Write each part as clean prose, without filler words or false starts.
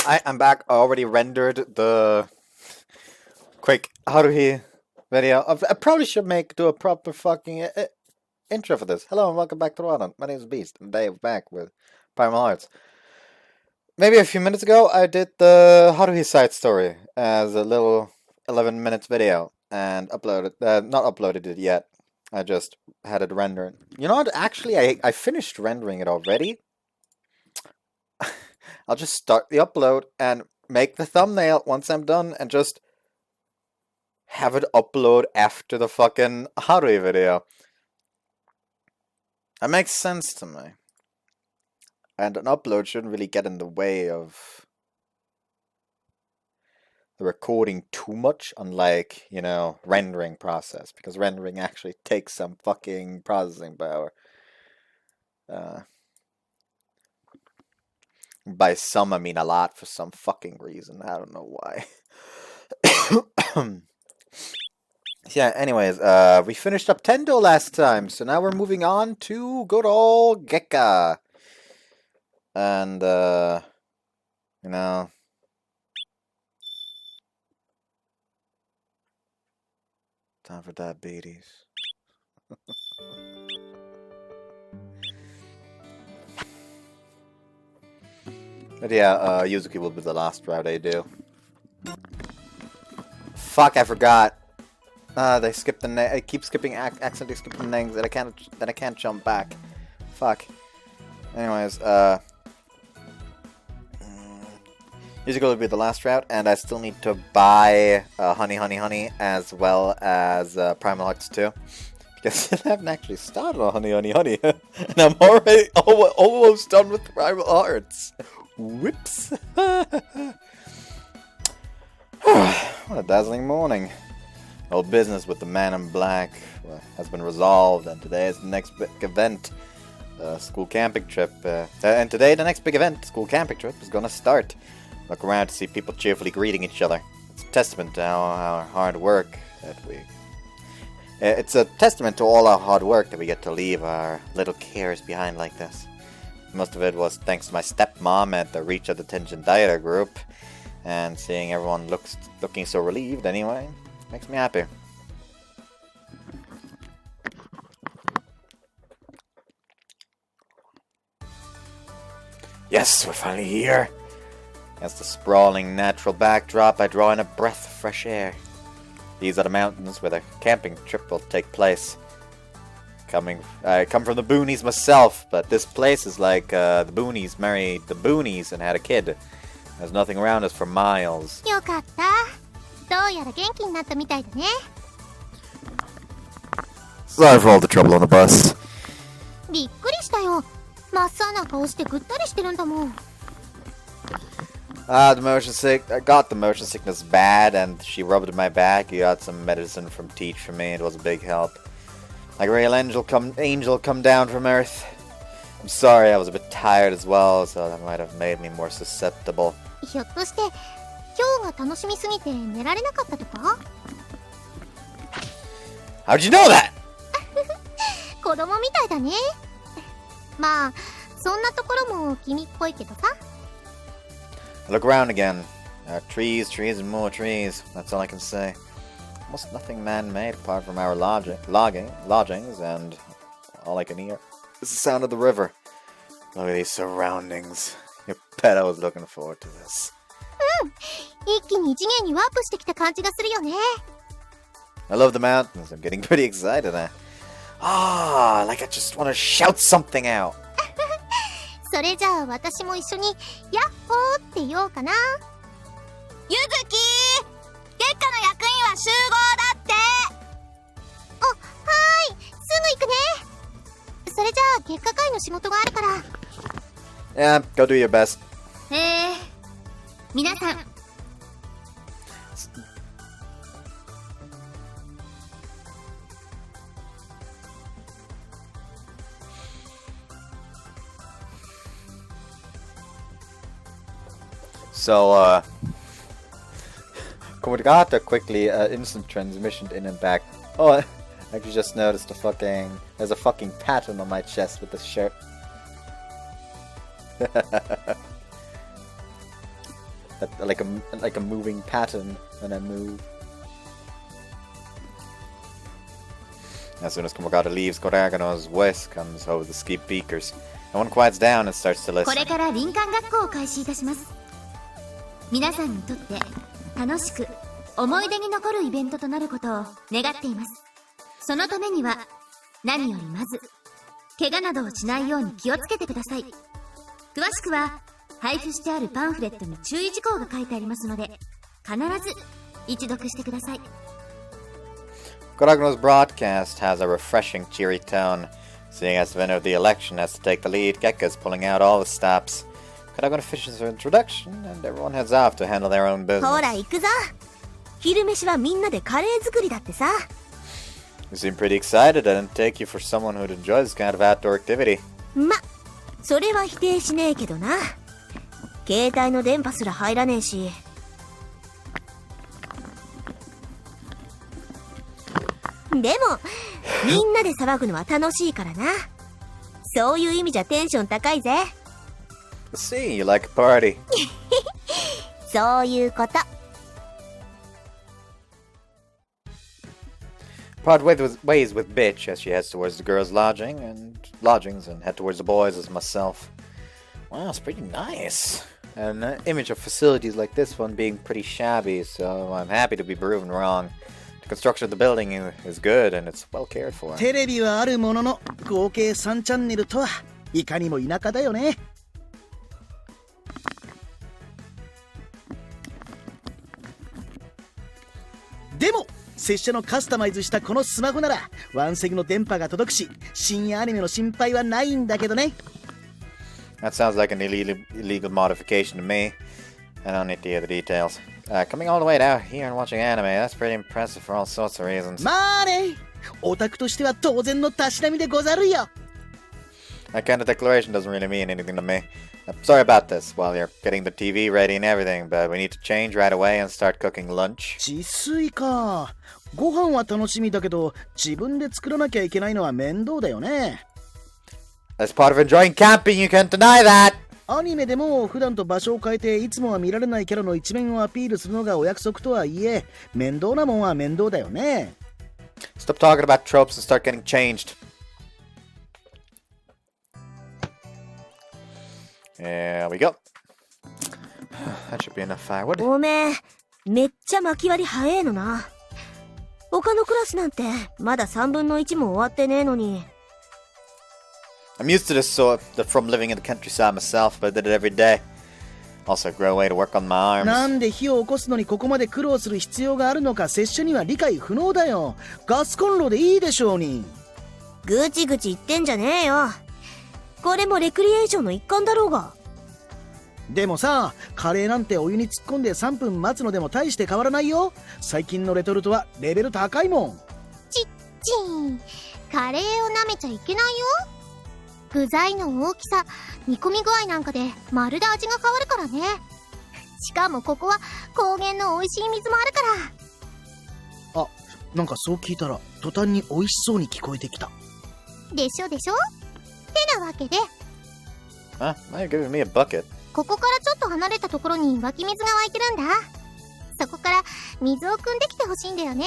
I'm back. I already rendered the quick Haruhi video. I probably should do a proper fucking intro for this. Hello and welcome back to Run. My name is Beast, and today I'm back with Primal Hearts. Maybe a few minutes ago, I did the Haruhi side story as a little 11 minutes video and uploaded. Not uploaded it yet. I just had it rendered. You know what? Actually, I finished rendering it already. I'll just start the upload and make the thumbnail once I'm done and just have it upload after the fucking Haruhi video. That makes sense to me. And an upload shouldn't really get in the way of the recording too much, unlike, you know, rendering process. Because rendering actually takes some fucking processing power. By some, I mean a lot for some fucking reason. I don't know why. Yeah, anyways, we finished up Tendo last time, so now we're moving on to good old Gekka. And, you know, time for diabetes. But yeah, Yuzuki will be the last route I do. Fuck, I forgot. They skipped the name. I keep skipping, accidentally skipping names that I can't jump back. Fuck. Anyways, Yuzuki will be the last route, and I still need to buy Honey, as well as Primal Hearts 2. Because I haven't actually started on Honey, and I'm already almost done with Primal Hearts. Whoops. What a dazzling morning. All business with the man in black has been resolved, and today is the next big event. School camping trip. And today the next big event, school camping trip, is gonna start. Look around to see people cheerfully greeting each other. It's a testament to our hard work that we... It's a testament to all our hard work that we get to leave our little cares behind like this. Most of it was thanks to my stepmom at the Reach of the Tension Dieter group. And seeing everyone looking so relieved anyway, makes me happy. Yes, we're finally here. As the sprawling natural backdrop, I draw in a breath of fresh air. These are the mountains where the camping trip will take place. I come from the boonies myself, but this place is like the boonies married the boonies and had a kid. There's nothing around us for miles. Sorry for all the trouble on the bus. The motion sick. I got the motion sickness bad, and she rubbed my back. You got some medicine from Teach for me. It was a big help. Like a real angel come down from Earth. I'm sorry, I was a bit tired as well, so that might have made me more susceptible. How'd you know that? Look around again. Trees, and more trees. That's all I can say. Almost nothing man-made apart from our lodgings, and all I can hear is the sound of the river. Look at these surroundings. You bet I was looking forward to this. I love the mountains. I'm getting pretty excited. Like I just want to shout something out. Yeah, go do your best. So, Komodagata quickly instant transmission in and back. Oh, I actually just noticed there's a fucking pattern on my chest with this shirt. like a moving pattern when I move. As soon as Komogata leaves, Koragano's voice comes over the steep beakers. No one quiets down and starts to listen. これから林間学校を開始いたします。皆さんにとって楽しく思い出に残るイベントとなることを願っています。そのためには何よりまず怪我などをしないように気をつけてください。詳しくは配布してあるパンフレットに注意事項が書いてありますので、必ず一読してください。Koragano's broadcast has a refreshing, cheery tone. Seeing as the winner of the election has to take the lead, Gekka is pulling out all the stops. Koragano finishes her introduction, and everyone heads off to handle their own business. ほら行くぞ。昼飯はみんなでカレー作りだってさ。You seem pretty excited. I didn't take you for someone who'd enjoy this kind of outdoor activity. ま、それは否定しねえけどな。携帯の電波すら入らねえし。でもみんなで騒ぐのは楽しいからな。そういう意味じゃテンション高いぜ。See, you like a party. そういうこと。Part ways with Bitch as she heads towards the girls' lodgings and head towards the boys as myself. Wow, it's pretty nice. An image of facilities like this one being pretty shabby, so I'm happy to be proven wrong. The construction of the building is good and it's well cared for. テレビはあるものの合計3チャンネルとはいかにも田舎だよね。でも拙者のカスタマイズしたこのスマホならワンセグの電波が届くし、深夜アニメの心配はないんだけどね。That sounds like an illegal modification to me. I don't need to hear the details. Coming all the way down here and watching anime, that's pretty impressive for all sorts of reasons. まあね、オタクとしては当然のたしなみでござるよ。That kind of declaration doesn't really mean anything to me. Sorry about this while you're getting the TV ready and everything, but we need to change right away and start cooking lunch. 自炊か。ご飯は楽しみだけど、自分で作らなきゃいけないのは面倒だよね。As part of enjoying camping, you can't deny that! アニメでも普段と場所を変えていつもは見られないキャラの一面をアピールするのがお約束とはいえ、面倒なもんは面倒だよね。Stop talking about tropes and start getting changed. There we go. That should be enough firewood. おめえ、めっちゃ巻き割り早えのな。他のクラスなんてまだ3分の1も終わってねえのに。I'm used to this from living in the countryside myself, but I did it every day. Also, grow a way to work on my arms. なんで火を起こすのにここまで苦労する必要があるのか拙者には理解不能だよ。ガスコンロでいいでしょうに。ぐちぐち言ってんじゃねえよ。これもレクリエーションの一環だろうが。でもさ、カレーなんてお湯に突っ込んで3分待つのでも大して変わらないよ。最近のレトルトはレベル高いもん。ちっちん、カレーを舐めちゃいけないよ。具材の大きさ、煮込み具合なんかでまるで味が変わるからね。しかもここは高原の美味しい水もあるから。あ、なんかそう聞いたら途端に美味しそうに聞こえてきた。でしょでしょ。てなわけで、Huh? Now you're giving me a bucket. ここからちょっと離れたところに湧き水が湧いてるんだ。そこから水を汲んできてほしいんだよね。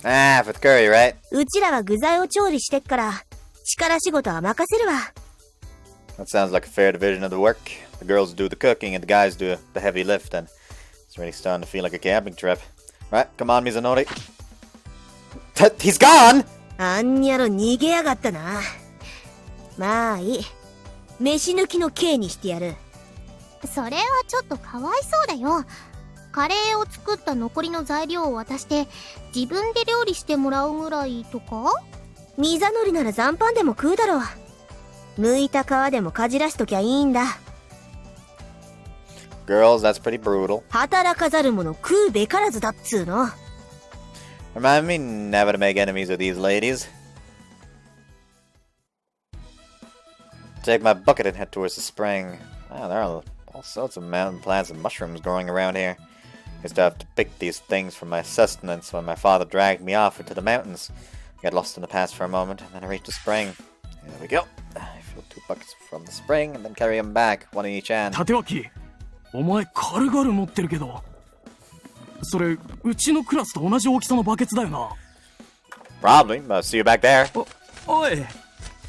Ah, for the curry, right? うちらは具材を調理してっから力仕事は任せるわ。 That sounds like a fair division of the work. The girls do the cooking and the guys do the heavy lifting. It's really starting to feel like a camping trip. Right, come on, Mizunori. He's gone! あんにゃろ逃げやがったな。まあいい。飯抜きの刑にしてやる。それはちょっとかわいそうだよ。カレーを作った残りの材料を渡して自分で料理してもらうぐらいとか。水のりなら残飯でも食うだろう。剥いた皮でもかじらしときゃいいんだ。Girls, that's pretty brutal. 働かざる者食うべからずだっつーの。Remind me never to make enemies with these ladies. Take my bucket and head towards the spring. Wow, there are all sorts of mountain plants and mushrooms growing around here. I used to have to pick these things for my sustenance when my father dragged me off into the mountains. I got lost in the past for a moment, and then I reached the spring. There we go. I fill 2 buckets from the spring, and then carry them back, one in each hand. 立脇お前軽々持ってるけど、それうちのクラスと同じ大きさのバケツだよな。 Probably. See you back there. おい、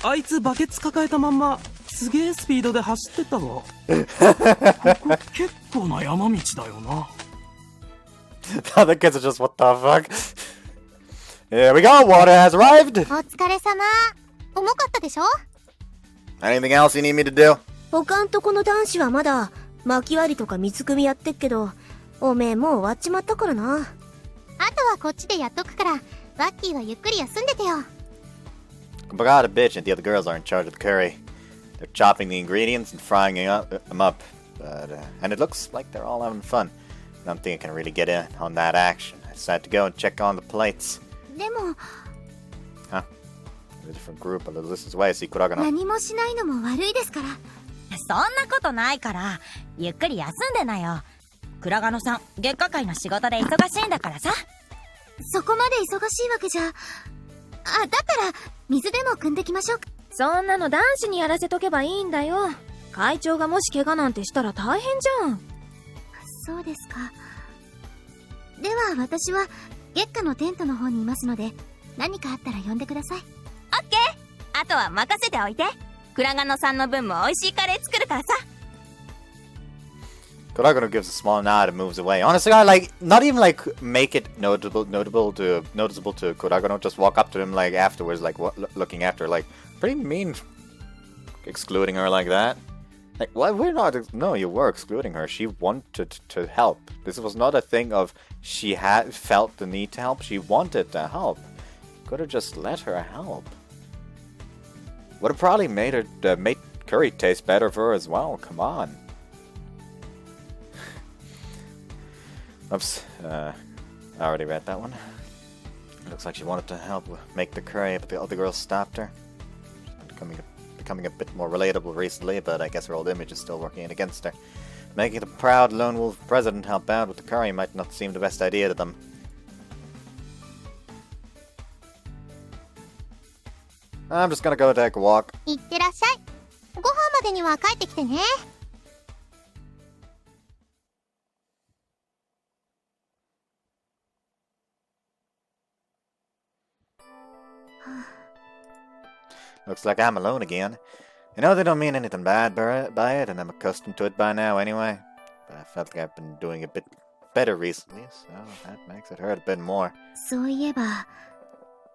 あいつバケツ抱えたまんますげえスピードで走ってったぞ。ここ結構な山道だよな。The other kids are just, what the fuck? Here we go, water has arrived! お疲れ様。重かったでしょ？ Anything else you need me to do? 他んとこの男子はまだ巻き割りとか水汲みやってっけど、おめえもう終わっちまったからな。あとはこっちでやっとくから、ワッキーはゆっくり休んでてよ。Forgot a bitch and the other girls are in charge of the curry. They're chopping the ingredients and frying them up. And it looks like they're all having fun. I don't think I can really get in on that action. I decided to go and check on the plates. でも Huh? A different group, a little distance away, see Kuragano. 何もしないのも悪いですから。そんなことないから、ゆっくり休んでなよ。倉賀野さん、月下会の仕事で忙しいんだからさ。そこまで忙しいわけじゃ。だったら水でも汲んできましょうか。そんなの男子にやらせとけばいいんだよ。会長がもし怪我なんてしたら大変じゃん。そうですか。では私は月下のテントの方にいますので、何かあったら呼んでください。オッケー。あとは任せておいて。倉賀野さんの分も美味しいカレー作るからさ。Kuragano gives a small nod and moves away. Honestly, I like not even like make it noticeable to Kuragano. Just walk up to him like afterwards, like looking after her, like pretty mean, excluding her like that. Like, what? We're not. No, you were excluding her. She wanted to help. This was not a thing of she had felt the need to help. She wanted to help. Could have just let her help. Would have probably made her made curry taste better for her as well. Come on. Oops. I already read that one. Looks like she wanted to help make the curry, but the other girls stopped her. Becoming a bit more relatable recently, but I guess her old image is still working against her. Making the proud lone wolf president help out with the curry might not seem the best idea to them. I'm just gonna go take a walk. いってらっしゃい。ご飯までには帰ってきてね。Looks like I'm alone again. You know, they don't mean anything bad by it, and I'm accustomed to it by now anyway. But I felt like I've been doing a bit better recently, so that makes it hurt a bit more. そういえば、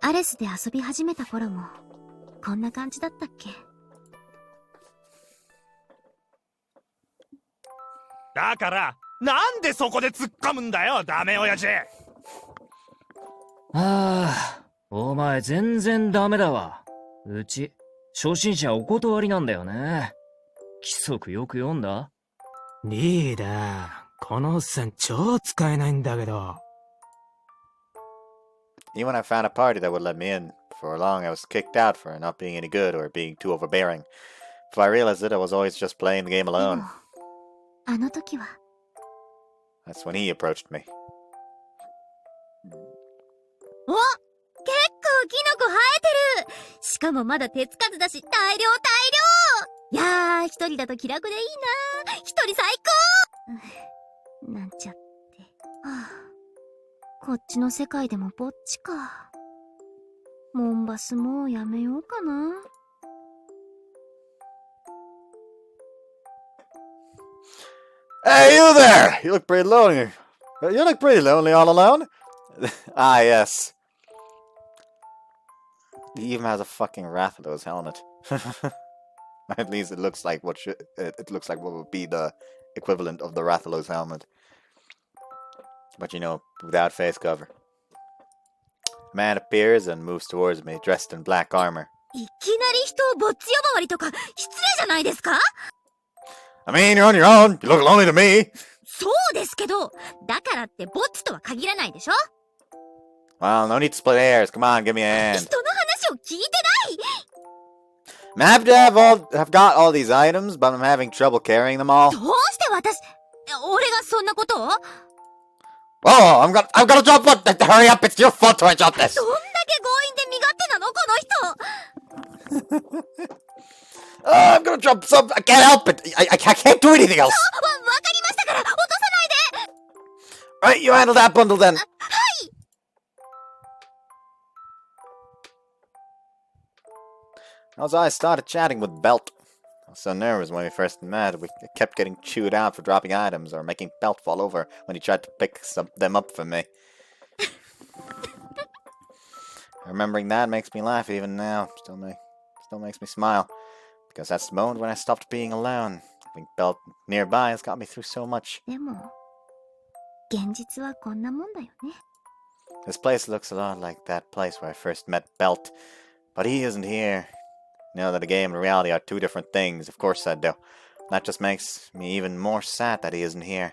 アレスで遊び始めた頃もこんな感じだったっけ？だからなんでそこで突っ込むんだよ、ダメ親父。お前全然ダメだわ。うち初心者お断りなんだよね。規則よく読んだ？リーダー、このおっさん超使えないんだけど。Even when I found a party that would let me in, for long I was kicked out for not being any good or being too overbearing. If I realized it, I was always just playing the game で alone. もあの時は That's when he approached me. お、結構キノコ生えてる。しかもまだ手つかずだし大量。いやー、一人だと気楽でいいな。一人最高。なんちゃって、はあ、こっちの世界でもぼっちか。モンバスもうやめようかな。Hey, you there! You look pretty lonely. You look pretty lonely all alone. Ah, yes. He even has a fucking Rathalos helmet. At least it looks like what would be the equivalent of the Rathalos helmet. But you know, without face cover. A man appears and moves towards me, dressed in black armor. いきなり人をぼっち呼ばわりとか失礼じゃないですか？ I mean, you're on your own. You look lonely to me. そうですけど、だからってぼっちとは限らないでしょ？ Well, no need to split hairs. Come on, give me a hand. 人の話を聞いてI'm happy to have got all these items, but I'm having trouble carrying them all. ない。どうして俺がそんなことを？ Oh, I've got to drop one. Hurry up, it's your fault I dropped this. どんだけ強引で身勝手なのこの人。I'm gonna drop some. I can't help it. I can't do anything else. わかりましたか？ Right, you handle that bundle then. As I started chatting with Belt. I was so nervous when we first met. We kept getting chewed out for dropping items or making Belt fall over when he tried to pick them up for me. Remembering that makes me laugh even now. Still makes me smile. Because that's the moment when I stopped being alone. Having Belt nearby has got me through so much. でも、現実はこんなもんだよね。 This place looks a lot like that place where I first met Belt. But he isn't here. You know that the game and reality are two different things. Of course I do. That just makes me even more sad that he isn't here.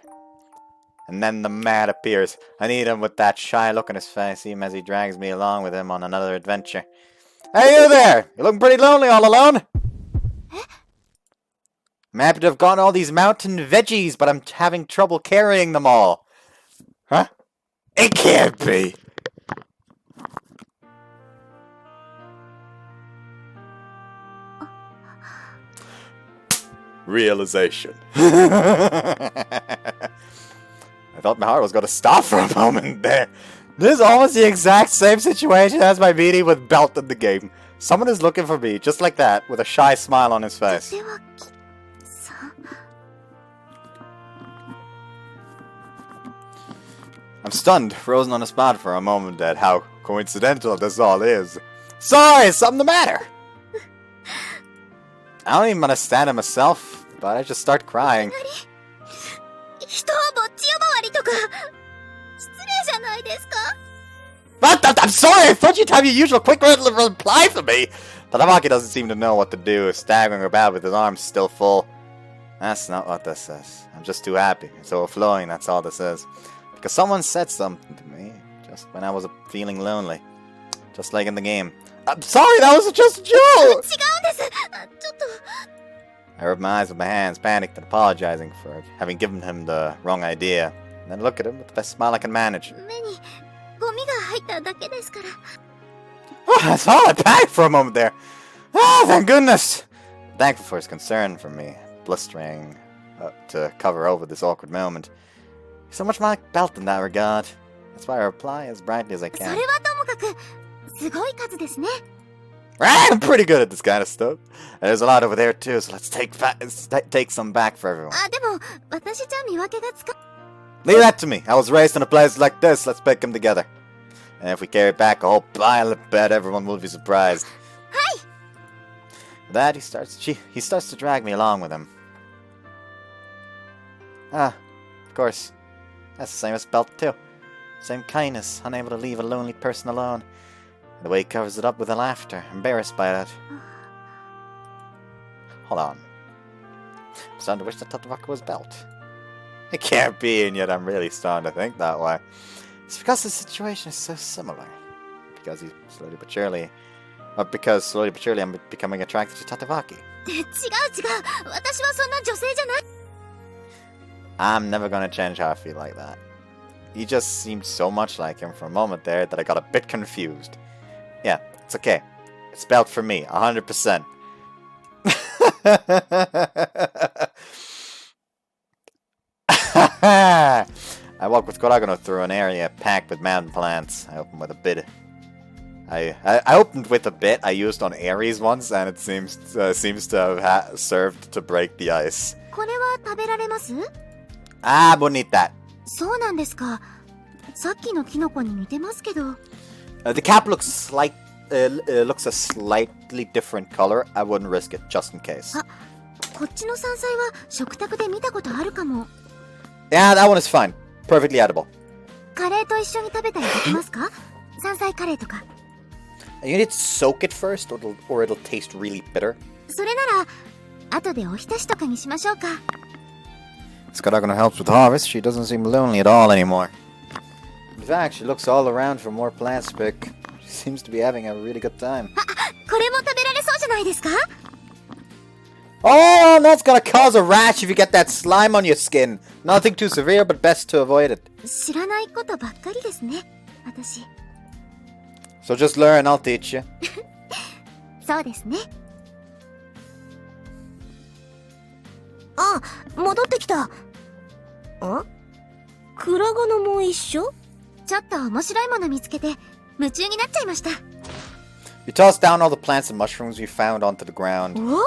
And then the man appears. I need him with that shy look on his face, even as he drags me along with him on another adventure. Hey, you there! You're looking pretty lonely all alone. I'm happy to have gotten all these mountain veggies, but I'm having trouble carrying them all. Huh? It can't be! Realization. I thought my heart was going to stop for a moment there. This is almost the exact same situation as my meeting with Belt in the game. Someone is looking for me, just like that, with a shy smile on his face. I'm stunned, frozen on the spot for a moment at how coincidental this all is. Sorry, something the matter? I don't even understand it myself, but I just start crying. What? I'm sorry! I thought you'd have your usual quick reply for me! Tadamaki doesn't seem to know what to do, staggering about with his arms still full. That's not what this says. I'm just too happy. It's overflowing, that's all this is. Because someone said something to me, just when I was feeling lonely. Just like in the game. I'm sorry, that was just a joke! I rubbed my eyes with my hands, panicked and apologizing for having given him the wrong idea. And then look at him with the best smile I can manage. Oh, that's all I panicked for a moment there. Oh, thank goodness! I'm thankful for his concern for me, blistering to cover over this awkward moment. He's so much like Belt in that regard. That's why I reply as brightly as I can. Right, I'm pretty good at this kind of stuff. And there's a lot over there too, so let's take some back for everyone. Leave that to me. I was raised in a place like this. Let's pick them together. And if we carry back a whole pile of bed, everyone will be surprised. With that, he starts to drag me along with him. Ah, of course. That's the same as Belt too. Same kindness, unable to leave a lonely person alone. And the way he covers it up with a laughter, embarrassed by that. Hold on. I'm starting to wish that Tatavaka was Belt. It can't be, and yet I'm really starting to think that way. It's because the situation is so similar. Because slowly but surely I'm becoming attracted to Tatavaki. I'm never gonna change how I feel like that. He just seemed so much like him for a moment there that I got a bit confused. Yeah, it's okay. It's Belt for me, 100%. I walk with Koragano through an area packed with mountain plants. I opened with a bit. I opened with a bit I used on Aries once, and it seems to have served to break the ice. Ah, I wouldn't eat that. The cap looks looks a slightly different color. I wouldn't risk it, just in case. Yeah, that one is fine. Perfectly edible. You need to soak it first, or it'll taste really bitter. Skaragano helps with harvest. She doesn't seem lonely at all anymore. In fact, she looks all around for more plants to pick. She seems to be having a really good time. Oh, that's gonna cause a rash if you get that slime on your skin. Nothing too severe, but best to avoid it. So just learn, I'll teach you. あ、クラガノも一緒？ちょっと面白いもの見つけて夢中になっちゃいました。 We tossed down all the plants and mushrooms we found onto the ground. おお、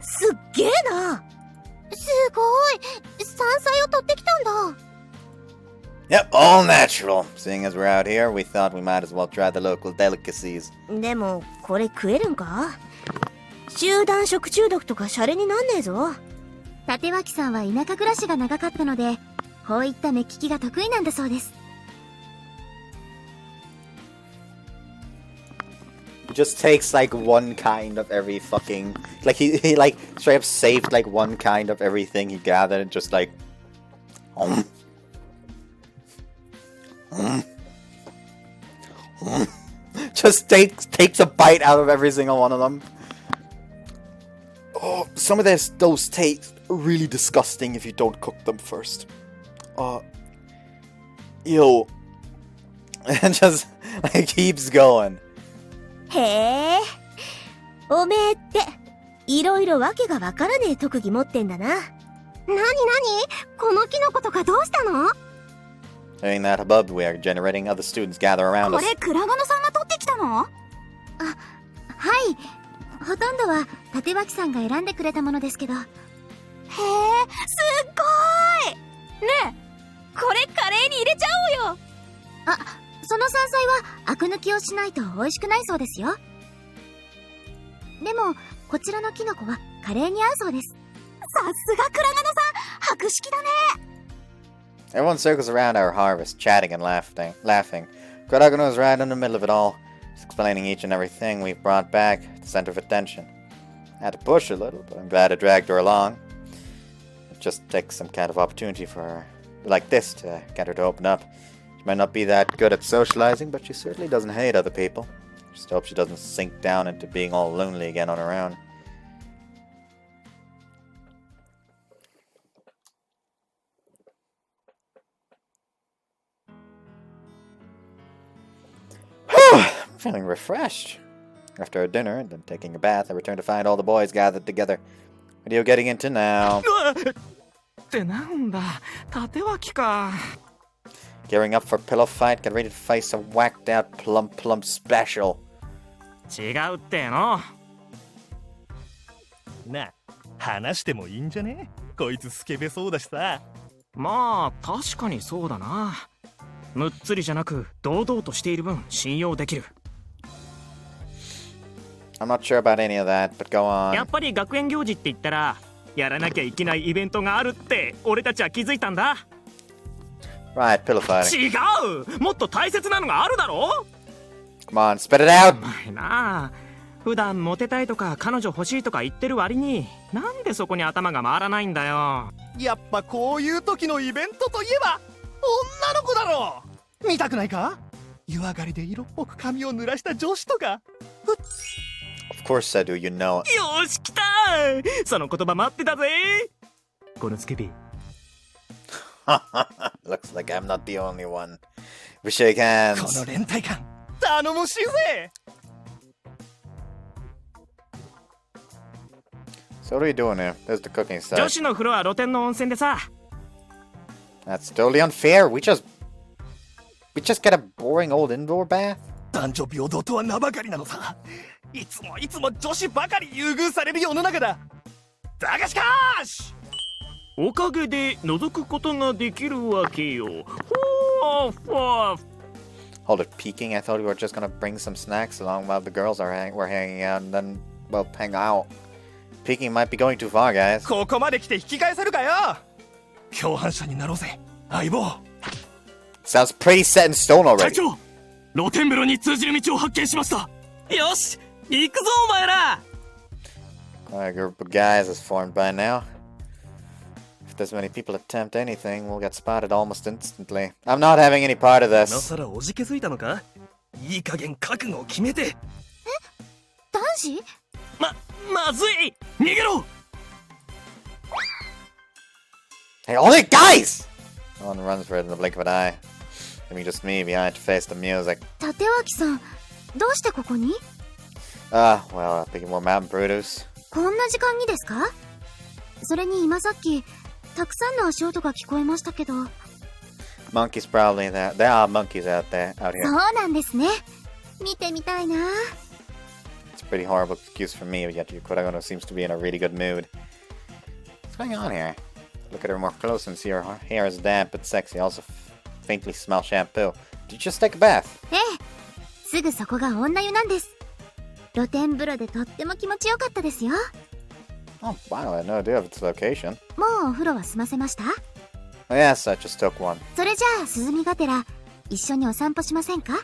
すっげえな。すごい。山菜を取ってきたんだ。Yep, all natural. Seeing as we're out here, we thought we might as well try the local delicacies. でもこれ食えるんか？集団食中毒とかシャレになんねえぞ。立脇さんは田舎暮らしが長かったので、こういった目利きが得意なんだそうです。He just takes like one kind of every fucking... Like he like straight up saved like one kind of everything he gathered and just like... Just takes a bite out of every single one of them. Oh, some of those taste really disgusting if you don't cook them first. Ew. And just like keeps going. へえ、おめえっていろいろわけがわからねえ特技持ってんだな。なにこのキノコとかどうしたの？ Doing that above, we are generating other students gather around こ us. れクラガノさんが取ってきたの？はい。ほとんどは立脇さんが選んでくれたものですけど。へえ、すっごーい。ねえ、これカレーに入れちゃおうよ。あ、その山菜はアク抜きをしないと美味しくないそうですよ。でもこちらのキノコはカレーに合うそうです。さすがクラガノさん、博識だね。Everyone circles around our harvest, chatting and laughing. Kuragano is right in the middle of it all, explaining each and everything we've brought back, the center of attention. I had to push a little, but I'm glad I dragged her along. It just takes some kind of opportunity for her like this to get her to open up. She might not be that good at socializing, but she certainly doesn't hate other people. Just hope she doesn't sink down into being all lonely again on her own. I'm feeling refreshed. After our dinner and then taking a bath, I returned to find all the boys gathered together. What are you getting into now? ってなんだ、立脇か。Gearing up for pillow fight, get ready to face a whacked out plump special. 違うっての。なあ、話してもいいんじゃね？こいつスケベそうだしさ。まあ確かにそうだな。むっつりじゃなく堂々としている分信用できる。I'm not sure about any of that, but go on. やっぱり学園行事って言ったらやらなきゃいけないイベントがあるって俺たちは気づいたんだ。Right, pillow fighting. 違う、もっと大切なのがあるだろ。 Come on, spit it out. お前なあ、普段モテたいとか彼女欲しいとか言ってる割になんでそこに頭が回らないんだよ。やっぱこういう時のイベントといえば女の子だろ。見たくないか？湯上がりで色っぽく髪を濡らした女子とか。Of course I do, you know it. よし来た、その言葉待ってたぜ。このスケベ。Looks like I'm not the only one. We shake hands. この連帯感頼もしいぜ。 So what are you doing here? There's the cooking 女 side. 子の風呂は露天の温泉でさ。 That's totally unfair. We just get a boring old indoor bath. 男女平等とは名ばかりなのさ。いつも女子ばかり優遇される世の中だ。だがしかしおかげで覗くことができるわけよ。Hold it, peeking? I thought we were just gonna bring some snacks along while the girls were hanging out and then, well, hang out. Peeking might be going too far, guys. ここまで来て引き返せるかよ。共犯者になろうぜ、相棒。 Sounds pretty set in stone 隊 already. 長、露天風呂に通じる道を発見しました。よし、行くぞお前ら。 Quite a group of guys is formed by now. If this many people attempt anything, we'll get spotted almost instantly. I'm not having any part of な this. さらおじけづいたのか？いい加減覚悟を決めて。男子？まずい、逃げろ。 Hey, all the guys! No one runs for it in the blink of an eye. Leaving just me behind to face the music. 立脇さん、どうしてここに？ Well, picking more mountain produce. こんな時間にですか？それに今さっきたくさんの足音が聞こえましたけど。 Monkeys probably there. There are monkeys out here. そうなんですね。見てみたいな。 It's a pretty horrible excuse for me, but yet Kuragano seems to be in a really good mood. What's going on here? Look at her more close and see her hair is damp but sexy. Also faintly smell shampoo. Did you just take a bath? ええ、すぐそこが女湯なんです。露天風呂でとっても気持ちよかったですよ。 Oh, wow, I had no idea of its location. もうお風呂は済ませました？ Oh, yes, I just took one. それじゃあ涼みがてら一緒にお散歩しませんか？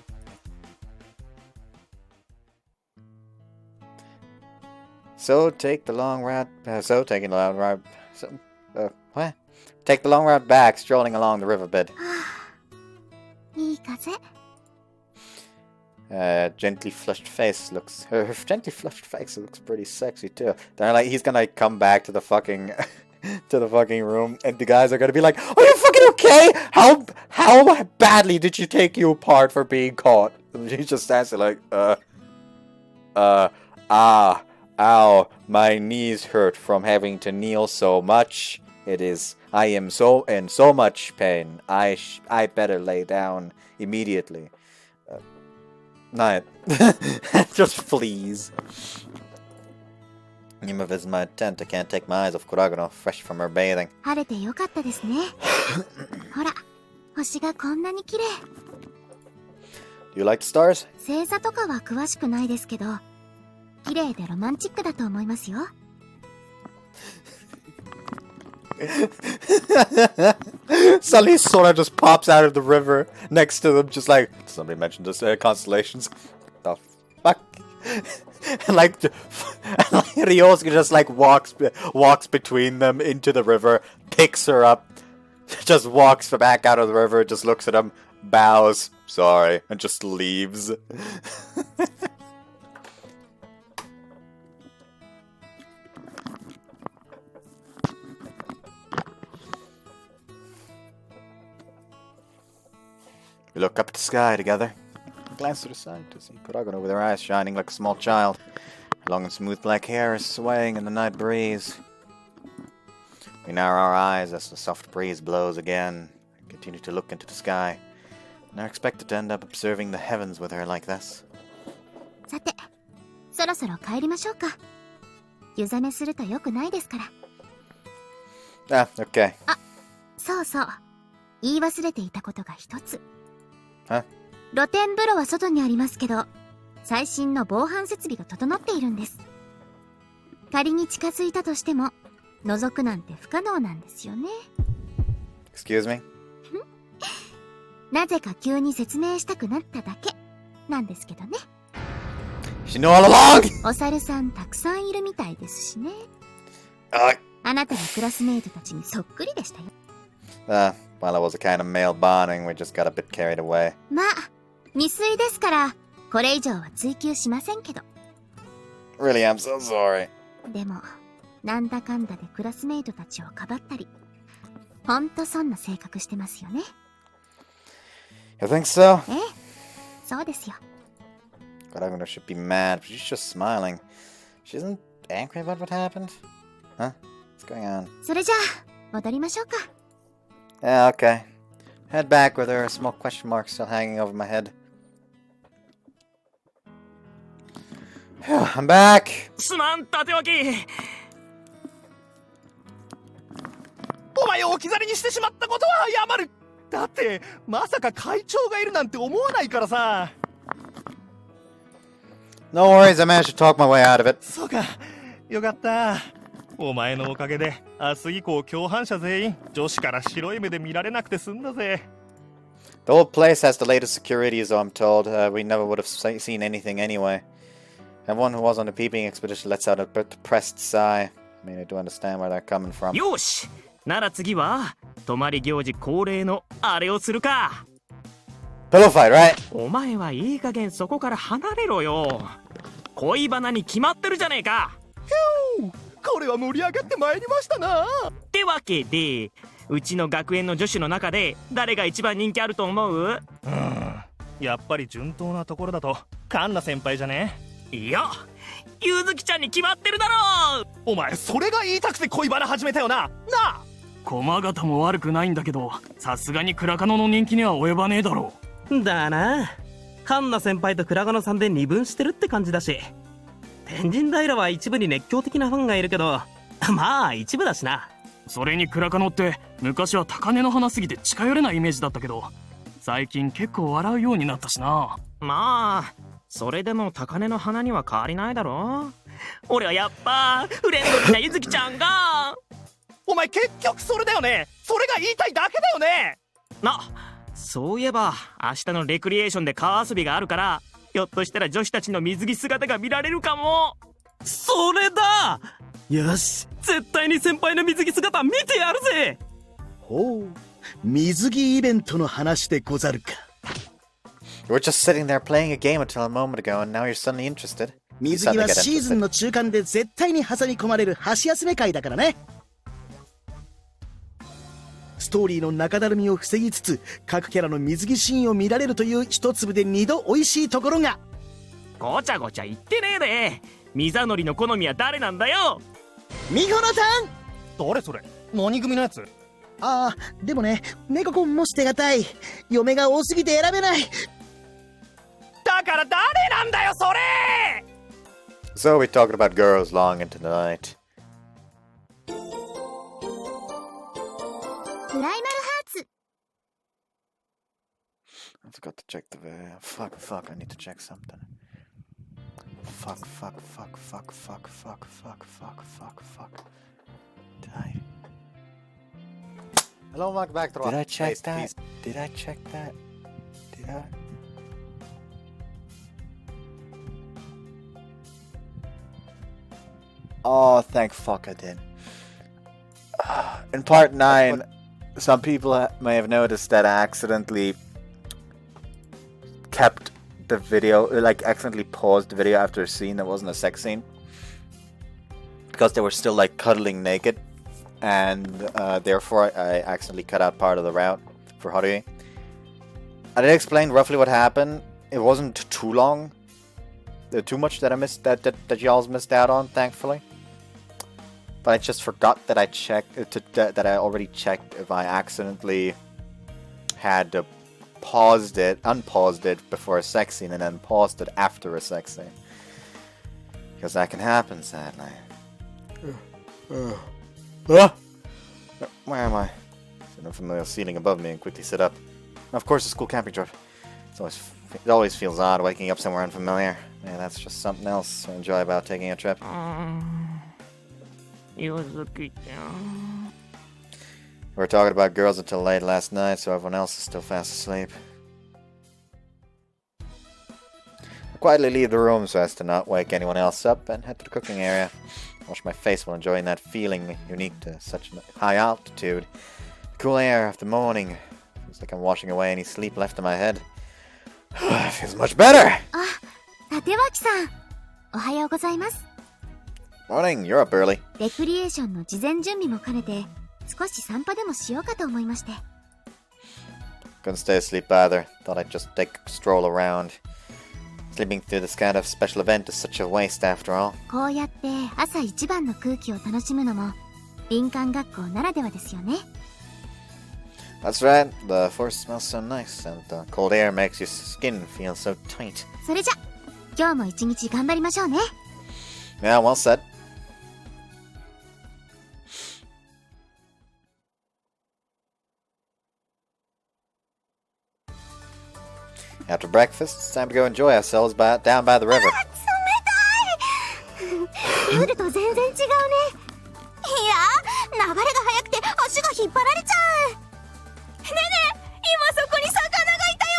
So take the long route. Taking the long route. What? Take the long route back, strolling along the riverbed. いい風。 Gently flushed face looks. Her gently flushed face looks pretty sexy too. They're like, he's gonna come back to the fucking, to the fucking room, and the guys are gonna be like, "Are you fucking okay? How badly did you take you apart for being caught?" And he just stands there like, ow, my knees hurt from having to kneel so much. I am so in so much pain. I better lay down immediately. Not just flees. Even in my tent, I can't take my eyes off Kuragano, fresh from her bathing. 晴れてよかったですね。ほら、星がこんなに綺麗。 Do you like the stars? 星座とかは詳しくないですけど、綺麗でロマンチックだと思いますよ。Suddenly Sora just pops out of the river next to them, just like, somebody mentioned this constellations. The fuck? And like Ryosuke just like walks between them into the river, picks her up, just walks back out of the river, just looks at him, bows, sorry, and just leaves. We look up at the sky together. Glance to the side to see Kuragano with her eyes shining like a small child. Her long and smooth black hair is swaying in the night breeze. We narrow our eyes as the soft breeze blows again. We continue to look into the sky. And are expected to end up observing the heavens with her like this. さて、そろそろ帰りましょうか。湯冷めすると良くないですから。Ah, okay. あ、そうそう。言い忘れていたことが一つ。Huh? 露天風呂は外にありますけど、最新の防犯設備が整っているんです。仮に近づいたとしても、覗くなんて不可能なんですよね。Excuse me? なぜか急に説明したくなっただけなんですけどね。She knew all along! お猿さんたくさんいるみたいですしね。あなたのクラスメイトたちにそっくりでしたよ。Well, it was a kind of male bonding, we just got a bit carried away. まあ、未遂ですから、これ以上は追求しませんけど。Really, I'm so sorry. でも、なんだかんだでクラスメイトたちをかばったり、ほんとそんな性格してますよね。You think so? ええ、そうですよ。Kuragano should be mad, but she's just smiling. She isn't angry about what happened? Huh? What's going on? それじゃあ、戻りましょうか。Yeah, okay. Head back with her, a small question mark still hanging over my head. I'm back! すまん、縦脇。お前を置き去りにしてしまったことは謝る。だってまさか会長がいるなんて思わないからさ。No worries, I managed to talk my way out of it. そうか、よかった。お前のおかげで明日以降共犯者全員女子から白い目で見られなくて済んだぜ。The whole place has the latest security, so I'm told. We never would have seen anything anyway. Everyone who was on the peeping expedition lets out a depressed sigh. I mean, I do understand where they're coming from. よし、なら次は泊まり行事恒例のあれをするか。Pillow fight, right? お前はいい加減そこから離れろよ。恋バナに決まってるじゃねえか。これは盛り上がってまいりましたな。ってわけで、うちの学園の女子の中で誰が一番人気あると思う？やっぱり順当なところだとカンナ先輩じゃね？いや、ゆずきちゃんに決まってるだろう。お前それが言いたくて恋バナ始めたよな。なあ、駒形も悪くないんだけど、さすがに倉カノの人気には及ばねえだろう。だな。カンナ先輩と倉カノさんで二分してるって感じだし。天神平は一部に熱狂的なファンがいるけど、まあ一部だしな。それに倉カノって昔は高嶺の花すぎて近寄れないイメージだったけど、最近結構笑うようになったしな。まあそれでも高嶺の花には変わりないだろ。俺はやっぱフレンドリーなゆずきちゃんが。お前結局それだよね。それが言いたいだけだよね。そういえば明日のレクリエーションで川遊びがあるから、ひょっとしたら女子たちの水着姿が見られるかも。それだ。よし、絶対に先輩の水着姿見てやるぜ。ほう、水着イベントの話でござるか。You were just sitting there playing a game until a moment ago, and now you're suddenly interested. 水着はシーズンの中間で絶対に挟み込まれる箸休め会だからね。ストーリーの中だるみを防ぎつつ、各キャラの水着シーンを見られるという一粒で二度美味しいところが。ごちゃごちゃ言ってねえで。ミザノリの好みは誰なんだよ。ミホノさん。誰それ？何組のやつ？ああ、でもね、猫コンも捨てがたい。嫁が多すぎて選べない。だから誰なんだよそれ。 So we talked about girls long into the night. プライマルハーツ。 I forgot to check the fuck, I need to check something. Fuck. Did I? Hello, welcome back to the... Did I check that? Did I check that? Did I? Oh, thank fuck I did. In part 9, some people may have noticed that I accidentally kept the video, like accidentally paused the video after a scene that wasn't a sex scene. Because they were still like cuddling naked. And therefore I accidentally cut out part of the route for Haruhi. I did explain roughly what happened. It wasn't too long. Too much that I missed, that y'all missed out on, thankfully. But I just forgot that I checked that I already checked if I accidentally had unpaused it before a sex scene and then paused it after a sex scene. Because that can happen, sadly. Where am I? An unfamiliar ceiling above me and quickly sit up. Of course, a school camping trip. It always feels odd waking up somewhere unfamiliar. Yeah, that's just something else to enjoy about taking a trip. We were talking about girls until late last night, so everyone else is still fast asleep. I quietly leave the room so as to not wake anyone else up and head to the cooking area. Wash my face while enjoying that feeling unique to such a high altitude. The cool air of the morning. Feels like I'm washing away any sleep left in my head. It feels much better! Morning, you're up early. レクリエーションの事前準備も兼ねて少し散歩でもしようかと思いまして。 Couldn't stay asleep either. Thought I'd just take a stroll around. Sleeping through this kind of special event is such a waste after all. こうやって朝一番の空気を楽しむのも林間学校ならではですよね。 That's right. The forest smells so nice, and the cold air makes your skin feel so tight. それじゃ今日も一日頑張りましょうね。 Yeah, well said. After breakfast, it's time to go enjoy ourselves down by the river. プールと全然違うね。いやー、流れが速くて足が引っ張られちゃう。ねえねえ、今そこに魚がいたよ。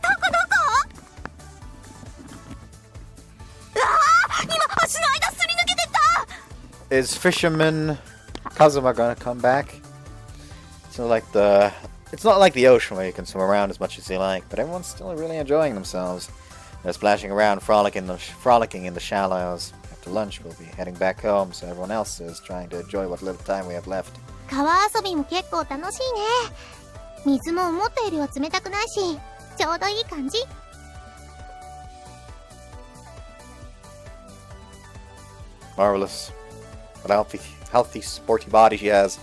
どこうわー、今足の間すり抜けてった。 Is Fisherman Kazuma gonna come back? It's not like the ocean where you can swim around as much as you like, but everyone's still really enjoying themselves. They're splashing around, frolicking in the shallows. After lunch, we'll be heading back home, so everyone else is trying to enjoy what little time we have left. 川遊びも結構楽しいね。水も思ったよりは冷たくないし、ちょうどいい感じ。 Marvelous. What a healthy, sporty body she has.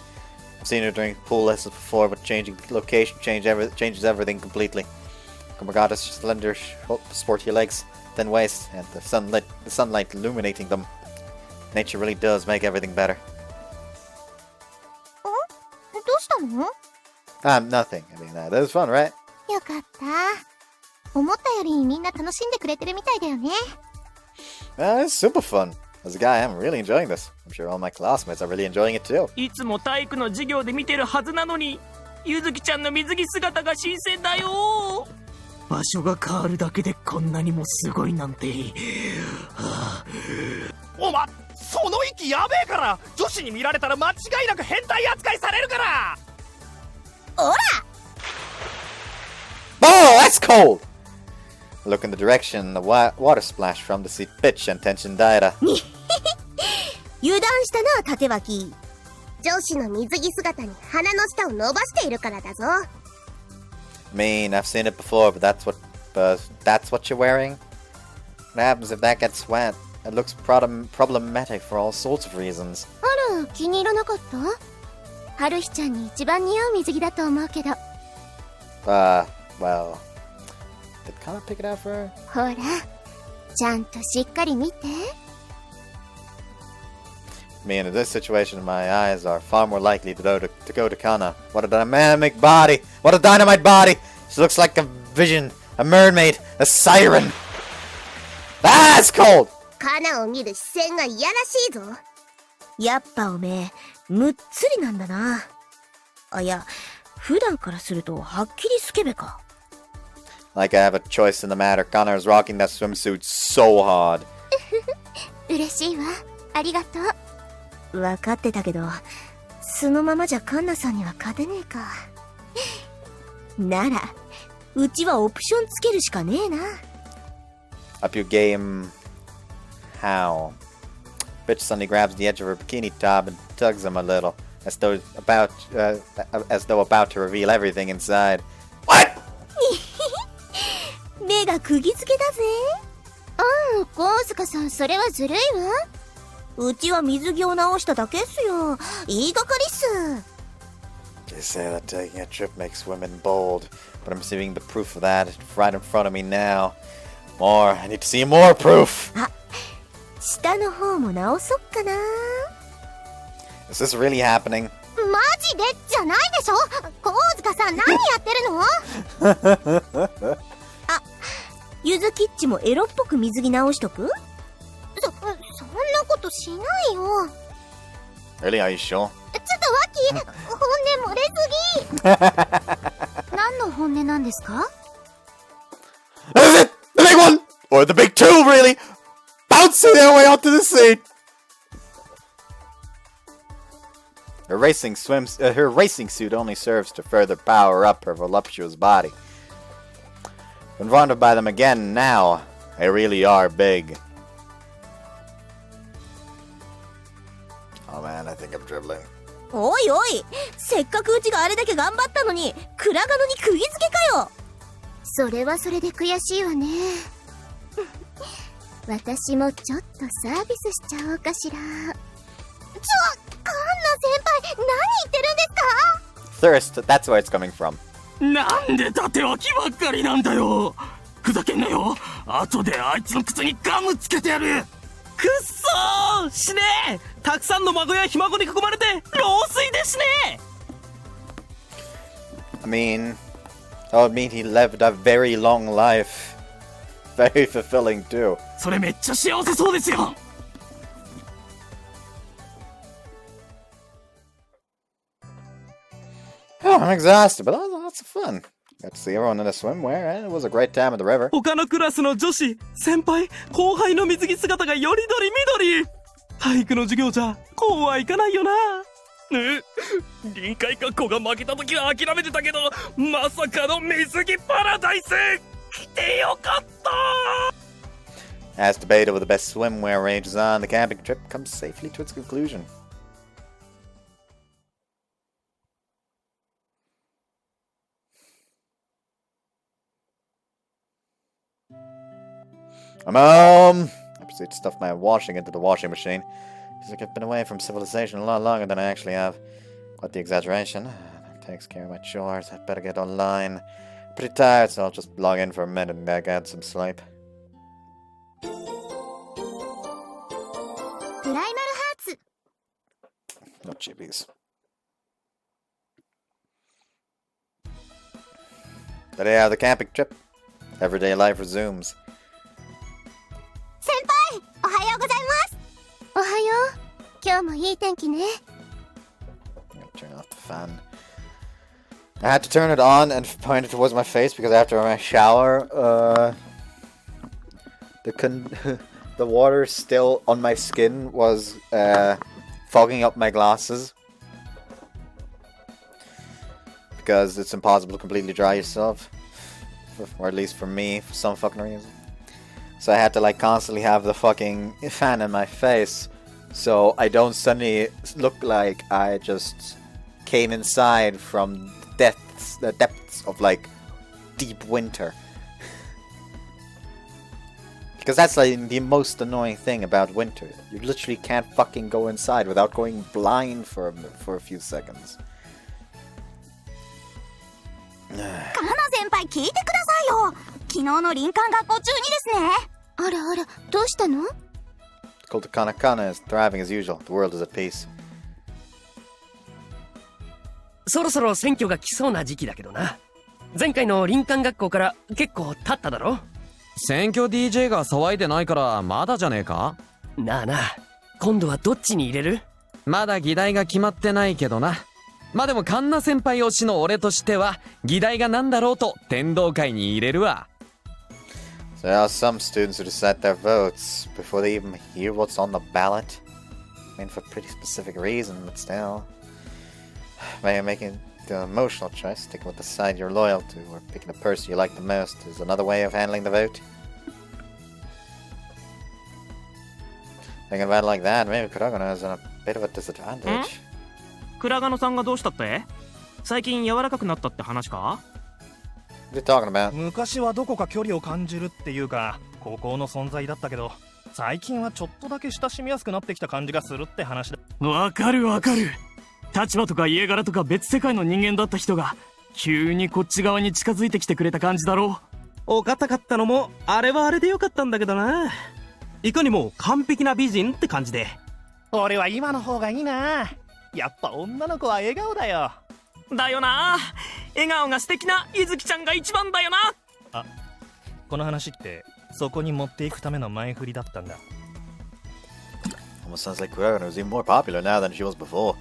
I've seen her during pool lessons before, but changing location changes everything completely. Oh my god, it's slender, sporty legs, thin waist, and the sunlight illuminating them. Nature really does make everything better. どうしたの？ Nothing. I mean, that was fun, right? よかった。思ったよりみんな楽しんでくれてるみたいだよね。It's super fun. As a guy, I'm really enjoying this. I'm sure all my classmates are really enjoying it too. いつも体育の授業で見てるはずなのに、ゆずきちゃんの水着姿が新鮮だよ。場所が変わるだけでこんなにもすごいなんて。おま、その息やべえから、女子に見られたら間違いなく変態扱いされるから。おら！ Oh, that's cold! I look in the direction the water splashed from to see pitch and tension died. 油断したな、縦脇。女子の水着姿に鼻の下を伸ばしているからだぞ。I mean, I've seen it before, but that's what you're wearing? What happens if that gets wet? It looks problematic for all sorts of reasons. あら、気に入らなかった？春日ちゃんに一番似合う水着だと思うけど。Well, did Kana pick it out for her? ほら、ちゃんとしっかり見て。I mean, in this situation, my eyes are far more likely to go to Kana. What a dynamic body! What a dynamite body! She looks like a vision, a mermaid, a siren. Ah, it's cold! カナを見る視線がいやらしいぞ。やっぱおめえ、むっつりなんだな。あ、いや、普段からするとはっきりスケベか。Like I have a choice in the matter. Kana is rocking that swimsuit so hard. 嬉しいわ。ありがとう。分かってたけど、そのままじゃカンナさんには勝てねえか。なら、うちはオプションつけるしかねえな。Up your game. How? Bitch suddenly grabs the edge of her bikini top and tugs him a little, as though about to reveal everything inside. What? 目が釘付けだぜ。ゴ塚さん、それはずるいわ。うちは水着を直しただけっすよ。言いがかりっす。They say that taking a trip makes women bold, but I'm seeing the proof of that right in front of me now. More. I need to see more proof. あ、下の方も直そっかな。Is this really happening? マジでじゃないでしょ。神塚さん何やってるの？あ、ゆずきっちもエロっぽく水着直しとく？そんなことしないよ。 Really? Are you sure? ちょっと脇、本音漏れすぎ。何の本音なんですか？ Is it the big one or the big two? Really? Bouncing their way onto the seat. Her racing suit only serves to further power up her voluptuous body. Confronted by them again now, they really are big. Oh man, I think I'm dribbling. おいおい、せっかくうちがあれだけ頑張ったのに、クラガノに釘付けかよ。それはそれで悔しいわね。私もちょっとサービスしちゃおうかしら。カンナ先輩、何言ってるんですか？ Thirst, that's where it's coming from. なんで縦脇ばっかりなんだよ。ふざけんなよ。後であいつの靴にガムつけてやる。くっそー死ねえ。たくさんの孫やひ孫に囲まれて老衰ですね。 I mean, that would mean he lived a very long life. Very fulfilling too. それめっちゃ幸せそうですよ。Oh, I'm exhausted, but that was lots of fun. Got to see everyone in the swimwear, and it was a great time at the river. 他のクラスの女子、先輩、後輩の水着姿がよりどりみどり。体育の授業じゃこうはいかないよな。臨海学校が負けた時は諦めてたけど、まさかの水着パラダイス来てよかった。 As debated with the best swimwear rages on, the camping trip comes safely to its conclusion. I proceed to stuff my washing into the washing machine. Seems like I've been away from civilization a lot longer than I actually have. Quite the exaggeration. That takes care of my chores. I'd better get online. Pretty tired, so I'll just log in for a minute and get some sleep. プライマルハーツ No chibis. The day of the camping trip. Everyday life resumes. 先輩おはようございますおはよう今日もいい天気ね I'm gonna turn off the fan. I had to turn it on and point it towards my face because after my shower, the water still on my skin was fogging up my glasses. Because it's impossible to completely dry yourself. Or at least for me, for some fucking reason. So I had to like constantly have the fucking fan in my face. So I don't suddenly look like I just came inside from the depths of like deep winter. Because that's like the most annoying thing about winter. You literally can't fucking go inside without going blind for a few seconds. カナ先輩聞いてくださいよ。昨日の林間学校中にですね。あらあらどうしたの The cult of Kanakana is thriving as usual. The world is at peace. そろそろ選挙が来そうな時期だけどな。前回の林間学校から結構経っただろ。選挙 DJ が騒いでないからまだじゃねえか。なあなあ、今度はどっちに入れる？まだ議題が決まってないけどな。まあでもカンナ先輩推しの俺としては議題が何だろうと天道会に入れるわ。So there are some students who decide their votes before they even hear what's on the ballot. I mean, for a pretty specific reason, but still. By making the emotional choice, sticking with the side you're loyal to, or picking the person you like the most is another way of handling the vote. Thinking about it like that, maybe Kuragano is in a bit of a disadvantage. クラガノさんがどうしたって？最近柔らかくなったって話か？ What are you talking about? 昔はどこか距離を感じるっていうか孤高の存在だったけど最近はちょっとだけ親しみやすくなってきた感じがするって話だ。わかるわかる。立場とか家柄とか別世界の人間だった人が急にこっち側に近づいてきてくれた感じだろう。お堅かったのもあれはあれでよかったんだけどな。いかにも完璧な美人って感じで。俺は今の方がいいな。やっぱ女の子は笑顔だよ。だよな。笑顔が素敵なゆずきちゃんが一番だよな。あ、この話ってそこに持っていくための前振りだったんだ。Almost sounds like Kuragano is even more popular now than she was before.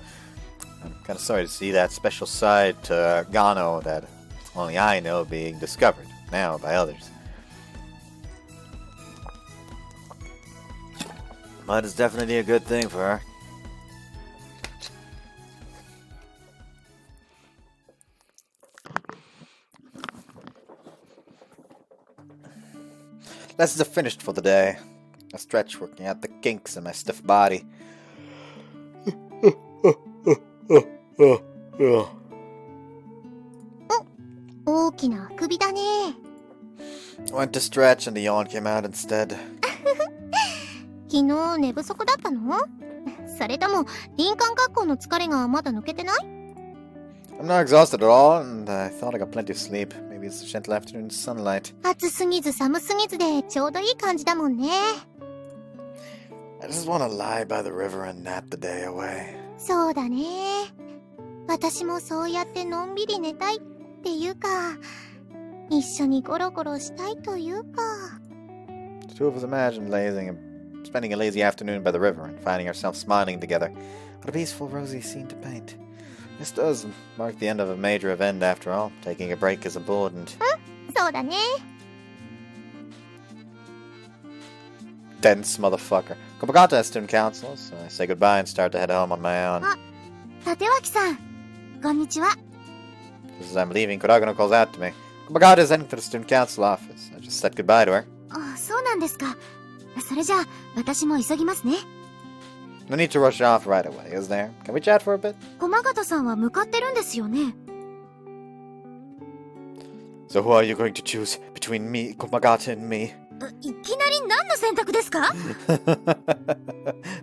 I'm kind of sorry to see that special side to Gano that only I know being discovered now by others. But it's definitely a good thing for her. Lessons are finished for the day. I stretch, working out the kinks in my stiff body. Oh, 大きなあくびだね I went to stretch and the yawn came out instead. 昨日寝不足だったのそれとも林間学校の疲れがまだ抜けてない I'm not exhausted at all, and I thought I got plenty of sleep. Maybe it's the gentle afternoon sunlight. 暑すぎず寒すぎずでちょうどいい感じだもんね I just want to lie by the river and nap the day away. そうだね私もそうやってのんびり寝たいっていうか一緒にゴロゴロしたいというか The two of us imagined spending a lazy afternoon by the river and finding ourselves smiling together. What a peaceful, rosy scene to paint. This does mark the end of a major event after all. Taking a break is important. そうだね Dense motherfucker. Kopagata has student council, so I say goodbye and start to head home on my own. 立脇さんこんにちは Just as I'm leaving, Kuragano calls out to me. Kopagata is heading to the student council office. I just said goodbye to her. あ、そうなんですか。それじゃあ私も急ぎますね。 No need to rush off right away, is there? Can we chat for a bit? 駒形さんは向かってるんですよね。 So who are you going to choose between me, Komagata and me? いきなり何何の選択ですか？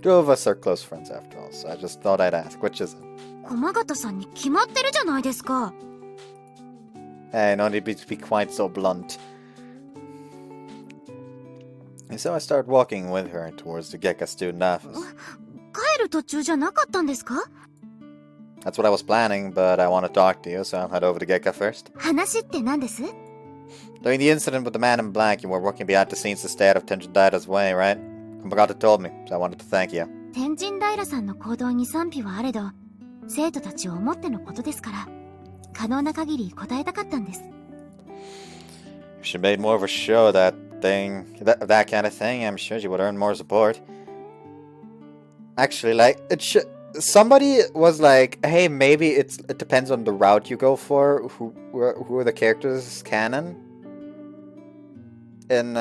Two of us are close friends after all, so I just thought I'd ask. Which is it? 駒形さんに決まってるじゃないですか。 Hey, no need to be quite so blunt. And so I started walking with her towards the Gekka student office. 帰る途中じゃなかったんですか？ That's what I was planning, but I want to talk to you, so I'll head over to Gekka first. 話って何です？ During the incident with the man in black, you were working behind the scenes to stay out of Tenjin Daida's way, right? Kumagata told me, so I wanted to thank you. 天神平さんの行動に賛否はあれど、生徒たちを思ってのことですから、可能な限り答えたかったんです。 If she made more of a show of that kind of thing, I'm sure she would earn more support. Actually, like, somebody was like, hey, maybe it depends on the route you go for, who are the characters canon in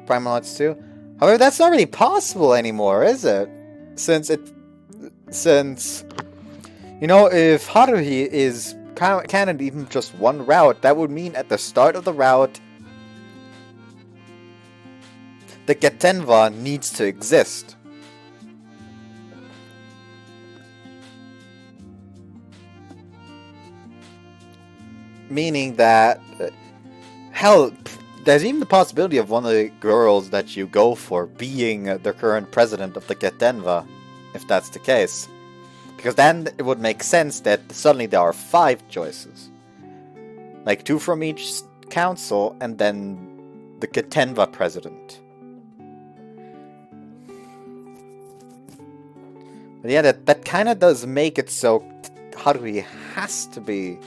Primal Hearts 2. However, that's not really possible anymore, is it? Since you know, if Haruhi is canon even just one route, that would mean at the start of the route, the Getenva needs to exist. Meaning that, hell, there's even the possibility of one of the girls that you go for being the current president of the Getenva, if that's the case. Because then it would make sense that suddenly there are 5 choices. Like 2 from each council, and then the Getenva president. But yeah, that kind of does make it so Haruhi has to be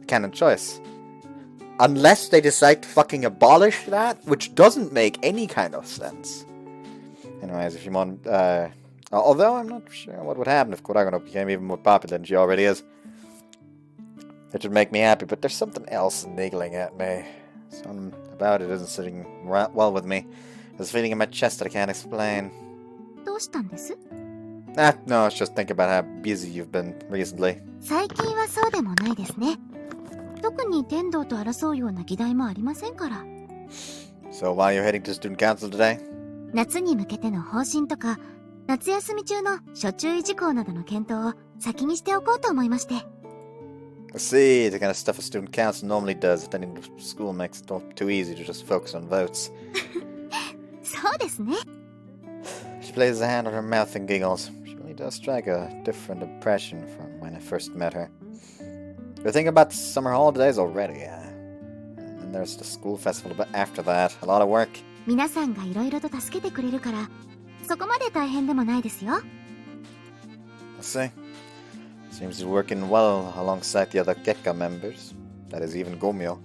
canon choice. Unless they decide to fucking abolish that, which doesn't make any kind of sense. Anyways, if you want, although I'm not sure what would happen if Kuragano became even more popular than she already is. It would make me happy, but there's something else niggling at me. Something about it isn't sitting well with me. There's a feeling in my chest that I can't explain. どうしたんです？ No, I was just thinking about how busy you've been recently. 最近はそうでもないですね。特に天道と争うような議題もありませんから。 So why are you heading to student council today? 夏に向けての方針とか、夏休み中の諸注意事項などの検討を先にしておこうと思いまして。 I see, the kind of stuff a student council normally does attending school makes it too easy to just focus on votes. そうですね。 She places a hand on her mouth and giggles. She really does strike a different impression from when I first met her. You're thinking about the summer holidays already, and there's the school festival after that. A lot of work. 皆さんがいろいろと助けてくれるから、そこまで大変でもないですよ。 I see. Seems you're working well alongside the other Gekka members. That is even Gomyo.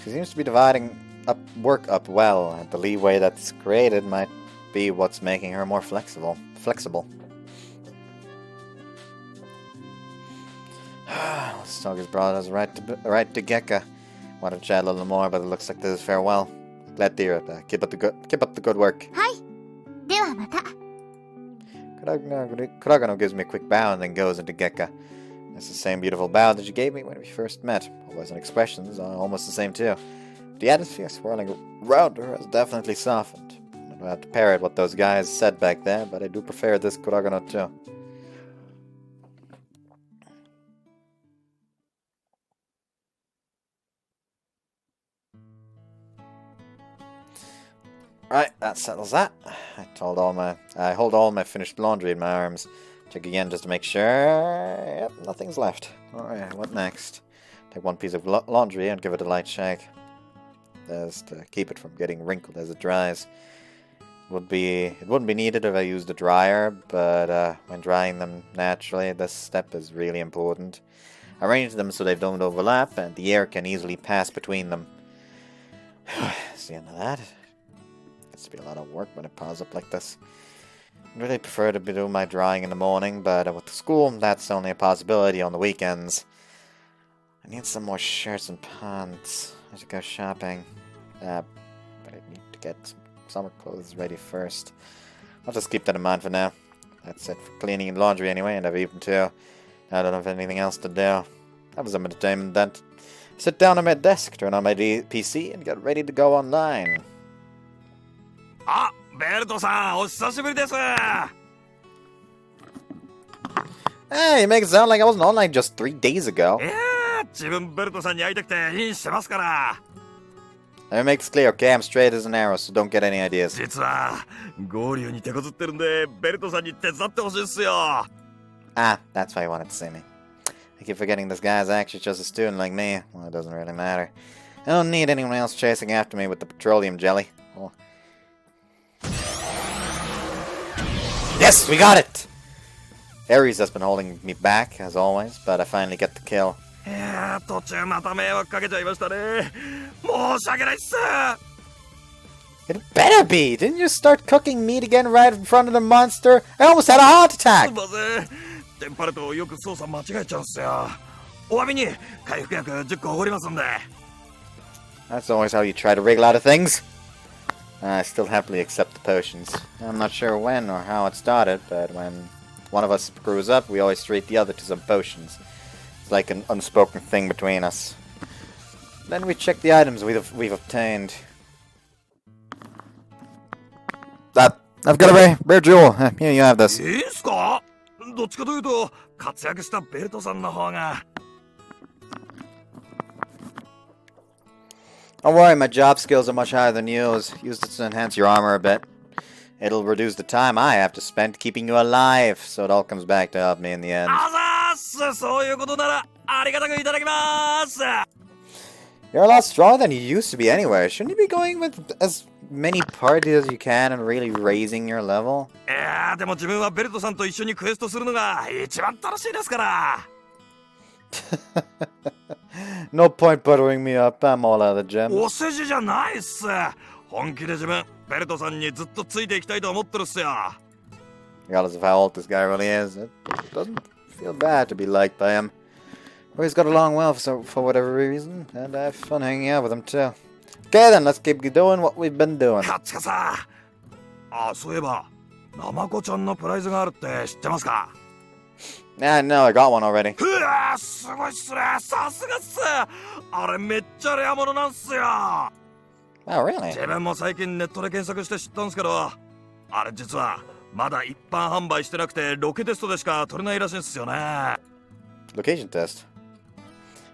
She seems to be dividing work up well, and the leeway that's created might be what's making her more flexible. This talk has brought us right to Gekka. Want to chat a little more, but it looks like this is farewell. Glad to hear it. Keep up the good work. はい。ではまた。 Kuragano gives me a quick bow and then goes into Gekka. It's the same beautiful bow that you gave me when we first met. Voice and expressions are almost the same too. But the atmosphere swirling around her has definitely softened. I don't have to parrot what those guys said back there, but I do prefer this Kuragano too. Right, that settles that. I hold all my finished laundry in my arms. Check again just to make sure. Yep, nothing's left. Alright, what next? Take one piece of laundry and give it a light shake. Just to keep it from getting wrinkled as it dries. It wouldn't be needed if I used a dryer, but when drying them naturally, this step is really important. Arrange them so they don't overlap and the air can easily pass between them. That's the end of that. To be a lot of work when it piles up like this. I'd really prefer to be doing my drying in the morning, but with the school, that's only a possibility on the weekends. I need some more shirts and pants. I should go shopping. But I need to get some summer clothes ready first. I'll just keep that in mind for now. That's it for cleaning and laundry anyway, and I've eaten too. I don't have anything else to do. That was some entertainment then. Sit down at my desk, turn on my PC, and get ready to go online. あ、ベルトさん、お久しぶりです。 Hey, you make it sound like I wasn't online just 3 days ago. いやー、自分ベルトさんに会いたくてインしてますから。 Let me make this clear, okay? I'm straight as an arrow, so don't get any ideas. 実はゴーリュウに手こずってるんで、ベルトさんに手伝ってほしいっすよ。 Ah, that's why you wanted to see me. I keep forgetting this guy's actually just a student like me. Well, it doesn't really matter. I don't need anyone else chasing after me with the petroleum jelly. Oh. Yes, we got it! Aries has been holding me back, as always, but I finally get the kill. いやー、途中また迷惑かけちゃいましたね。申し訳ないっす。 It better be! Didn't you start cooking meat again right in front of the monster? I almost had a heart す attack! いません。テンパるとよく操作間違えちゃうんすよ。お詫びに回復薬10個おごりますんで。 That's always how you try to wriggle out of things. I still happily accept the potions. I'm not sure when or how it started, but when one of us screws up, we always treat the other to some potions. It's like an unspoken thing between us. Then we check the items we've obtained. I've got a rare jewel. Here you have this. いいっすか？どっちかというと活躍したベルトさんの方が。 Don't worry, my job skills are much higher than yours. Use this to enhance your armor a bit. It'll reduce the time I have to spend keeping you alive, so it all comes back to help me in the end. あざーす。そういうことならありがたくいただきます。 You're a lot stronger than you used to be anyway. Shouldn't you be going with as many parties as you can and really raising your level? いやー、でも自分はベルトさんと一緒にクエストするのが一番楽しいですから。 No point buttering me up. I'm all out of gems. お世辞じゃないっす。本気で自分ベルトさんにずっとついていきたいと思ってるっすよ。 Regardless of how old this guy really is, it doesn't feel bad to be liked by him. Well, he's got along well for whatever reason, and I have fun hanging out with him too. Okay then, let's keep doing what we've been doing. カッツカさ。あ、そういえばナマコちゃんのプライズがあるって知ってますか？ Yeah, no, I got one already. うわー、すごいっすね。さすがっす。あれめっちゃレアものなんすよ。 Oh, really? 自分も最近ネットで検索して知ったんすけど、あれ実はまだ一般販売してなくてロケテストでしか取れないらしいんすよね。 Location test.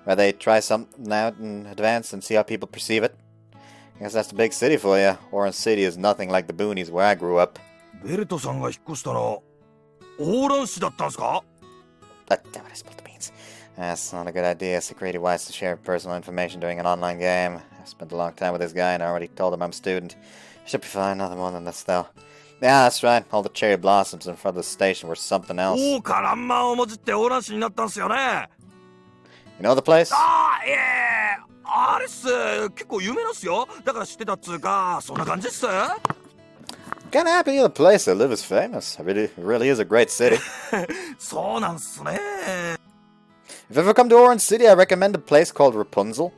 Where they try something out in advance and see how people perceive it. I guess that's the big city for you. Orange City is nothing like the boonies where I grew up. ベルトさんが引っ越したのオーラン市だったんすか？ Damn it, I spilled the beans. That's not a good idea. Security wise to share personal information during an online game. I spent a long time with this guy and I already told him I'm a student. Should be fine, nothing more than this though. Yeah, that's right. All the cherry blossoms in front of the station were something else. おー、カランマンをもじってオーラン市になったんすよね。 You know the place? あー、あれっす。結構有名なんすよ。だから知ってたっつうか、そんな感じっす。 Kinda happy the place I live is famous. It really is a great city. そうなんすね。 If you ever come to Orange City, I recommend a place called Rapunzel.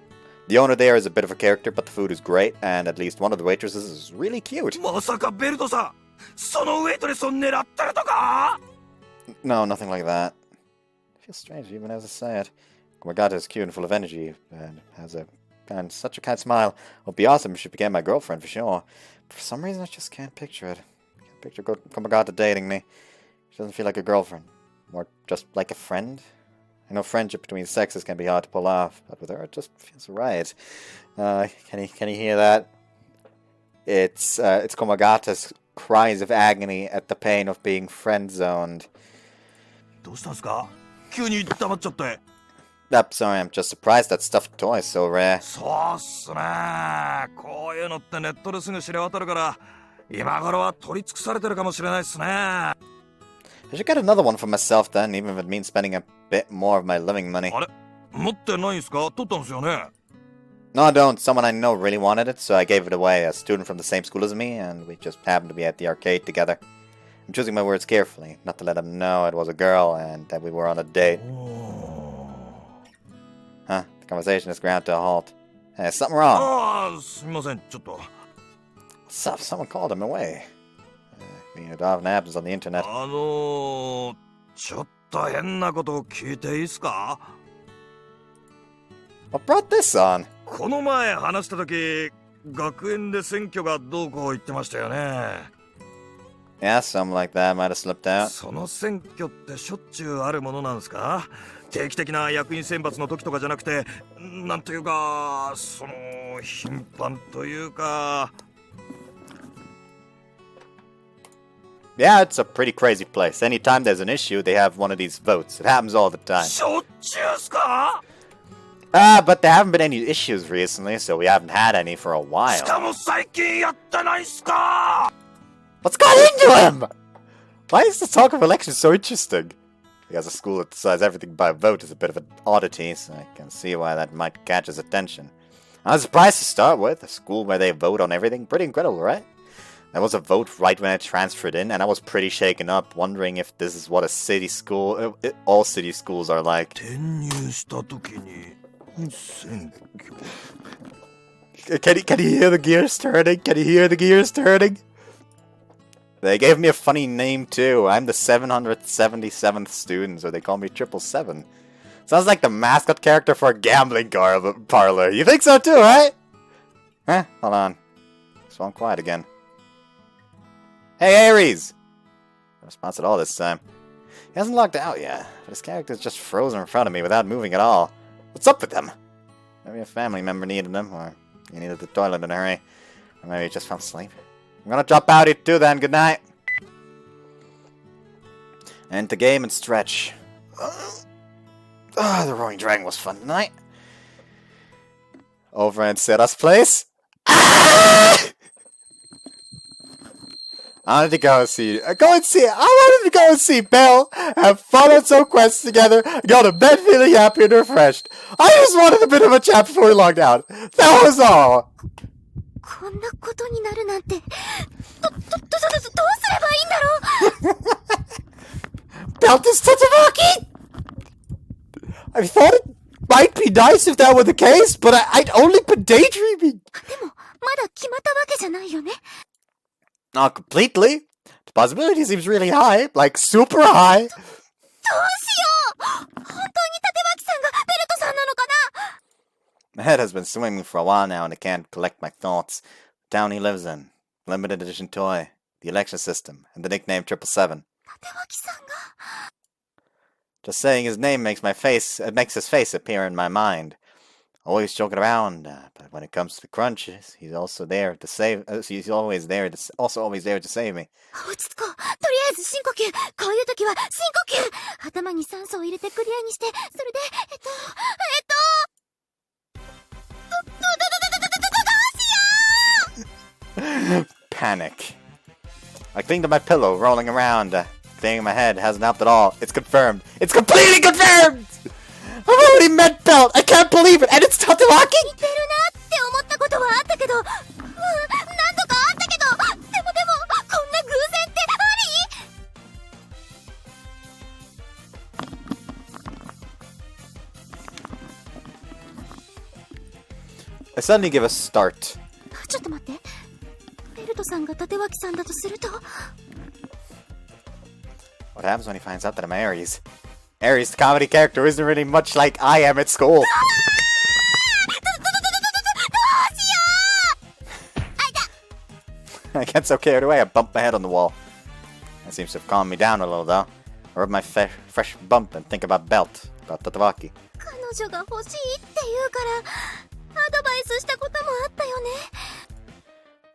The owner there is a bit of a character, but the food is great, and at least one of the waitresses is really cute. まさかベルトさん、そのウェイトレスを狙ってるとか？ No, nothing like that. It feels strange even as I say it. Morgata is cute and full of energy, and has such a kind smile. It would be awesome if she became my girlfriend for sure. For some reason, I just can't picture it. I can't picture Morgata dating me. She doesn't feel like a girlfriend, more just like a friend. I know friendship between sexes can be hard to pull off, but with her it just feels right. Can you hear that? It's Komagata's cries of agony at the pain of being friend-zoned. どうしたんすか？急に黙っちゃって。 Sorry, I'm just surprised that stuffed toy is so rare. そうっすね。こういうのってネットですぐ知れ渡るから、今頃は取り尽くされてるかもしれないっすね。 I should get another one for myself then, even if it means spending a bit more of my living money. あれ？持ってないんすか？取ったんすよね。 No, I don't. Someone I know really wanted it, so I gave it away. A student from the same school as me, and we just happened to be at the arcade together. I'm choosing my words carefully, not to let him know it was a girl and that we were on a date. Huh? The conversation has ground to a halt. Hey, something wrong. ああ、すみません。ちょっと。 What's up? Someone called him away. It often happens on the internet. ちょっと変なことを聞いていいっすか？ What brought this on? この前話した時、学園で選挙がどうこう言ってましたよね。Yeah, something like that might have slipped out. その選挙ってしょっちゅうあるものなんですか？定期的な役員選抜の時とかじゃなくて、なんというか、その頻繁というか。Yeah, it's a pretty crazy place. Anytime there's an issue, they have one of these votes. It happens all the time. しょっちゅうっすか？ But there haven't been any issues recently, so we haven't had any for a while. しかも最近やってないっすか？ What's got into him? Why is the talk of elections so interesting? Because a school that decides everything by vote is a bit of an oddity, so I can see why that might catch his attention. I was surprised to start with. A school where they vote on everything. Pretty incredible, right? There was a vote right when I transferred in, and I was pretty shaken up, wondering if this is what a city school... all city schools are like. Can you hear the gears turning? Can you hear the gears turning? They gave me a funny name too. I'm the 777th student, so they call me 777. Sounds like the mascot character for a gambling parlor. You think so too, right? Huh? Hold on. So I'm quiet again. Hey, Aries! No response at all this time. He hasn't logged out yet, but his character's just frozen in front of me without moving at all. What's up with him? Maybe a family member needed him, or he needed the toilet in a hurry. Or maybe he just fell asleep. I'm gonna drop out here too then, good night. End the game and stretch. The Roaring Dragon was fun tonight. Over at Sera's place. I wanted to go and see. I wanted to go and see Belle, have fun on some quests together, go to bed feeling happy and refreshed. I just wanted a bit of a chat before we logged out. That was all. こんなことになるなんて、どうすればいいんだろう。Belt is Tatsumaki! I thought it might be nice if that were the case, but I'd only been daydreaming. でも、まだ決まったわけじゃないよね。Not completely. The possibility seems really high, like super high. どうしよう。本当に立脇さんがベルトさんなのかな。 My head has been swimming for a while now and I can't collect my thoughts. The town he lives in, limited edition toy, the election system, and the nickname 777. Just saying his name makes his face appear in my mind. Always joking around, but when it comes to the crunches, he's also there to save. He's always there to save me. 落ち着こう。とりあえず深呼吸。こういう時は深呼吸。頭に酸素を入れてクリアにして、それでPanic. I cling to my pillow, rolling around. Cleaning my head hasn't helped at all. It's confirmed. It's completely confirmed! I've already met Belt! I can't believe it! And it's Tatsumaki! 似てるなって思ったことはあったけど、何度かあったけど、でも、こんな偶然ってあり? I suddenly give a start. ちょっと待って。ベルトさんが立脇さんだとすると。What happens when he finds out that I'm Aries? Aries, the comedy character, isn't really much like I am at school. I get so carried away, I bump my head on the wall. That seems to have calmed me down a little, though. I rub my fresh bump and think about Belt, about Tatsumaki. 彼女が欲しいって言うから、アドバイスしたこともあったよね。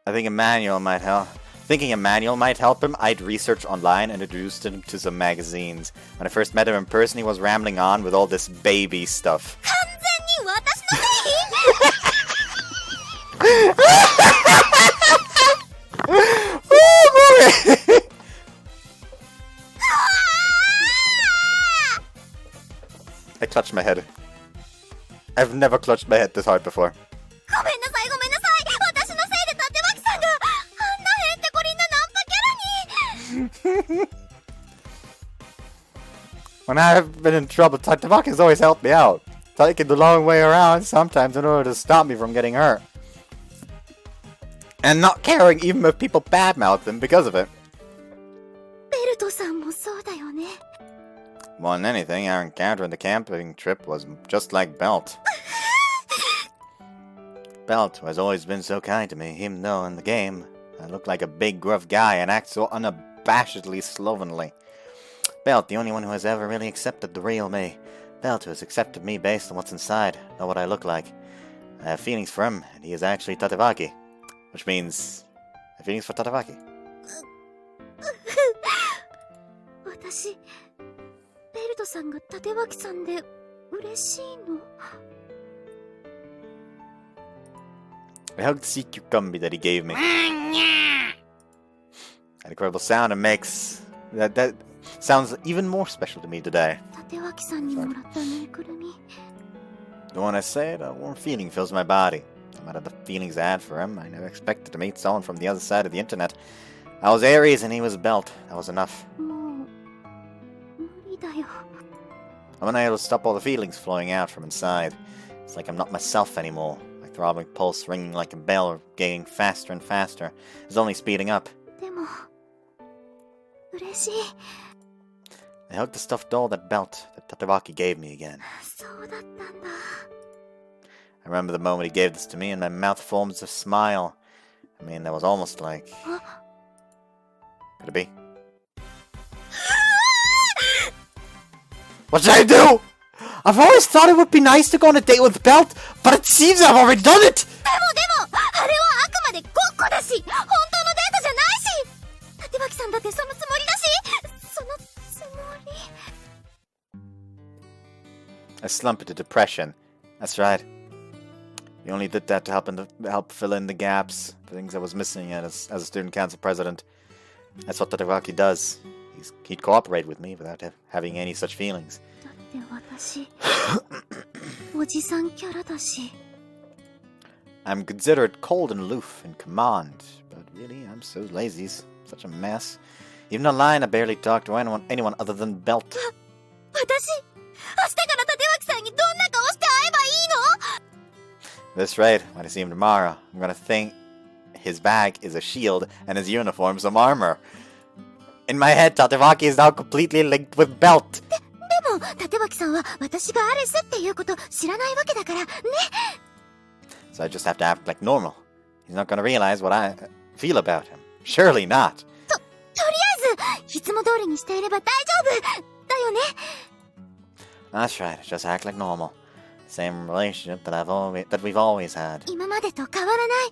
I think a manual might help. Thinking a manual might help him, I'd researched online and introduced him to some magazines. When I first met him in person, he was rambling on with all this baby stuff. 完全に私のせい。Oh boy! I clutched my head. I've never clutched my head this hard before. ごめんなさい。私のせいで立脇さんがあんなへんてこりんなナンパキャラに。When I've been in trouble, Tatsumaki has always helped me out, taking the long way around sometimes in order to stop me from getting hurt. And not caring even if people badmouth him because of it. ベルトさんもそうだよね。More than anything, our encounter in the camping trip was just like Belt. Belt, who has always been so kind to me, even though in the game I look like a big gruff guy and act so unabashedly slovenly. Belt, the only one who has ever really accepted the real me. Belt, who has accepted me based on what's inside, not what I look like. I have feelings for him, and he is actually Tatevaki. Which means... I have feelings for Tatevaki. 私、ベルトさんが立脇さんで嬉しいの？ I hugged the sea cucumber that he gave me. That incredible sound it makes. That sounds even more special to me today. 立脇さんにもらったぬいぐるみ。 The one I said, a warm feeling fills my body. No matter the feelings I had for him, I never expected to meet someone from the other side of the internet. I was Aries and he was Belt. That was enough. もう無理だよ。 I'm unable to stop all the feelings flowing out from inside. It's like I'm not myself anymore. My throbbing pulse ringing like a bell, getting faster and faster. It's only speeding up. でも嬉しい。 I hugged the stuffed doll that Belt, that Tatevaki gave me again. そうだったんだ。 I remember the moment he gave this to me and my mouth forms a smile. I mean, that was almost like... Could it be? What should I do? I've always thought it would be nice to go on a date with Belt, but it seems I've already done it! でもあれはあくまでごっこだし、本当のデートじゃないし。立脇さんだってそのつもりだし、そのつもり。 I slump into depression. That's right. We only did that to help fill in the gaps, the things I was missing as a student council president. That's what Tatevaki does. He'd cooperate with me without having any such feelings. だって私、おじさんキャラだし。 I'm considered cold and aloof in command, but really, I'm so lazy, such a mess. Even online, I barely talk to anyone other than Belt. 私、明日から立脇さんにどんな顔して会えばいいの？ That's right, when I see him tomorrow, I'm gonna think his bag is a shield and his uniform some armor. In my head, Tatevaki is now completely linked with Belt. でも、立脇さんは私がアレスっていうこと知らないわけだから、ね。 So I just have to act like normal. He's not gonna realize what I feel about him. Surely not. とりあえず、いつも通りにしていれば大丈夫だよね。 That's right, just act like normal. Same relationship that we've always had. 今までと変わらない。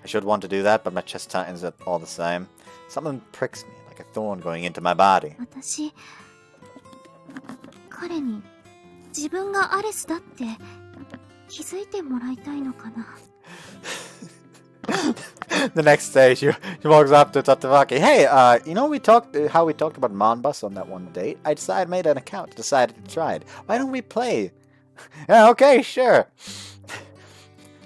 I should want to do that, but my chest tightens up all the same. Something pricks me, like a thorn going into my body. 私、彼に自分がアレスだって気づいてもらいたいのかな。The next day, she walks up to Tatevaki. Hey, you know how we talked about Monbus on that one date? I made an account, decided to try it. Why don't we play? Yeah, okay, sure.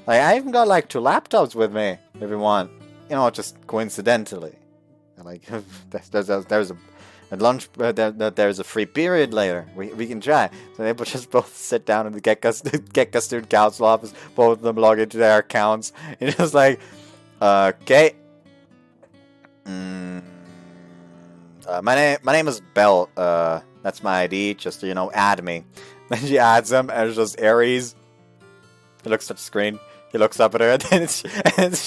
Like, I even got like 2 laptops with me, if you want. You know, just coincidentally. Like, there's a lunch, there's a free period later. We can try. So they just both sit down in the Gekka student council office. Both of them log into their accounts. It's just like, okay. My name is Bell. That's my ID. Just, you know, add me. Then she adds him, and it's just Aries. He looks at the screen. He looks up at her, and then it's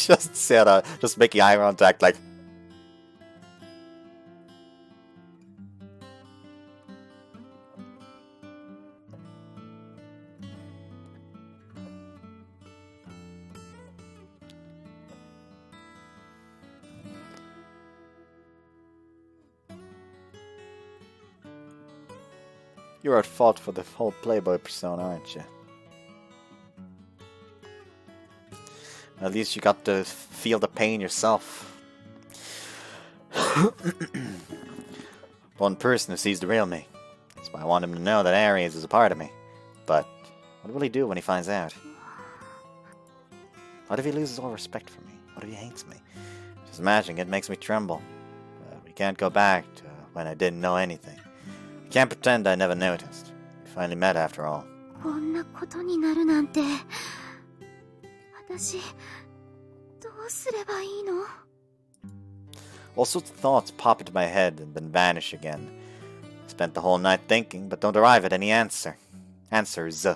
just Sera, just making eye contact, like. You're at fault for the whole Playboy persona, aren't you? At least you got to feel the pain yourself. One person who sees the real me. That's why I want him to know that Aries is a part of me. But what will he do when he finds out? What if he loses all respect for me? What if he hates me? Just imagining it makes me tremble. We can't go back to when I didn't know anything. I can't pretend I never noticed. We finally met after all. こんなことになるなんて。私、どうすればいいの？ All sorts of thoughts pop into my head and then vanish again. I spent the whole night thinking, but don't arrive at any answer. Answers.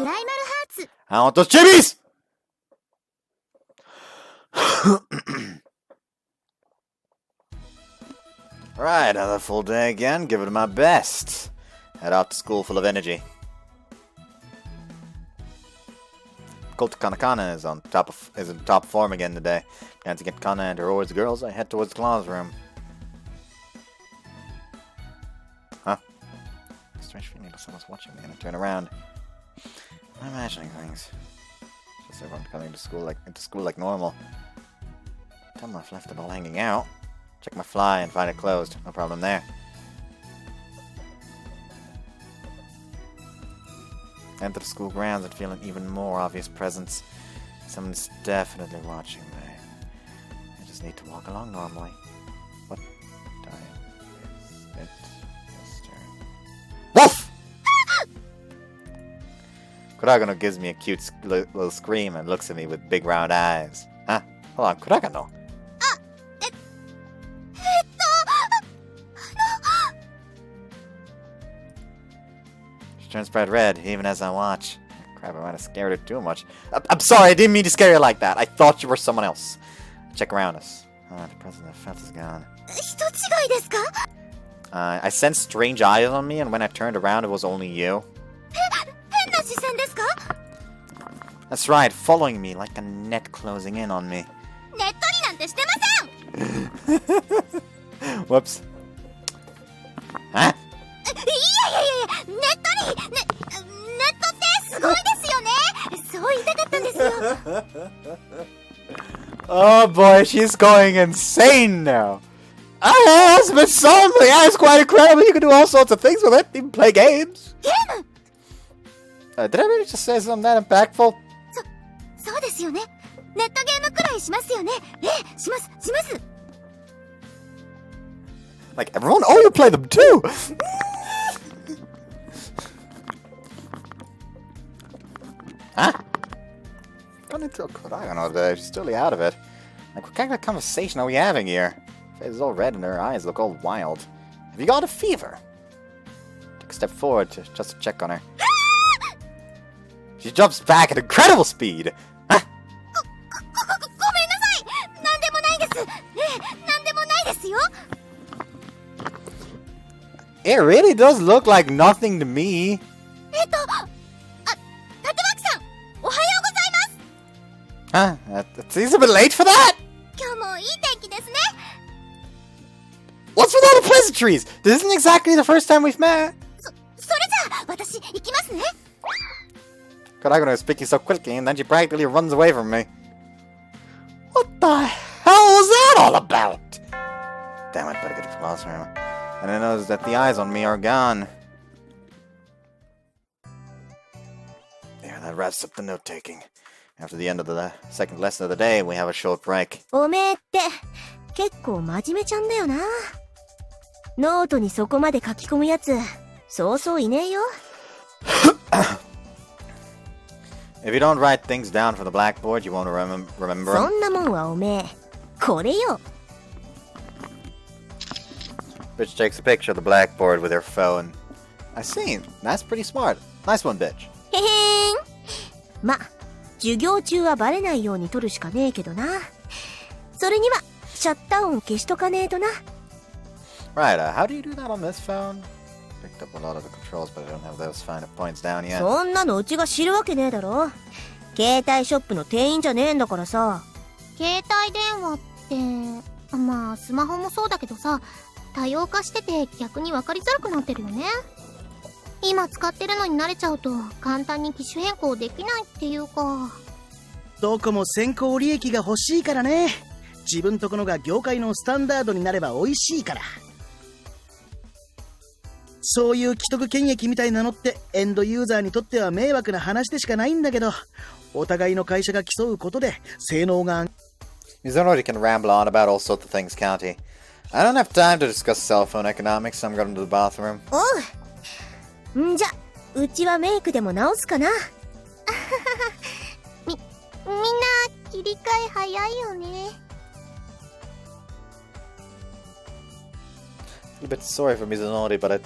プライマルハーツ。 I want those chibis! Alright, another full day again, give it my best. Head out to school full of energy. Cult Kana is in top form again today. And to get Kana and her Ords girls, I head towards the classroom. Huh? Strange feeling that someone's watching me and I turn around. I'm imagining things. Just everyone coming into school like normal. Time enough left, I'm all hanging out. Check my fly and find it closed. No problem there. Enter the school grounds and feel an even more obvious presence. Someone's definitely watching me. I just need to walk along normally. What time is it, Mr. Wolf? Kuragano gives me a cute little scream and looks at me with big round eyes. Huh? Hold on, Kuragano. Turns bright red, even as I watch. Crap, I might have scared her too much. I'm sorry, I didn't mean to scare you like that. I thought you were someone else. Check around us. The presence I felt is gone. I sensed strange eyes on me, and when I turned around, it was only you. That's right, following me like a net closing in on me. Whoops. Huh? Oh boy, she's going insane now. Yes, Miss Somebody, it's quite incredible. You can do all sorts of things with it, even play games. Did I really just say something that impactful? Like everyone? Oh, you play them too! Huh? Gone into a Kuragano today. She's totally out of it. Like, what kind of conversation are we having here? Her face is all red and her eyes look all wild. Have you got a fever? Take a step forward just to check on her. She jumps back at incredible speed. Huh? It really does look like nothing to me. Huh? It seems a bit late for that? What's with all the pleasantries? This isn't exactly the first time we've met. Kuragano is speaking so quickly and then she practically runs away from me. What the hell was that all about? Damn it, better get to the classroom. And I notice that the eyes on me are gone. There, that wraps up the note-taking. After the end of the second lesson of the day, we have a short break. おめえって結構真面目ちゃんだよな。ノートにそこまで書き込むやつ、そうそういねえよ。If you don't write things down from the blackboard, you won't remember them. そんなもんはおめえ、これよ。Bitch takes a picture of the blackboard with her phone. I see. That's pretty smart. Nice one, bitch. へへーん。ま、授業中はバレないように撮るしかねえけどな。それにはシャッター音消しとかねえとな。Right, how do you do that on this phone? Picked up a lot of the controls, but I don't have those finer points down yet. そんなのうちが知るわけねえだろ。携帯ショップの店員じゃねえんだからさ。携帯電話ってまあスマホもそうだけどさ、多様化してて逆に分かりづらくなってるよね。今使ってるのに慣れちゃうと簡単に機種変更できないっていうか。どこも先行利益が欲しいからね。自分とこのが業界のスタンダードになれば美味しいから。そういう既得権益みたいなのってエンドユーザーにとっては迷惑な話でしかないんだけど、お互いの会社が競うことで性能が。Mizunori can ramble on about all sorts of things, can't he? I don't have time to discuss cell phone economics, so I'm going to the bathroom. おう。んじゃ、うちはメイクでも直すかな。みんな切り替え早いよね。A bit sorry for Mizunori, but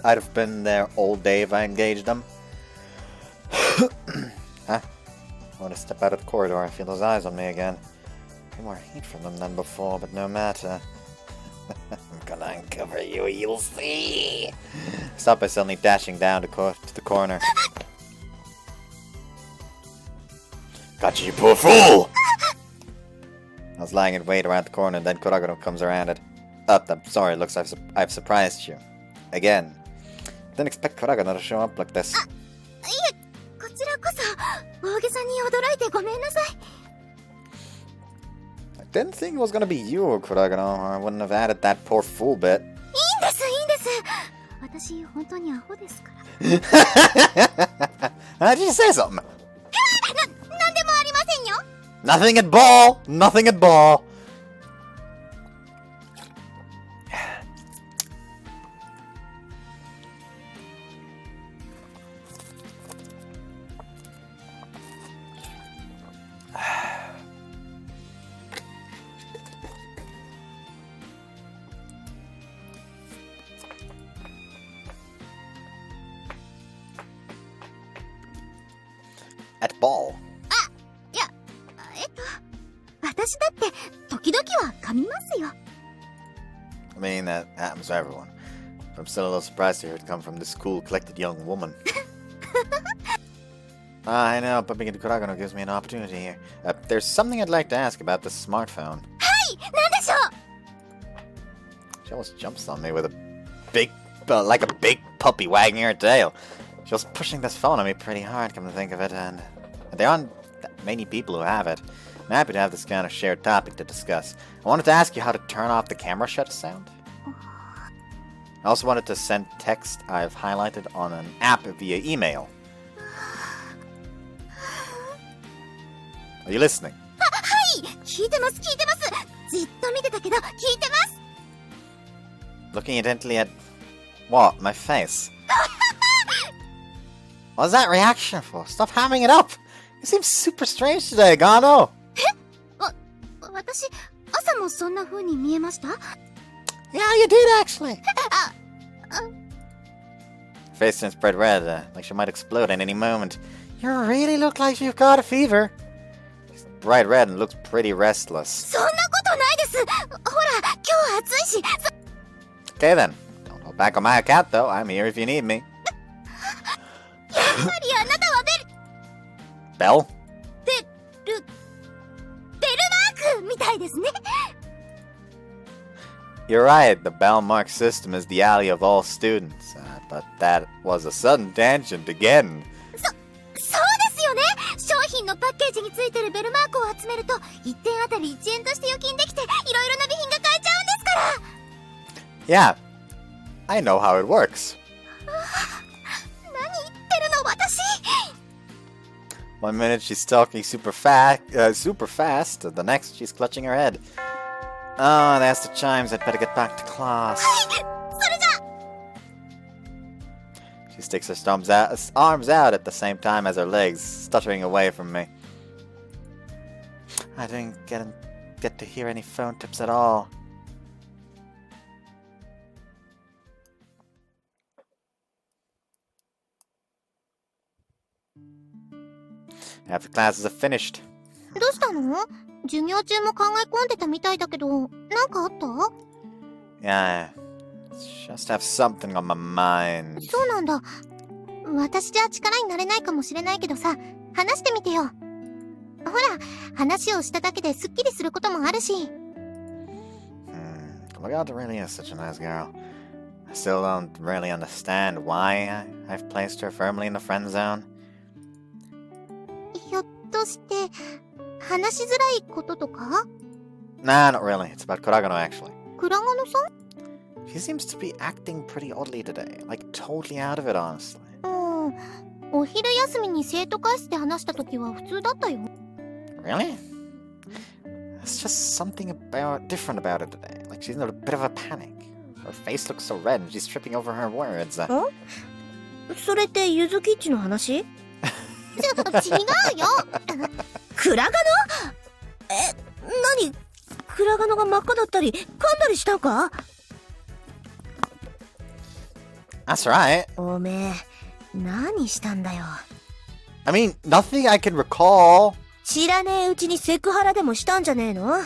I'd have been there all day if I engaged him. Huh? I want to step out of the corridor. I feel those eyes on me again. More heat from them than before, but no matter. I'm gonna uncover you, you'll see! Stop by suddenly dashing down to the corner. Gotcha, you poor fool! I was lying in wait around the corner, and then Kuragano comes around it. I'm sorry, looks like I've surprised you. Again. Didn't expect Kuragano to show up like this. いえ、こちらこそ、大げさに驚いてごめんなさい。I didn't think it was gonna be you, Kuragano, or I wouldn't have added that poor fool bit. いいんです、いいんです。私、本当にアホですから。How'd you say something? なんでもありませんよ。Nothing at ball! Nothing at ball! At ball. いや、私だって時々は噛みますよ。I mean, that happens to everyone. But I'm still a little surprised to hear it come from this cool, collected young woman. I know, bumping into Kuragano gives me an opportunity here. There's something I'd like to ask about this smartphone. はい、なんでしょう。 She almost jumps on me with a big, like a big puppy wagging her tail. She was pushing this phone on me pretty hard, come to think of it, and there aren't that many people who have it. I'm happy to have this kind of shared topic to discuss. I wanted to ask you how to turn off the camera shutter sound. I also wanted to send text I've highlighted on an app via email. Are you listening? はい、聞いてます、聞いてます。じっと見てたけど、聞いてます。Looking intently at what? My face? What's that reaction for? Stop hamming it up! You seem super strange today, Gano! 私、朝もそんな風に見えました？ Yeah, you did actually! Face turns bright red, like she might explode at any moment. You really look like you've got a fever. She's bright red and looks pretty restless. そんなことないです。ほら、今日暑いし。Okay then. Don't hold back on my account though. I'm here if you need me. やっぱりあなたはBell? ベルマークみたいですね。You're right, the bell mark system is the ally of all students. But that was a sudden tangent again. そうですよね。商品のパッケージについてるベルマークを集めると1点あたり1円として預金できていろいろな備品が買えちゃうんですから。Yeah, I know how it works. 何言ってるの私。One minute she's talking super fast, the next she's clutching her head. Oh, that's the chimes. I'd better get back to class. それじゃ。She sticks her arms out at the same time as her legs, stuttering away from me. I didn't get to hear any phone tips at all. After classes are finished. どうしたの？授業中も考え込んでたみたいだけど、なんかあった？ Yeah, just have something on my mind. そうなんだ。私じゃ力になれないかもしれないけどさ、話してみてよ。ほら、話をしただけですっきりすることもあるし。Kagato really is such a nice girl. I still don't really understand why I've placed her firmly in the friend zone. ひょっとして、話しづらいこととか？ Nah, not really. It's about Kuragano, actually. 倉賀野さん？ She seems to be acting pretty oddly today. Like, totally out of it, honestly. お昼休みに生徒会室で話したときは普通だったよ。Really? There's just something different about her today. Like, she's in a bit of a panic. Her face looks so red and she's tripping over her words. それってゆずきっちの話？違うよ。倉賀野？何？倉賀野が真っ赤だったり噛んだりしたんか？ That's right. おめえ何したんだよ。I mean, nothing I can recall. 知らねえうちにセクハラでもしたんじゃねえの？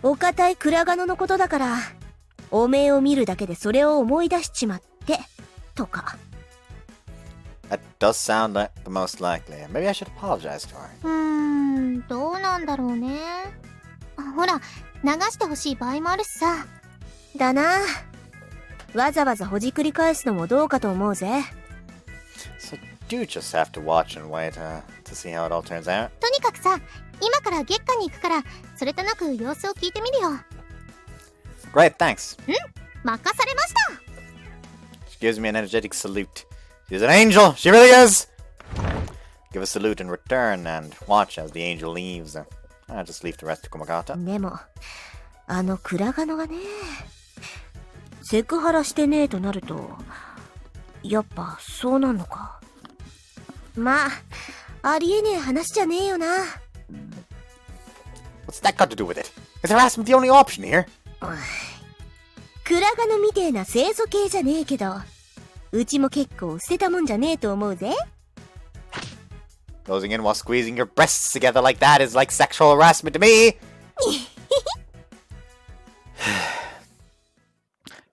お堅い倉賀野のことだから、おめえを見るだけでそれを思い出しちまって、とか。That does sound like the most likely. Maybe I should apologize to her. どうなんだろうね。ほら、流してほしい場合もあるしさ。だな。わざわざほじくり返すのもどうかと思うぜ。So do just have to watch and wait to see how it all turns out. とにかくさ、今から月下に行くから、それとなく様子を聞いてみるよ。Great, thanks. 任されました。She gives me an energetic salute. She's an angel! She really is! Give a salute in return and watch as the angel leaves. I'll just leave the rest to Kumagata. でも、あの倉賀野がね、セクハラしてねえとなると、やっぱそうなんのか。まあ、ありえねえ話じゃねえよな。What's that got to do with it? Is harassment the only option here? 倉賀野みてえな清楚系じゃねえけど、うちも結構捨てたもんじゃねえと思うぜ。Closing in while squeezing your breasts together like that is like sexual harassment to me!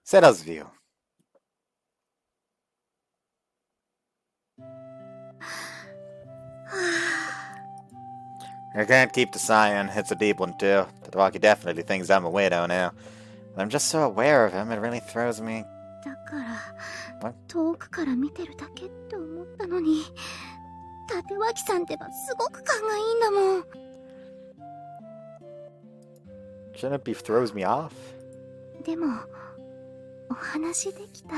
Sera's view. I can't keep deciding. It's a deep one too. Tadawaki definitely thinks I'm a widow now. But I'm just so aware of him, it really throws me. だから遠くから見てるだけって思ったのに、立脇さんってばすごく勘がいいんだもん。Shouldn't it be throws me off? でもお話できた。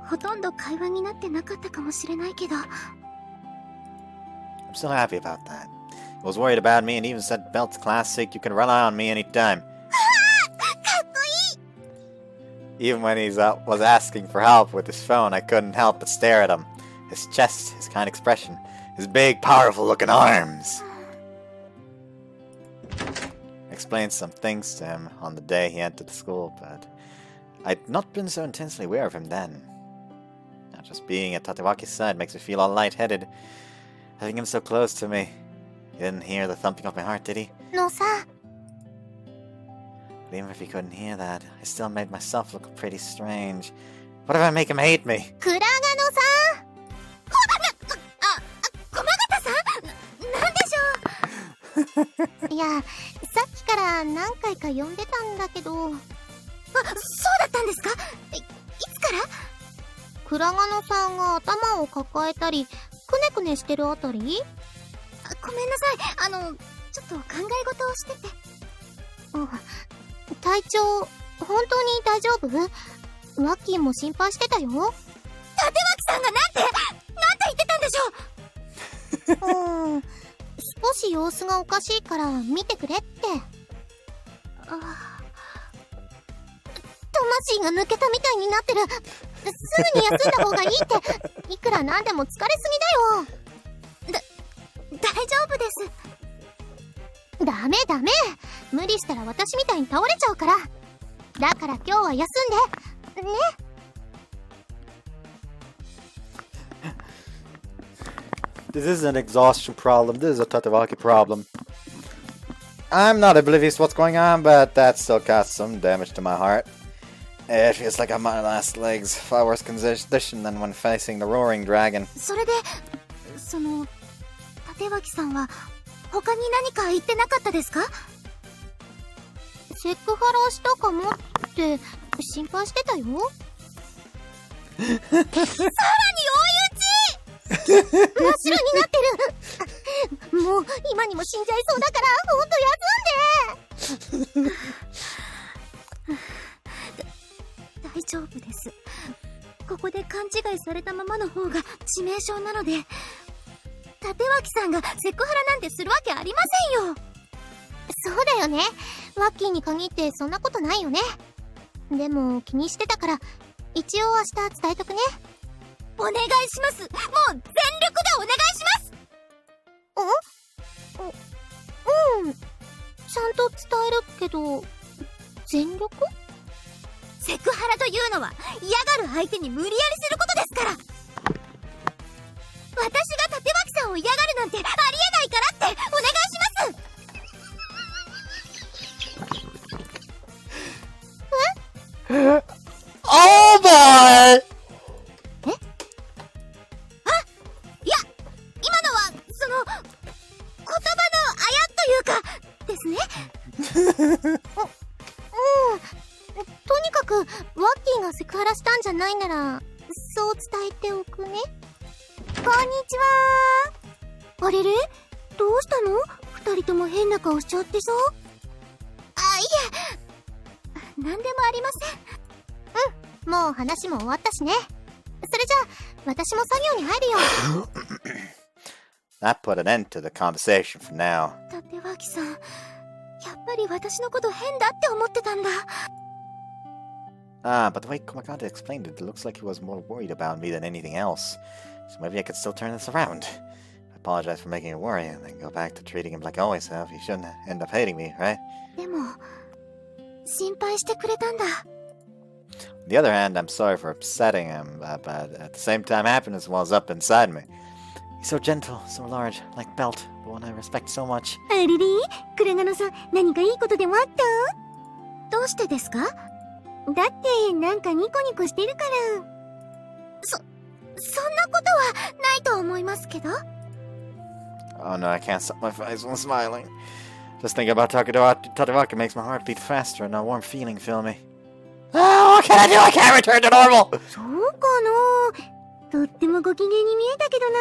ほとんど会話になってなかったかもしれないけど。I'm still happy about that. He was worried about me and even said, Belt's classic, you can rely on me anytime. Even when he was asking for help with his phone, I couldn't help but stare at him. His chest, his kind expression, his big, powerful looking arms. I explained some things to him on the day he entered the school, but I'd not been so intensely aware of him then. Now, just being at Tatewaki's side makes me feel all lightheaded. Having him so close to me. He didn't hear the thumping of my heart, did he? のさ、 But even if he couldn't hear that, I still made myself look pretty strange. What if I make him hate me? 倉賀野さん。駒形さん、なんでしょう。いや、さっきから何回か呼んでたんだけど。そうだったんですか？いつから？倉賀野さんが頭を抱えたり、くねくねしてるあたり？ごめんなさい。ちょっと考え事をしてて。体調、本当に大丈夫？ワッキーも心配してたよ。立脇さんがなんて言ってたんでしょう。少し様子がおかしいから見てくれって。魂が抜けたみたいになってる。すぐに休んだ方がいいって。いくらなんでも疲れすぎだよ。大丈夫です。ダメ。無理したら私みたいに倒れちゃうから。だから今日は休んで。ね。This isn't an exhaustion problem, this is a Tatewaki problem. I'm not oblivious to what's going on, but that still caused some damage to my heart. It feels like I'm on my last legs, far worse condition than when facing the roaring dragon. それで、立脇さんは他に何か言ってなかったですか？セクハラしたかもって心配してたよ。さらに追い打ち！真っ白になってる。もう今にも死んじゃいそうだからほんと休んで。大丈夫です。ここで勘違いされたままの方が致命傷なので。立脇さんがセクハラなんてするわけありませんよ。そうだよね。ワッキーに限ってそんなことないよね。でも気にしてたから一応明日伝えとくね。お願いします。もう全力でお願いします。ちゃんと伝えるけど、全力？セクハラというのは嫌がる相手に無理やりすることですから。私が立脇さんを嫌がるなんてありえないからってお願いします。Oh boy! いや、今のはその言葉のあやというかですね。とにかくワッキーがセクハラしたんじゃないならそう伝えておくね。こんにちは。あれれ、どうしたの？二人とも変な顔しちゃってさ。いえ、なんでもありません。もう話も終わったしね。それじゃあ私も作業に入るよ。That put an end to the conversation for now. 立脇さん、やっぱり私のこと変だって思ってたんだ。But the way Komakata explained it, it looks like he was more worried about me than anything else. So maybe I could still turn this around. I apologize for making him worry and then go back to treating him like I always have. He shouldn't end up hating me, right? でも、心配してくれたんだ。On the other hand, I'm sorry for upsetting him, but at the same time, happiness wells up inside me. He's so gentle, so large, like Belt, the one I respect so much. あれれ、クラガノさん、何かいいことでもあった？どうしてですか？だってなんかニコニコしてるから。そんなことはないと思いますけど。Oh no, I can't stop my face from smiling. Just thinking about Tadawaka makes my heart beat faster and a warm feeling fill me. Oh, what can I do? I can't return to normal! そうかな？とってもご機嫌に見えたけどな。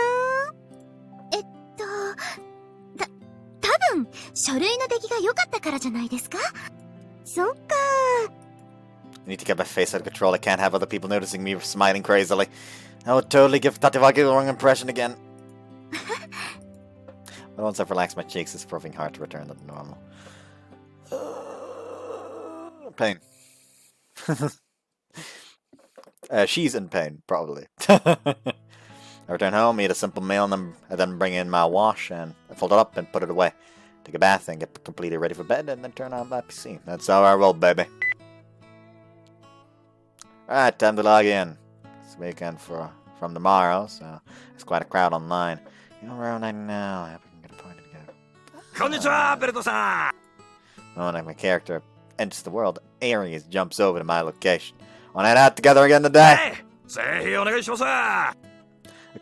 多分書類の出来が良かったからじゃないですか？そっか。I need to get my face out of control. I can't have other people noticing me smiling crazily. I would totally give Tatewaki the wrong impression again. But once I've relaxed my cheeks, it's proving hard to return to normal. Pain. She's in pain, probably. I return home, eat a simple meal, and then bring in my wash, and I fold it up and put it away. Take a bath and get completely ready for bed, and then turn on my PC. That's how I roll, baby. Alright, time to log in. It's weekend from tomorrow, so there's quite a crowd online. You know where I'm at now. I hope I can get a point together. Konnichiwa, Beruto-san! When my character enters the world, Aria jumps over to my location. Wanna head out together again today? Hey! Say, onegaishimasu!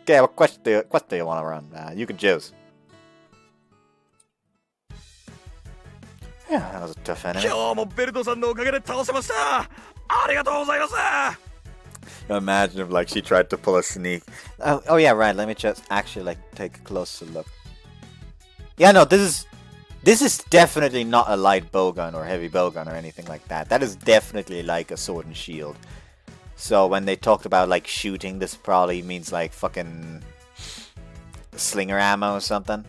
Okay, what quest do you want to run? You can choose. Yeah, that was a tough enemy. 今日もベルトさんのおかげで倒せました。ありがとうございます。 Imagine if she tried to pull a sneak. Oh yeah, right. Let me just actually take a closer look. Yeah, no, this is definitely not a light bowgun or heavy bowgun or anything like that. That is definitely like a sword and shield. So when they talked about shooting, this probably means fucking slinger ammo or something.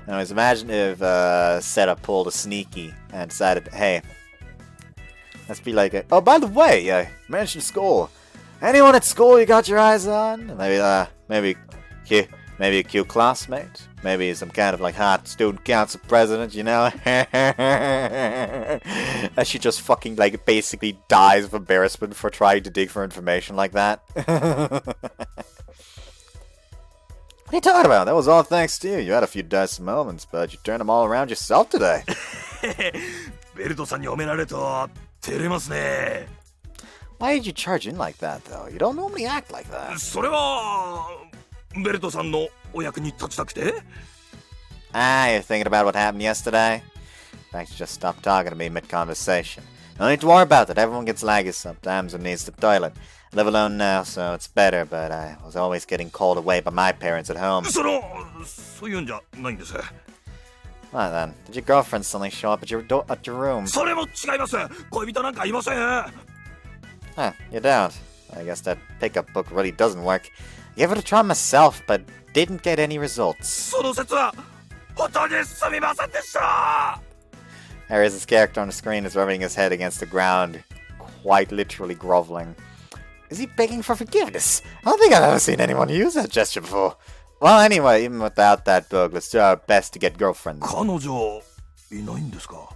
Anyways, imagine if Sera pulled a sneaky and decided, hey, let's be like, oh, by the way, I mentioned school. Anyone at school you got your eyes on? Maybe a cute classmate? Maybe some kind of hot student council president, you know? And she just fucking basically dies of embarrassment for trying to dig for information like that. What are you talking about? That was all thanks to you. You had a few dicey moments, but you turned them all around yourself today. ベルトさんに褒められると照れますね。 Why did you charge in like that, though? You don't normally act like that. それはベルトさんのお役に立ちたくて。 You're thinking about what happened yesterday? In fact, you just stopped talking to me mid-conversation. No need to worry about it. Everyone gets laggy sometimes and needs the toilet. I live alone now, so it's better, but I was always getting called away by my parents at home. そういうんじゃないんです。 What then? Did your girlfriend suddenly show up at your room? それも違います。恋人なんかいません。 Huh, you don't. I guess that pickup book really doesn't work. I gave it a try myself, but didn't get any results. その説は本当にすみませんでした。 Arias' character on the screen is rubbing his head against the ground, quite literally groveling. Is he begging for forgiveness? I don't think I've ever seen anyone use that gesture before. Well, anyway, even without that book, let's do our best to get girlfriends. 彼女いないんですか？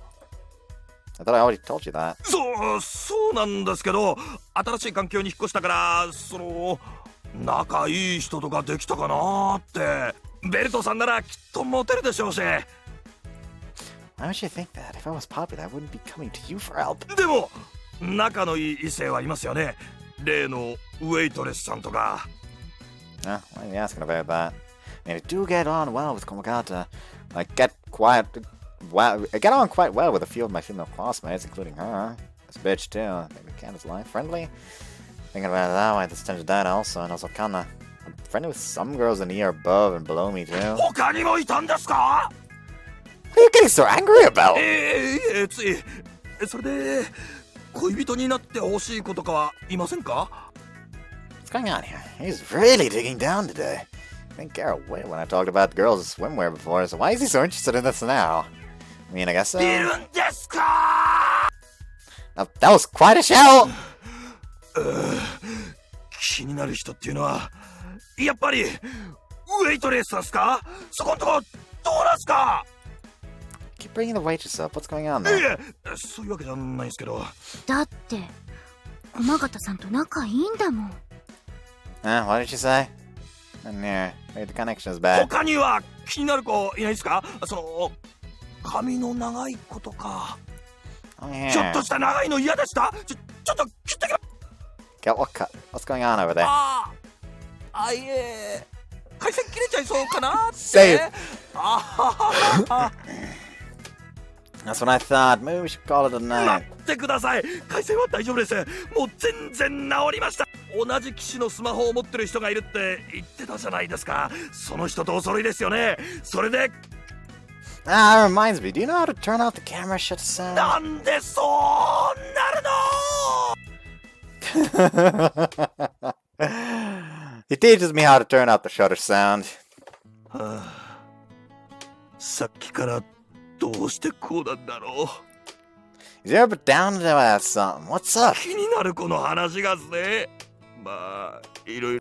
I thought I already told you that. そうなんですけど、新しい環境に引っ越したから、仲いい人とかできたかなって。ベルトさんならきっとモテるでしょうし。Why would you think that? If I was popular, I wouldn't be coming to you for help. でも、仲のいい異性はいますよね。例のウェイトレスさんとか。Why are you asking about that? I mean, I do get on well with Komagata. I get on quite well with a few of my female classmates, including her. This bitch too. Maybe Kanna's life friendly. Thinking about it that way, this turns that also, and also Kanna. I'm friendly with some girls in the year above and below me too. 他にもいたんですか? What are you getting so angry about? つい、それで恋人になってほしい子とかはいませんか? What's going on here? He's really digging down today. I didn't care a whit when I talked about girls' swimwear before, so why is he so interested in this now? I mean, I guess so. いるんですか? That was quite a shout! 気になる人っていうのはやっぱりウェイトレスさんすか? そこんとこどうなんすか? Keep bringing the waitress up. What's going on there? いえ、そういうわけじゃないんですけど。だって駒形さんと仲いいんだもん。What did you say? Maybe the connection is bad. 他には気になる子いないですか? 髪の長い子とか。ちょっとした長いの嫌でした? ちょっと切ってきま。What's going on over there? いえ、回線切れちゃいそうかなって。Save. That's what I thought. Maybe we should call it a night. 待ってください。回線は大丈夫です。もう全然治りました。同じ機種のスマホを持ってる人がいるって言ってたじゃないですか。その人とお揃いですよね。それで。That reminds me. Do you know how to turn off the camera shutter sound? なんでそうなるの? He teaches me how to turn out the shutter sound. さっきからどうしてこうなんだろう. Is you ever down to that something? What's up? 気になるこの話がですね。まあ、いろいろ。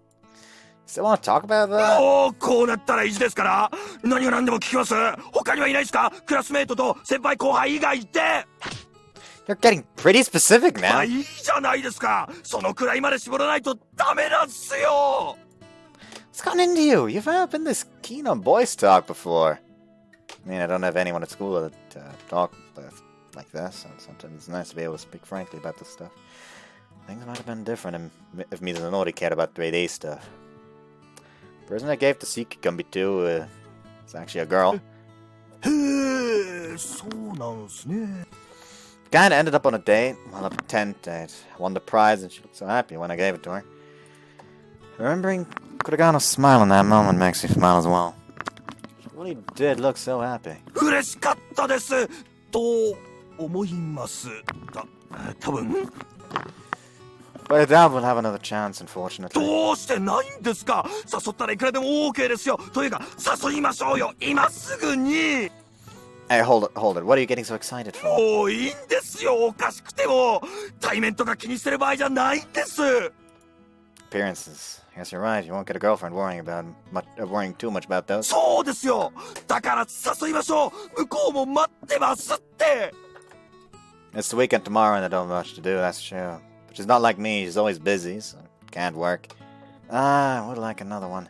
Still want to talk about that? もうこうなったら意地ですから。何が何でも聞きます。他にはいないですか? クラスメートと先輩後輩以外で。You're getting pretty specific now. まあいいじゃないですか。そのくらいまで絞らないとダメなんすよ。What's gone into you? You've never been this keen on boys talk before. I mean, I don't have anyone at school that talk like this, and sometimes it's nice to be able to speak frankly about this stuff. Things might have been different if Mizunori cared about 3D stuff. The person I gave the secret gumby to is actually a girl. へえ、そうなんすね。Kinda ended up on a date, well, a tent date. I won the prize and she looked so happy when I gave it to her. Remembering Kuragano's smile in that moment makes me smile as well. She really did look so happy. 嬉しかったですと思います。多分。But I doubt we'll have another chance, unfortunately. どうしてないんですか? 誘ったらいくらでも OK ですよ。というか誘いましょうよ。今すぐに。Hey, hold it. What are you getting so excited for? もういいんですよ。おかしくても。対面とか気にしてる場合じゃないんです。Appearances. I guess you're right. You won't get a girlfriend worrying too much about those. そうですよ。だから誘いましょう。向こうも待ってますって。It's the weekend tomorrow and I don't have much to do, that's true. But she's not like me. She's always busy, so can't work. I would like another one.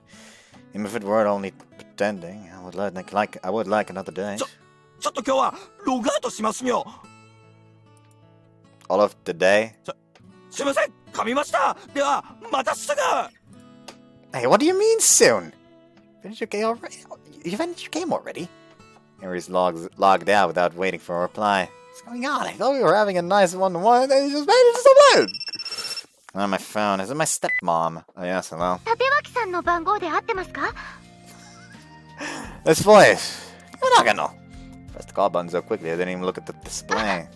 Even if it were only pretending, I would like another day. ちょっと今日はログアウトしますよ。All of today? すいません、噛みました。では、またすぐ。Hey, what do you mean soon? Finished your game already? You finished your game already? Henry's logged out without waiting for a reply. What's going on? I thought we were having a nice one-to-one and then he just made it so bad. On my phone. Is it my stepmom? Oh, yes, hello. 立脇さんの番号で合ってますか? This voice. You're not gonna. Pressed the call button so quickly I didn't even look at the display. はい、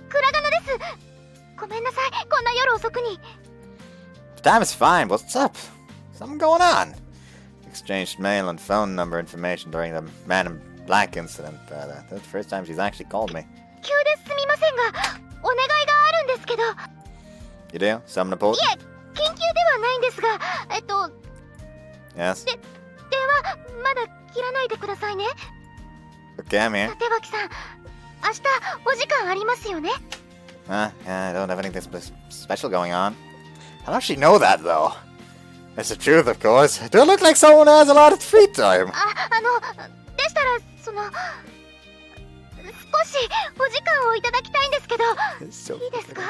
倉賀野です。ごめんなさい、こんな夜遅くに。The time is fine. What's up? Something going on? Exchanged mail and phone number information during the Man in Black incident. That's the first time she's actually called me. 急ですみませんが、お願いがあるんですけど。You do? Something important? いえ、緊急ではないんですが、Yes? 電話まだ切らないでくださいね。Okay, I'm here. 立脇さん、明日お時間ありますよね？ Yeah, I don't have anything special going on. How does she know that, though? It's the truth, of course. Do I look like someone who has a lot of free time? でしたら、少しお時間をいただきたいんですけど、いいですか？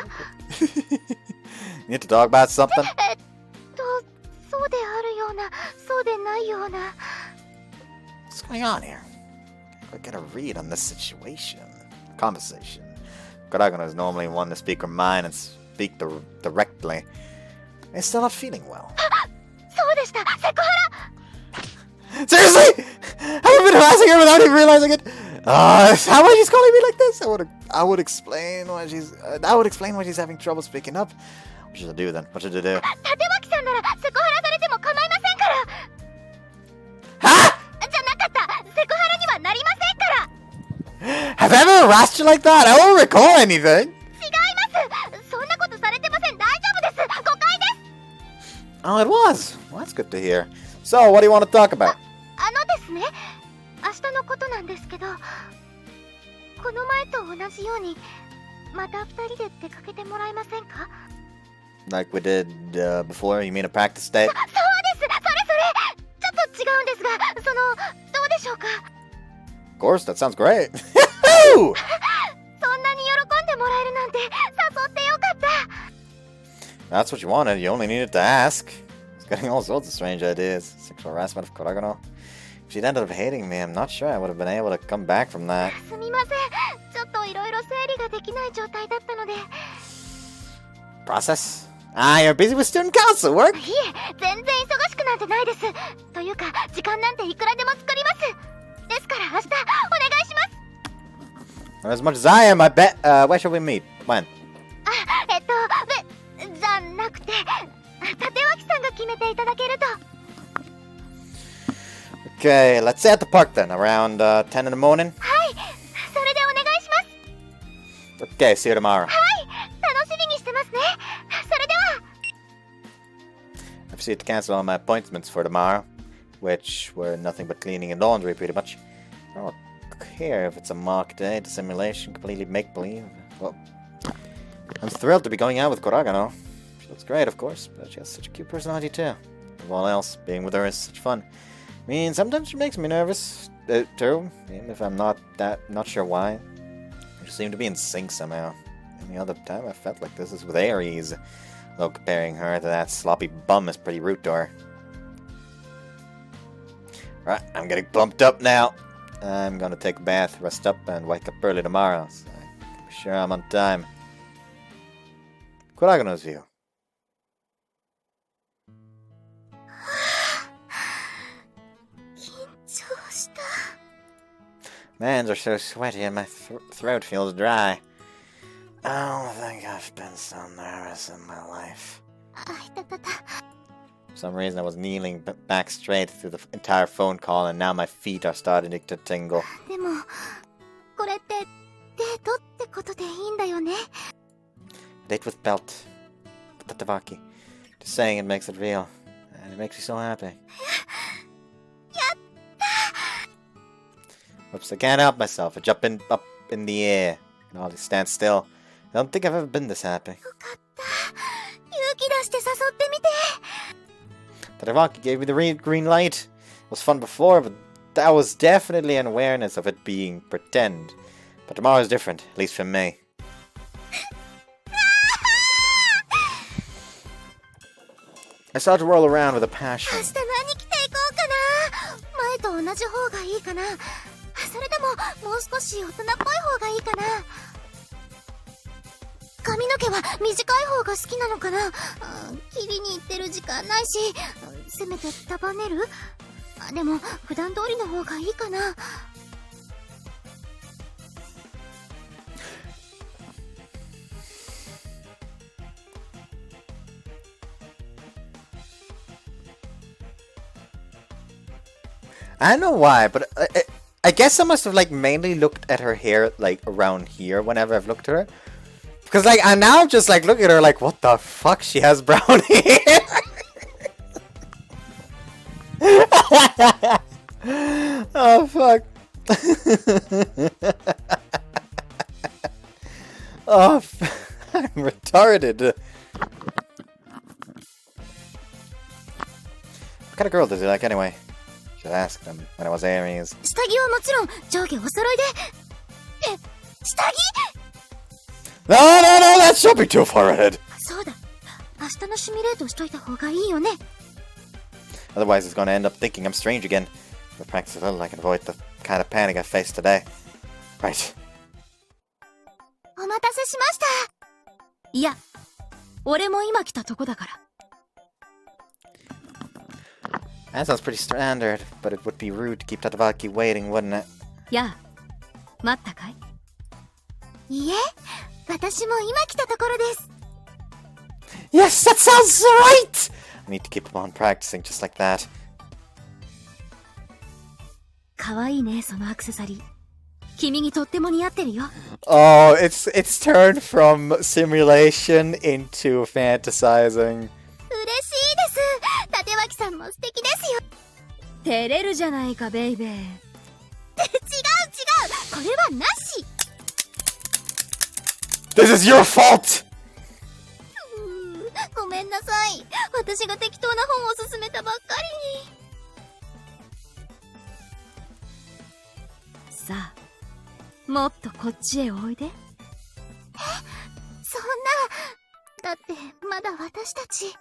You need to talk about something? そうであるような、そうでないような。 What's going on here? I get a read on this situation. Conversation. Kuragano is normally one to speak her mind and speak directly. It's still not feeling well. そうでした、セクハラ。 Seriously? I've been harassing her without even realizing it. How why she's calling me like this? I would explain why she's having trouble speaking up. What should I do then? What should I do? 立脇さんならセクハラされても構いませんから。 Huh? じゃなかった。セクハラにはなりませんから。 Have I ever harassed you like that? I don't recall anything. 違います。そんなことされてません。大丈夫です。誤解です。 Oh, it was. Well, that's good to hear. So, what do you want to talk about? ですね。明日のことなんですけど、この前と同じようにまた2人で出かけてもらえませんか？ Like we did before, you mean a practice day? そうです。それちょっと違うんですが、どうでしょうか？ Of course, that sounds great. そんなに喜んでもらえるなんて誘ってよかった。 That's what you wanted. You only needed to ask. I was getting all sorts of strange ideas. Sexual harassment of Kuragano. If she'd ended up hating me, I'm not sure I would have been able to come back from that. すみません。ちょっといろいろ整理ができない状態だったので。 Process? Ah, you're busy with student council work? いえ、全然忙しくなんてないです。というか、時間なんていくらでも作ります。ですから明日お願いします。 As much as I am, I bet. Where shall we meet? When? じゃなくて、立脇さんが決めていただけると。 Okay, let's say at the park then, around 10 in the morning. はい、それでお願いします。 Okay, see you tomorrow. はい、楽しみにしてますね。それでは。 I've proceeded to cancel all my appointments for tomorrow, which were nothing but cleaning and laundry, pretty much. I don't care if it's a mock day, dissimulation, completely make-believe. Well, I'm thrilled to be going out with Kuragano. She looks great, of course, but she has such a cute personality too. Above all else, being with her is such fun. I mean, sometimes she makes me nervous, too, even if I'm not sure why. We just seem to be in sync somehow. Any other time I felt like this is with Aries, though comparing her to that sloppy bum is pretty rude to her. Right, I'm getting pumped up now. I'm gonna take a bath, rest up, and wake up early tomorrow, so I can be sure I'm on time. Kuragano's view. Hands are so sweaty and my throat feels dry. I don't think I've been so nervous in my life. For some reason I was kneeling back straight through the entire phone call and now my feet are starting to tingle. でも、これってデートってことでいいんだよね。 Date with belt. Tatavaki. Just saying it makes it real. And it makes me so happy. Oops, I can't help myself. I jump up in the air. And all stand still. I don't think I've ever been this happy. よかった。勇気出して誘ってみて。 Tatavaki gave me the green light. It was fun before, but that was definitely an awareness of it being pretend. But tomorrow's different, at least for me. I started to roll around with a passion. 明日何着ていこうかな。前と同じ方がいいかな。それでももう少し大人っぽい方がいいかな。髪の毛は短い方が好きなのかな。切りに行ってる時間ないし、せめて束ねる。でも普段通りの方がいいかな。I don't know why, but I guess I must have like mainly looked at her hair like around here whenever I've looked at her. Because like I now just like look at her like, what the fuck, she has brown hair. Oh fuck. Oh, I'm retarded. What kind of girl does he like anyway? Should ask them when I was Aries. 下着はもちろん上下お揃いで。下着 No, no, no, that should be too far ahead. そうだ。明日のシミュレートしといた方がいいよね。Otherwise, he's going to end up thinking I'm strange again. If I practice a little, I can avoid the kind of panic I faced today. Right. お待たせしました。いや、俺も今来たとこだから。That sounds pretty standard, but it would be rude to keep Tatavaki waiting, wouldn't it? やあ、待ったかい？いえ、私も今来たところです。Yes, that sounds right! I need to keep on practicing just like that. かわいいね、そのアクセサリー。君にとっても似合ってるよ。Oh, it's turned from simulation into fantasizing. 嬉しいです。立脇さんも素敵ですよ。照れるじゃないか、ベイベー。違う違う、これはなし。This is your fault! ごめんなさい。私が適当な本を勧めたばっかりに。さあ、もっとこっちへおいで。え、そんな。だってまだ私たち。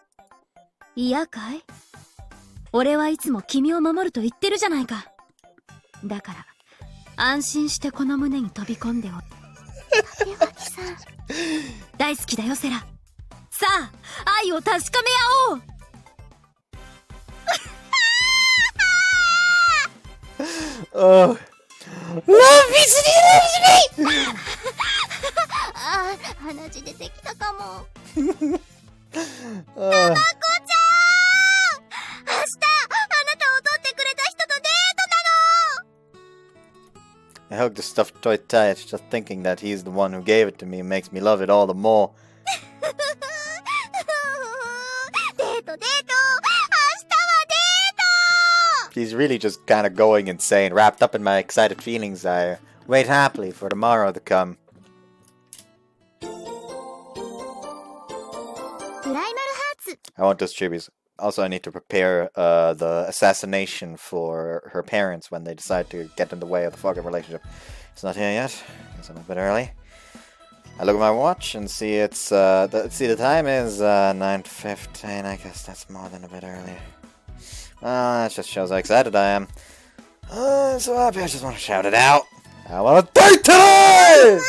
嫌かい？俺はいつも君を守ると言ってるじゃないか。だから安心してこの胸に飛び込んでおいて。立脇さん大好きだよ、セラ。さあ、愛を確かめ合おう。Oh. Love me! あ、鼻血出てきたかも。たまこちゃん、明日あなたを取ってくれた人とデートなの。 I hugged the stuffed toy tight, just thinking that he's the one who gave it to me makes me love it all the more. デート、明日はデート。 He's really just kind of going insane. Wrapped up in my excited feelings, I wait happily for tomorrow to come. プライマルハーツ。 I want those tributes. Also, I need to prepare the assassination for her parents when they decide to get in the way of the fucking relationship. It's not here yet. Guess I'm a bit early. I look at my watch and see it's the time is 9:15. I guess that's more than a bit early. That just shows how excited I am. I'm so happy. I just want to shout it out. I want to date today! お兄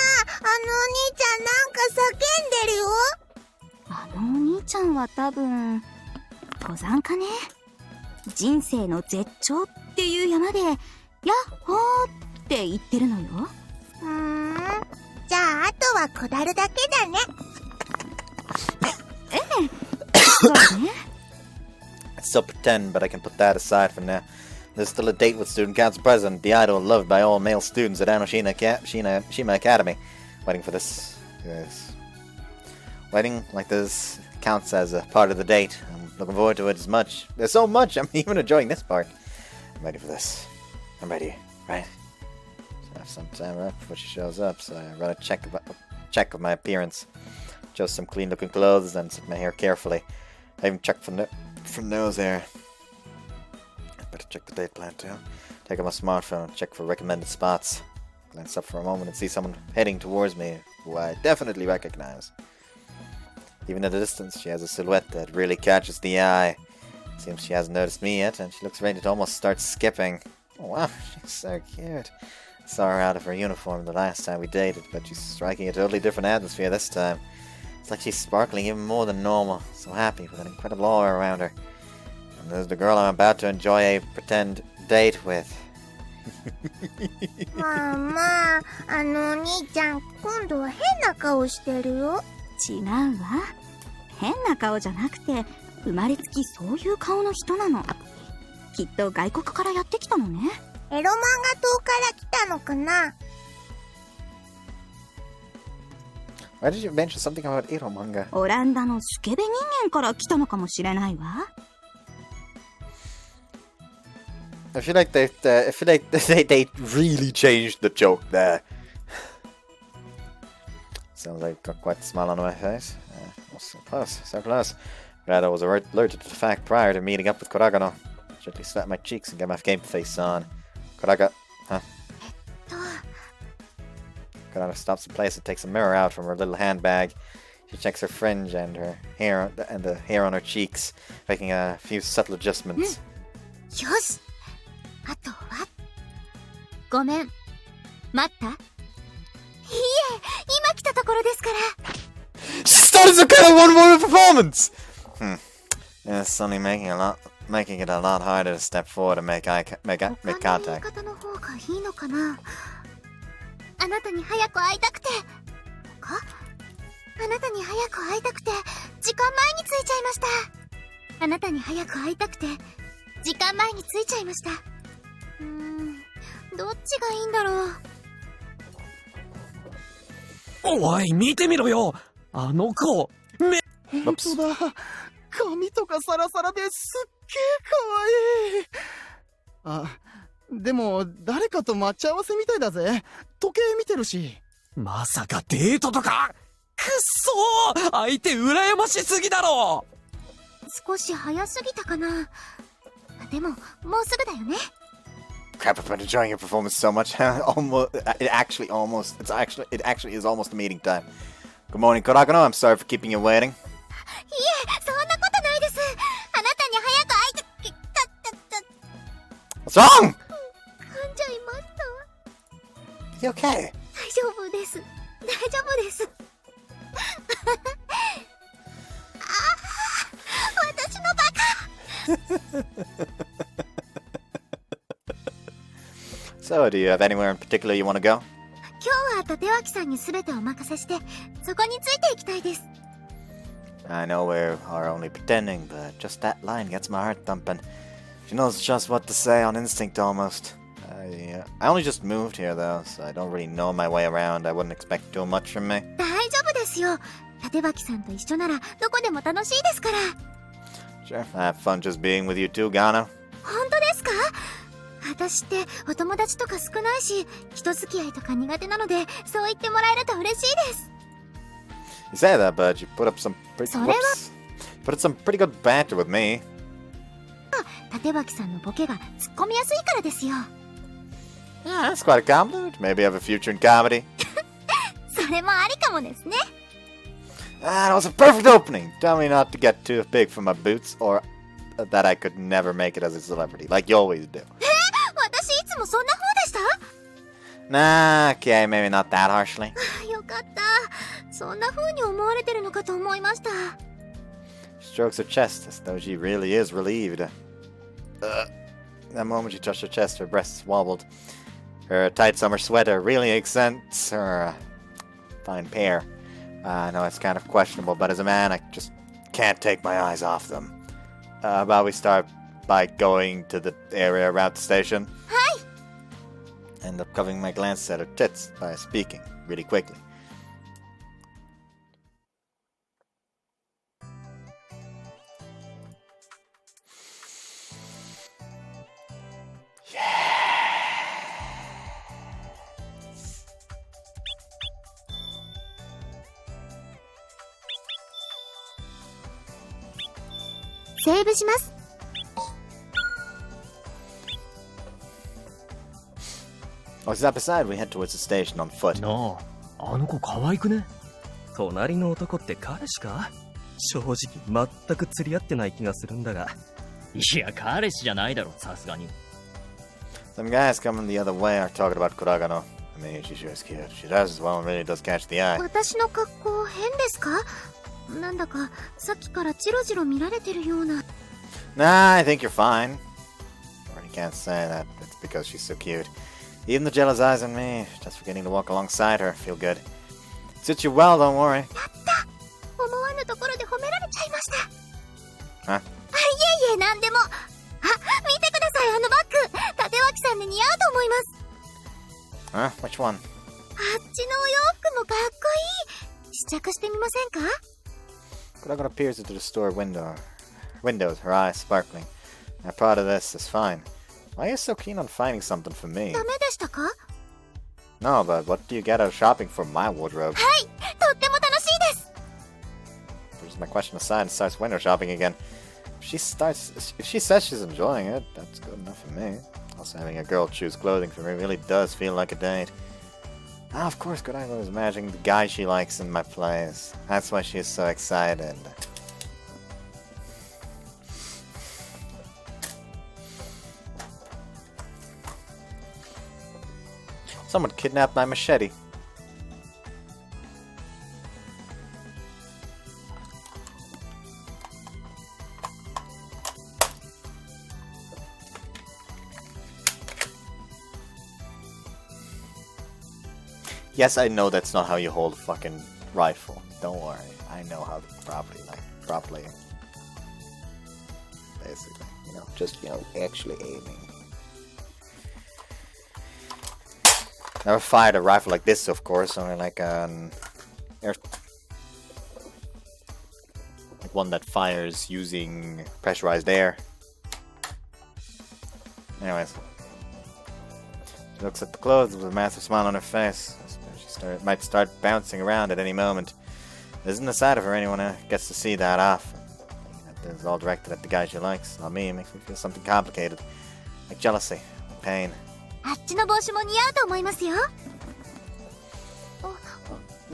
ちゃんなんか叫んでるよ。お兄ちゃんは多分登山家ね。人生の絶頂っていう山でヤッホーって言ってるのよ。じゃああとは下るだけだね。そうね。I still pretend, but I can put that aside for now. There's still a date with student council president, the idol loved by all male students at Shima Academy. Waiting for this. Waiting like this counts as a part of the date. I'm looking forward to it as much. There's so much, I'm even enjoying this part. I'm ready for this. I'm ready, right? So I have some time right before she shows up, so I run a check of my appearance. Just some clean looking clothes and set my hair carefully. I even checked from nose hair. I better check the date plan too. Take out my smartphone, check for recommended spots. Glance up for a moment and see someone heading towards me who I definitely recognize. Even at a distance, she has a silhouette that really catches the eye. Seems she hasn't noticed me yet, and she looks ready to almost start skipping. Oh wow, she's so cute. I saw her out of her uniform the last time we dated, but she's striking a totally different atmosphere this time. It's like she's sparkling even more than normal, so happy with an incredible aura around her. And there's the girl I'm about to enjoy a pretend date with. まあまあ、お兄ちゃん今度は変な顔してるよ。違うわ。変な顔じゃなくて生まれつきそういう顔の人なの。きっと外国からやってきたのね。エロ漫画島から来たのかな。Why did you mention something about ero manga? オランダのスケベ人間から来たのかもしれないわ。I feel like they really changed the joke there. Sounds like got quite a smile on my face. So close, so close. Glad I was alerted to the fact prior to meeting up with Kuragano. Gently slap my cheeks and get my game face on. Kuragano, huh? Kuragano stops in place and takes a mirror out from her little handbag. She checks her fringe and her hair and the hair on her cheeks, making a few subtle adjustments. よし、あとはごめん、待った？いいえ、今来たところですから。She started the kind of one-woman performance! It's only making it a lot harder to step forward and make contact. 他の言い方の方がいいのかな。あなたに早く会いたくて。あなたに早く会いたくて、時間前に着いちゃいました。あなたに早く会いたくて、時間前に着いちゃいました。どっちがいいんだろう。おい、見てみろよ、あの子。本当だ、髪とかサラサラですっげえかわいい。あ、でも誰かと待ち合わせみたいだぜ。時計見てるし。まさかデートとか。くっそー、相手羨ましすぎだろ。少し早すぎたかな。でももうすぐだよね。Crap, I've been enjoying your performance so much. It actually is almost the meeting time. Good morning, Kuragano. I'm sorry for keeping you waiting. いえ、そんなことないです。あなたに早く会いた。 What's wrong? 噛んじゃいました。 You okay? 大丈夫です。大丈夫です。私のバカ。So, do you have anywhere in particular you want to go? 今日は立脇さんに全てお任せして、そこについていきたいです。I know we are only pretending, but just that line gets my heart thumping. She knows just what to say on instinct almost. I only just moved here though, so I don't really know my way around. I wouldn't expect too much from me. 大丈夫ですよ。立脇さんと一緒ならどこでも楽しいですから。Sure, I have fun just being with you too, Gano. 本当ですか？私ってお友達とか少ないし、人付き合いとか苦手なので、そう言ってもらえると嬉しいです。You say that, but you put up some pretty good banter with me. 立脇さんのボケが突っ込みやすいからですよ。Yeah, that's quite a compliment. Maybe I have a future in comedy. それもありかもですね。That was a perfect opening. Tell me not to get too big for my boots, or that I could never make it as a celebrity, like you always do. 私いつもそんな風でした？ Nah, okay, maybe not that harshly. よかった。そんな風に思われてるのかと思いました。She strokes her chest as though she really is relieved. That moment she touched her chest, her breasts wobbled. Her tight summer sweater really accents her fine pair. I know it's kind of questionable, but as a man, I just can't take my eyes off them. How about we start by going to the area around the station? Hi! End up covering my glance at her tits by speaking really quickly. Save します。Oh, step aside, we head towards the station on foot. なあ、あの子可愛くね？隣の男って彼氏か？正直全く釣り合ってない気がするんだが。いや、彼氏じゃないだろ、さすがに。Some guys coming the other way are talking about Kuragano. I mean, she sure is cute. She does, well, really does catch the eye. 私の格好変ですか？なんだかさっきからチロチロ見られてるような。Nah, I think you're fine. Or you can't say that. It's because she's so cute. Even the jealous eyes on me, just for getting to walk alongside her, feel good. Suits you well, don't worry. やった！思わぬところで褒められちゃいました。Huh? いえいえ、なんでも。見てください、あのバッグ。立脇さんに似合うと思います。Huh? Which one? あっちのお洋服もかっこいい。試着してみませんか？ Kuragano peers into the store windows, her eyes sparkling. I'm proud of this, it's fine. Why are you so keen on finding something for me? ダメでしたか？ No, but what do you get out of shopping for my wardrobe? はい、とっ pushes my question aside and starts window shopping again. If she says she's enjoying it, that's good enough for me. Also, having a girl choose clothing for me really does feel like a date. Ah, of course, Kurago is imagining the guy she likes in my plays. That's why she's so excited. Someone kidnapped my machete. Yes, I know that's not how you hold a fucking rifle. Don't worry. I know how to properly. Basically. You know, just, you know, actually aiming. Never fired a rifle like this, of course, only like an like one that fires using pressurized air. Anyways. She looks at the clothes with a massive smile on her face. She might start bouncing around at any moment. It isn't the side of her anyone gets to see that often. It's all directed at the guy she likes, not me. It makes me feel something complicated. Like jealousy, pain. あっちの帽子も似合うと思いますよ。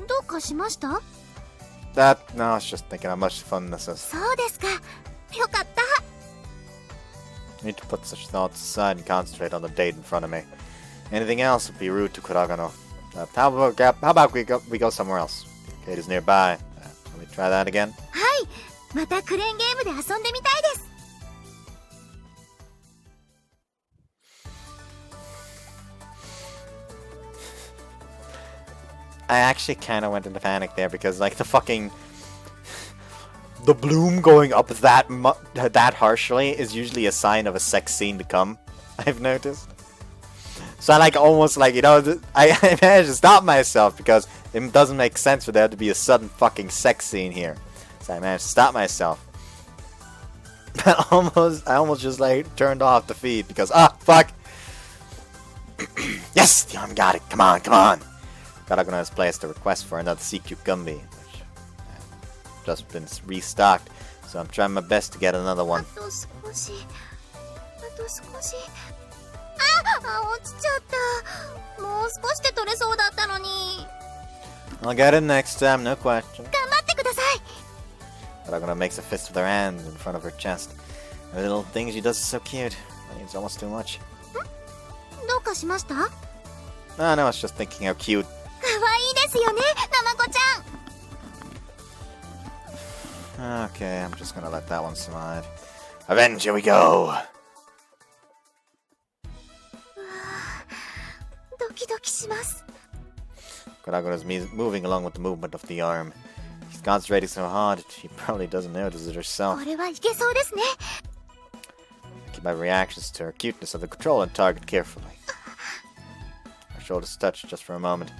どうかしました？ No, I was just thinking how much fun this is. そうですか。よかった。 I need to put such thoughts aside and concentrate on the date in front of me. Anything else would be rude to Kuragano. How about we go somewhere else? The gate is nearby. Shall we try that again? はい。またクレーンゲームで遊んでみたいです。 I actually kind of went into panic there because, like, the bloom going up that harshly is usually a sign of a sex scene to come. I've noticed. So I almost you know, I managed to stop myself because it doesn't make sense for there to be a sudden fucking sex scene here. So I managed to stop myself. I almost just turned off the feed because fuck. Yes, the arm got it. Come on. Karagono has placed a request for another CQ Gumby, which just been restocked, so I'm trying my best to get another one. あと少し。落ちちゃった。もう少しで取れそうだったのに。I'll get it next time, no question. 頑張ってください。 Karagono makes a fist with her hands in front of her chest. The little thing she does is so cute. I mean, it's almost too much. どうかしました？ No, I was just thinking how cute. 可愛いですよね、なまこちゃん。 Okay, I'm just gonna let that one slide. Avenge, here we go! ドキドキします。 Karagono's moving along with the movement of the arm. She's concentrating so hard, she probably doesn't notice it herself. これはいけそうですね。 Keep my reactions to her cuteness of the control and target carefully. Her shoulders touch just for a moment.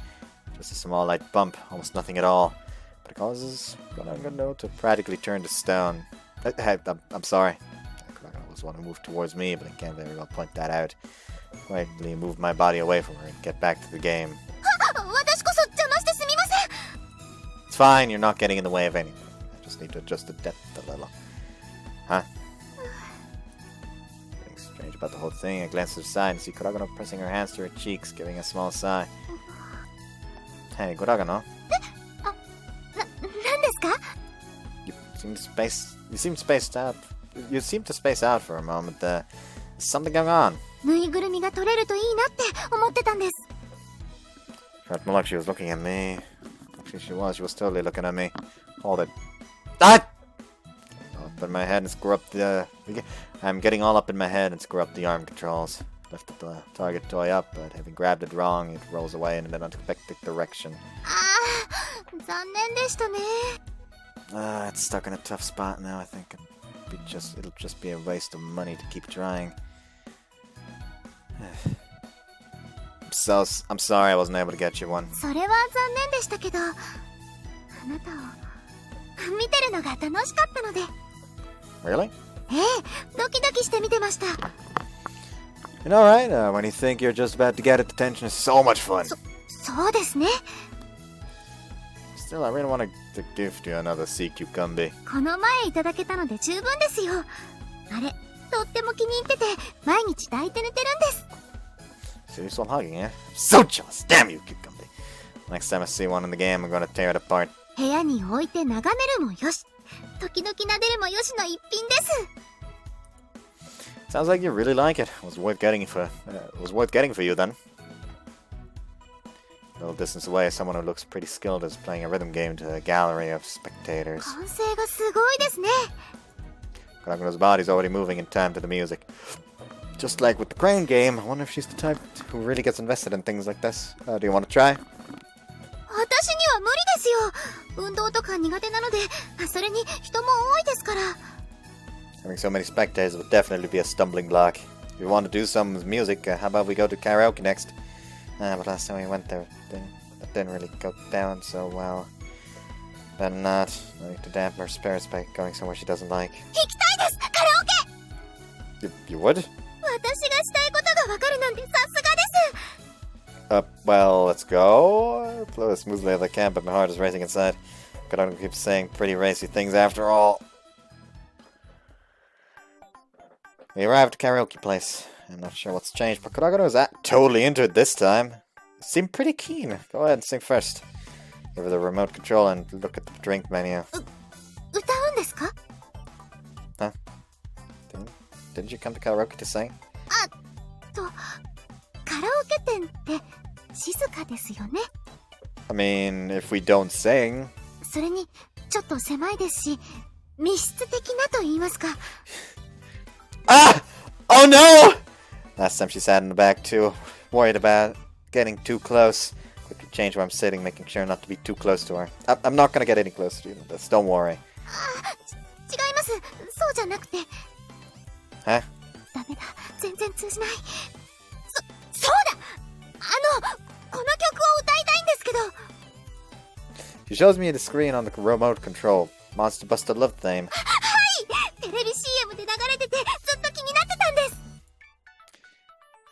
Just a small light bump, almost nothing at all. But it causes Kuragano to practically turn to stone. I'm sorry. Kuragano was one who moved towards me, but I can't very well point that out. Quietly move my body away from her and get back to the game. 私こそ邪魔してすみません。 It's fine, you're not getting in the way of anything. I just need to adjust the depth a little. Huh? Nothing strange about the whole thing. I glance to the side and see Kuragano pressing her hands to her cheeks, giving a small sigh. Hey, Kuragano. 何ですか？ You seem spaced out. You seem to space out for a moment. There's something going on. ぬいぐるみが取れるといいなって思ってたんです。 Felt more like she was looking at me. Actually, she was totally looking at me. Hold it. Ah! Up in my head and screw up the... I'm getting all up in my head and screw up the arm controls. Lifted the target toy up, but having grabbed it wrong, it rolls away in an unexpected direction. 残念でしたね。 It's stuck in a tough spot now, I think. It'll just be a waste of money to keep trying. I'm sorry I wasn't able to get you one. それは残念でしたけど、あなたを見てるのが楽しかったので。 Really? ええ、ドキドキして見てました。 You know, right? When you think you're just about to get it, the tension is so much fun. そうですね。Still, I really want to gift you another sea cucumber. この前いただけたので十分ですよ。あれ、とっても気に入ってて、毎日抱いて寝てるんです。So you're still hugging, eh? So jealous! Damn you, cucumber! Next time I see one in the game, I'm gonna tear it apart. 部屋に置いて眺めるもよし、時々撫でるもよしの一品です。Sounds like you really like it. Was worth getting for you then. A little distance away, someone who looks pretty skilled is playing a rhythm game to a gallery of spectators. 歓声がすごいですね。Karagono's body's already moving in time to the music. Just like with the crane game, I wonder if she's the type who really gets invested in things like this. Do you want to try? 私には無理ですよ。運動とか苦手なので、それに人も多いですから。Having so many spectators would definitely be a stumbling block. If you want to do some music, how about we go to karaoke next? But last time we went there, it didn't really go down so well. Better not. I need to dampen her spirits by going somewhere she doesn't like. 行きたいです、カラオケ。 You would? 私がしたいことがわかるなんてさすがです。Well, let's go. I flow as smoothly as I can, but my heart is racing inside. Karagono keeps saying pretty racy things after all. We arrived at the karaoke place. I'm not sure what's changed, but Karagono is totally into it this time. Seemed pretty keen. Go ahead and sing first. Give her the remote control and look at the drink menu. 歌うんですか？ Huh? Didn't you come to karaoke to sing? カラオケ店って静かですよね。I mean, if we don't sing... それにちょっと狭いですし、密室的なと言いますか。Ah! Oh no! Last time she sat in the back too, worried about getting too close. Quickly change where I'm sitting, making sure not to be too close to her. I'm not gonna get any closer to you than this, don't worry. 違います。そうじゃなくて。Huh? ダメだ。全然通じない。そうだ！この曲を歌いたいんですけど。She shows me the screen on the remote control. Monster Buster Love theme. はい！テレビ CM で流れててずっと気になってたんです。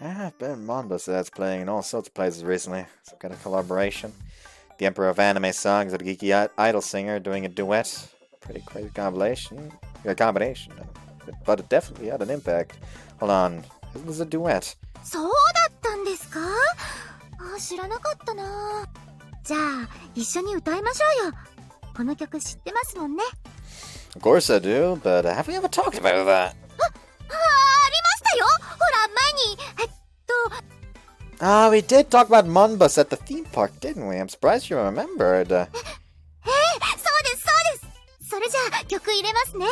I've been Monbus ads playing in all sorts of places recently. Some kind of collaboration. The Emperor of Anime Songs and a geeky idol singer doing a duet. Pretty crazy combination. But it definitely had an impact. Hold on. It was a duet. そうだったんですか？知らなかったな。じゃあ、一緒に歌いましょうよ。この曲知ってますもんね。Of course I do, but have we ever talked about that? ありましたよ。ほら、前に、we did talk about Monbus at the theme park, didn't we? I'm surprised you remembered. そうです。それじゃあ、曲入れますね。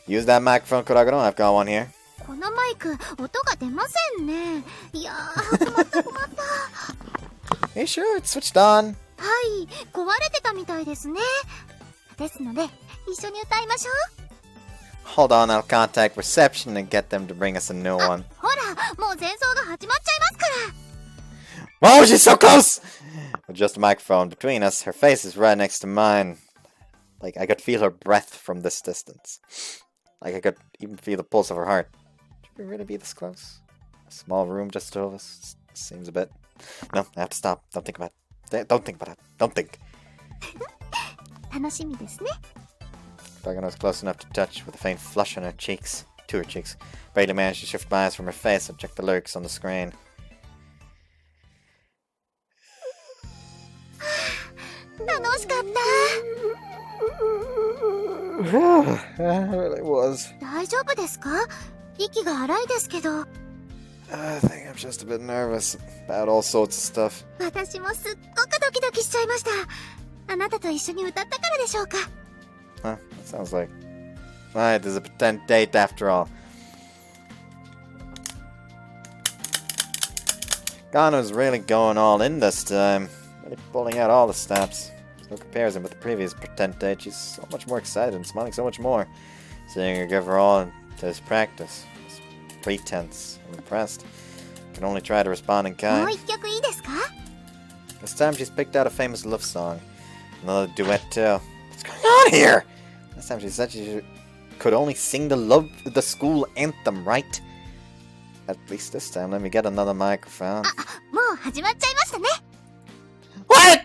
Use that microphone, Karagono. I've got one here. このマイク、音が出ませんね。いやー、困った。Hey, sure, it's switched on. はい、壊れてたみたいですね。ですので、一緒に歌いましょう。Hold on, I'll contact reception and get them to bring us a new one. ほら、もう前奏が始まっちゃいますから。Whoa, she's so close! With just a microphone between us, her face is right next to mine. Like, I could feel her breath from this distance. Like, I could even feel the pulse of her heart. Should we really be this close? A small room just two of us? Seems a bit... No, I have to stop. Don't think about it. Don't think about it. Don't think. 楽しみですね。Karagono was close enough to touch with a faint flush on her cheeks. To her cheeks. Barely managed to shift my eyes from her face and check the lyrics on the screen. 楽しかった。It really was. 大丈夫ですか？息が荒いですけど。I think I'm just a bit nervous about all sorts of stuff. 私もすっごくドキドキしちゃいました。あなたと一緒に歌ったからでしょうか。Huh? That sounds like... Right, there's a pretend date after all. Gano's really going all in this time. Really pulling out all the stops. There's no comparison with the previous pretend date. She's so much more excited and smiling so much more. Seeing her give her all to his practice. His pretense. I'm impressed. Can only try to respond in もう kind. 一曲いいですか？ This time she's picked out a famous love song. Another duet too. What's going on here? Last time she said she could only sing the school anthem, right? At least this time, let me get another microphone. もう始まっちゃいましたね。 What?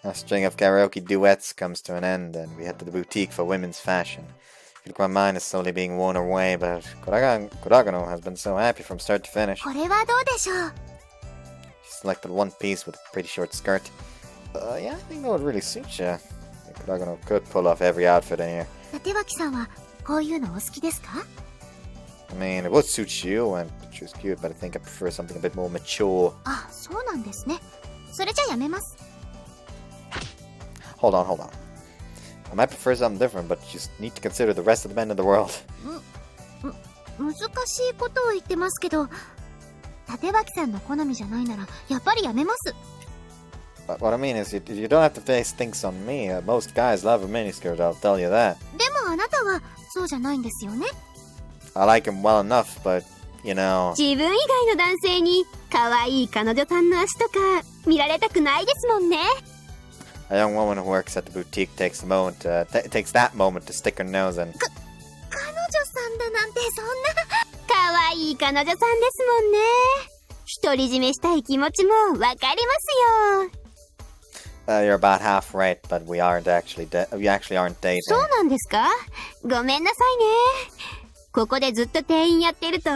A string of karaoke duets comes to an end, and we head to the boutique for women's fashion. I feel like my mind is slowly being worn away, but Kuragano has been so happy from start to finish. これはどうでしょう？ She selected one piece with a pretty short skirt. Yeah, I think that would really suit you. Kuragano could pull off every outfit in here. 立脇さんはこういうのお好きですか？ I mean, it would suit you, and she was cute, but I think I prefer something a bit more mature. あ、そうなんですね。それじゃやめます。 Hold on. I might prefer something different, but you just need to consider the rest of the men in the world. 難しいことを言ってますけど、立脇さんの好みじゃないならやっぱりやめます。 But what I mean is, you don't have to base things on me. Most guys love a miniskirt, I'll tell you that. でもあなたはそうじゃないんですよね。 I like him well enough, but, you know... 自分以外の男性に可愛い彼女さんの足とか見られたくないですもんね。 A young woman who works at the boutique takes that moment to stick her nose in. 彼女さんだなんてそんな。可愛い彼女さんですもんね。独り占めしたい気持ちもわかりますよ。 You're about half right, but we actually aren't dating. そうなんですか？ごめんなさいね。ここでずっと店員やってると、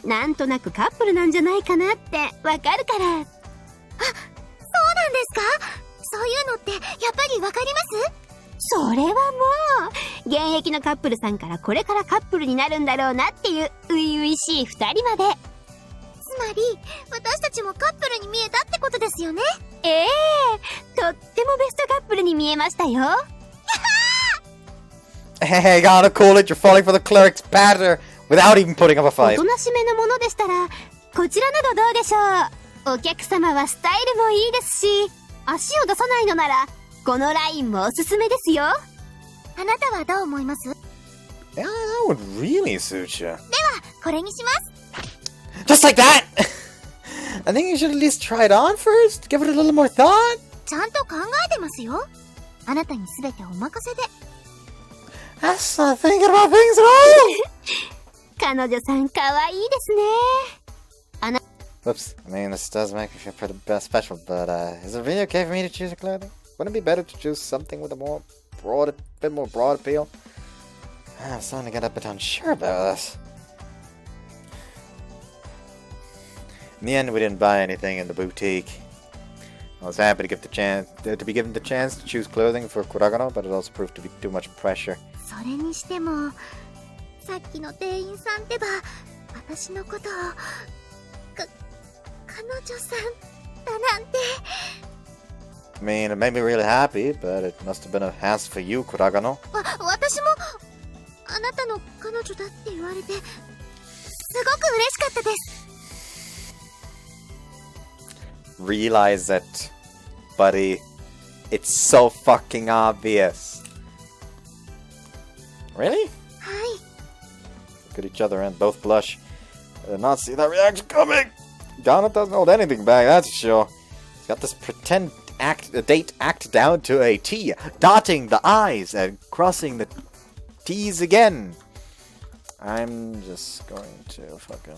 なんとなくカップルなんじゃないかなってわかるから。あ、そうなんですか？そういうのってやっぱりわかります？それはもう、現役のカップルさんからこれからカップルになるんだろうなっていう初々しい二人まで。つまり、私たちもカップルに見えたってことですよね。とってもベストカップルに見えましたよ。Hey, gotta call it, you're falling for the cleric's patter without even putting up a お fight. となしめのものでしたら、こちらなどどうでしょう。お客様はスタイルもいいですし、足を出さないのなら、このラインもおすすめですよ。あなたはどう思います？ Yeah, that would really suit you. では、これにします。 Just like that! I think you should at least try it on first. Give it a little more thought. ちゃんと考えてますよ。あなたにすべてお任せで。That's not thinking about things at all! 彼女さんかわいいですね。 Whoops. I mean, this does make me feel pretty special, but is it really okay for me to choose your clothing? Wouldn't it be better to choose something with a bit more broad appeal? I'm starting to get a bit unsure about this. In the end, we didn't buy anything in the boutique. I was happy to be given the chance to choose clothing for Kuragano, but it also proved to be too much pressure. それにしても、さっきの店員さんってば、私のことを、彼女さんだなんて。I mean, it made me really happy, but it must have been a hassle for you, Kuragano. 私も、あなたの彼女だって言われて、すごく嬉しかったです。Realize it, buddy. It's so fucking obvious. Really? はい。 Look at each other and both blush. I did not see that reaction coming. Ghana doesn't hold anything back, that's for sure. He's got this date act down to a T, dotting the I's and crossing the T's again. I'm just going to fucking...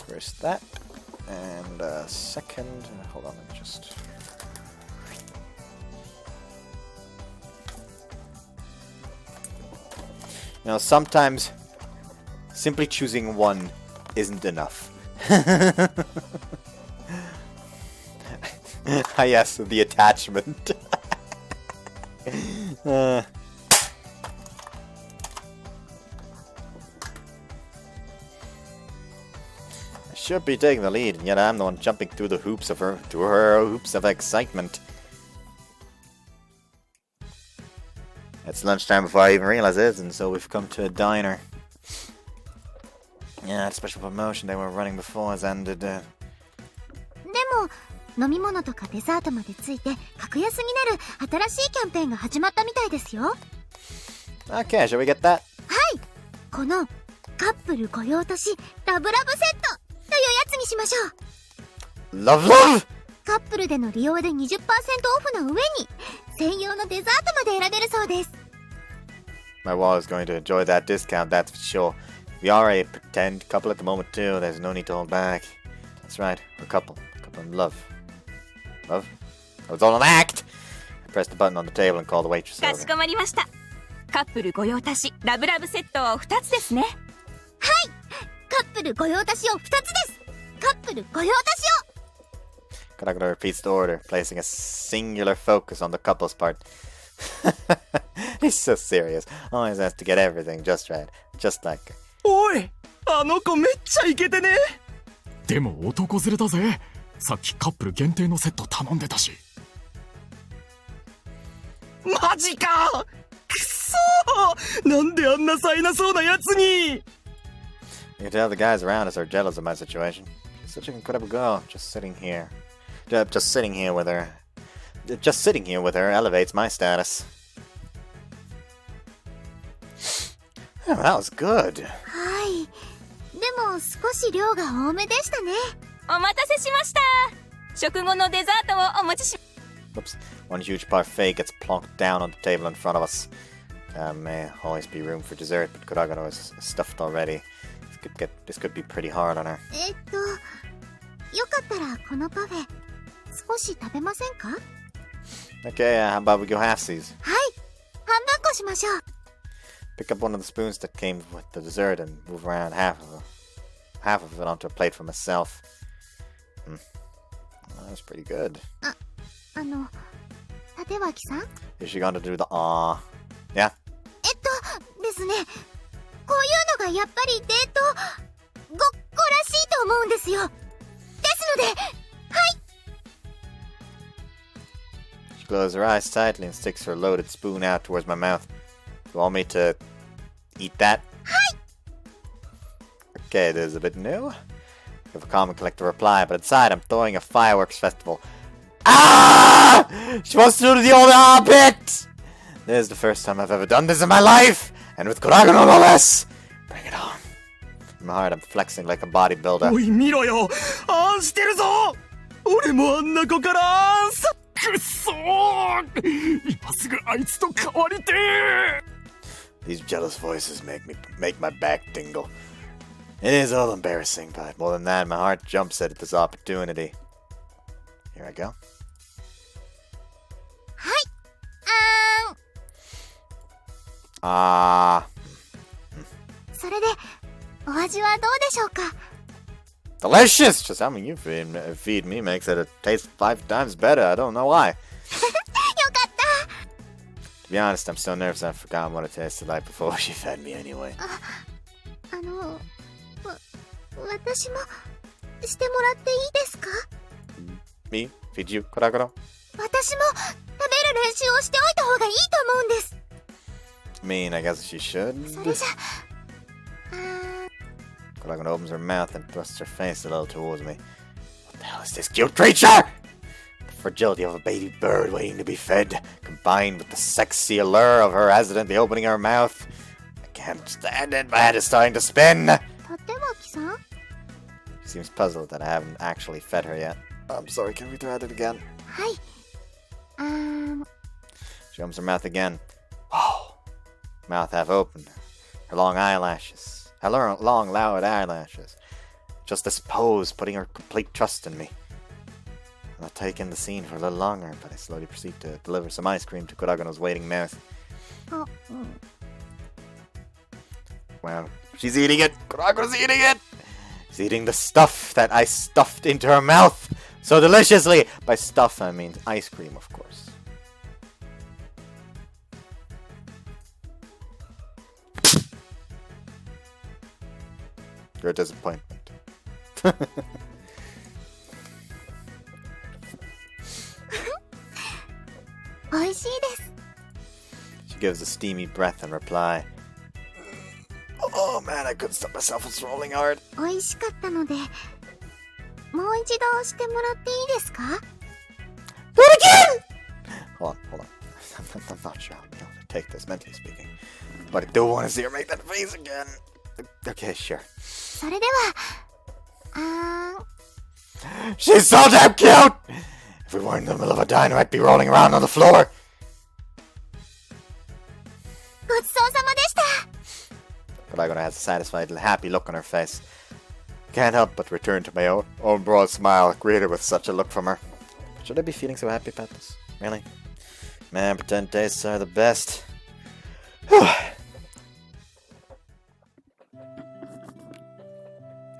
First that, and second... Hold on, let me just... You know, sometimes simply choosing one isn't enough. Ah, yes, the attachment. I should be taking the lead, and yet I'm the one jumping through the hoops of her hoops of excitement. It's lunchtime before I even realize it, and so we've come to a diner. Yeah, that special promotion they were running before has ended. でも、飲み物とかデザートまでついて格安になる新しいキャンペーンが始まったみたいですよ。Okay, shall we get that? はい。このカップル御用達ラブラブセットというやつにしましょう。Love love! カップルでの利用で 20% オフの上に専用のデザートまで選べるそうです。My wall is going to enjoy that discount, that's for sure. We are a pretend couple at the moment too, there's no need to hold back. That's right, we're a couple. A couple in love. Love? Oh, it's all an act! I pressed the button on the table and called the waitress か over. しこまりました。カップル御用達ラブラブセットを2つですね。カップル御用達を2つです。カップル御用達を。 Kuragano repeats the order, placing a singular focus on the couple's part. He's so serious. Always has to get everything just right. Just like her. おい、あの子めっちゃイケてね。でも男連れだぜ。さっきカップル限定のセット頼んでたし。マジか。くそー、なんであんな冴えなそうなやつに。 You can tell the guys around us are jealous of my situation. She's such an incredible girl, just sitting here. Just sitting here with her. Just sitting here with her elevates my status. Oh, that was good. はい。でも少し量が多めでしたね。お待たせしました。食後のデザートをお持ちし。 Whoops. One huge parfait gets plonked down on the table in front of us. May always be room for dessert, but Kuragano is stuffed already. This could be pretty hard on her. よかったらこのパフェ少し食べませんか？ Okay, how about we go halfsies? はい。半分こしましょう。 Pick up one of the spoons that came with the dessert and move around half of it onto a plate for myself. That was pretty good. 立脇さん？ Is she gonna do the aw? Yeah? ですね。こういうのがやっぱりデートごっこらしいと思うんですよ。ですので、はい。 She closes her eyes tightly and sticks her loaded spoon out towards my mouth. You want me to eat that? Okay, this is a bit new. Give a calm and collected reply, but inside I'm throwing a fireworks festival. Ah! She wants to do the old ah bit! This is the first time I've ever done this in my life! And with Kuragano no less! Bring it on. In my heart, I'm flexing like a bodybuilder. おい見ろよ、あんしてるぞ。俺もあんな子からあんさ。くっそー、今すぐあいつと変わりてー。 These jealous voices make my back tingle. It is all embarrassing, but more than that, my heart jumps at this opportunity. Here I go. はい。Ah. それでお味はどうでしょうか？ Delicious! Just how you feed me makes it taste 5 times better. I don't know why. よかった。 To be honest, I'm so nervous I've forgotten what it tasted like before she fed me anyway. 私もしてもらっていいですか？ Me? Feed you? Kuragano? 私も食べる練習をしておいた方がいいと思うんです。 I guess she should. それじゃ、Kuragano opens her mouth and thrusts her face a little towards me. What the hell is this cute creature? The fragility of a baby bird waiting to be fed, combined with the sexy allure of her hesitantly opening her mouth. I can't stand it. My head is starting to spin. 立脇さん？ She seems puzzled that I haven't actually fed her yet. I'm sorry, can we try that again? はい。She opens her mouth again. Oh, mouth half open. Her long eyelashes. Her long, loud eyelashes. Just this pose, putting her complete trust in me. I'll take in the scene for a little longer, but I slowly proceed to deliver some ice cream to Kuragano's waiting mouth. Well, she's eating it! Kuragano's eating it! She's eating the stuff that I stuffed into her mouth so deliciously! By stuff, I mean ice cream, of course. Your disappointment. 美味しいです。 She gives a steamy breath in reply. Oh man, I couldn't stop myself from swallowing hard. 美味しかったので、もう一度してもらっていいですか？ Do it again! Hold on. I'm not sure I'll be able to take this, mentally speaking. But I do want to see her make that face again. Okay, sure. それでは、She's so damn cute! If we weren't in the middle of a diner, I'd be rolling around on the floor. ごちそうさまでした。 Kuragano has a satisfied, happy look on her face. Can't help but return to my own broad smile, greeted with such a look from her. Should I be feeling so happy about this? Really? Man, pretend tastes are the best.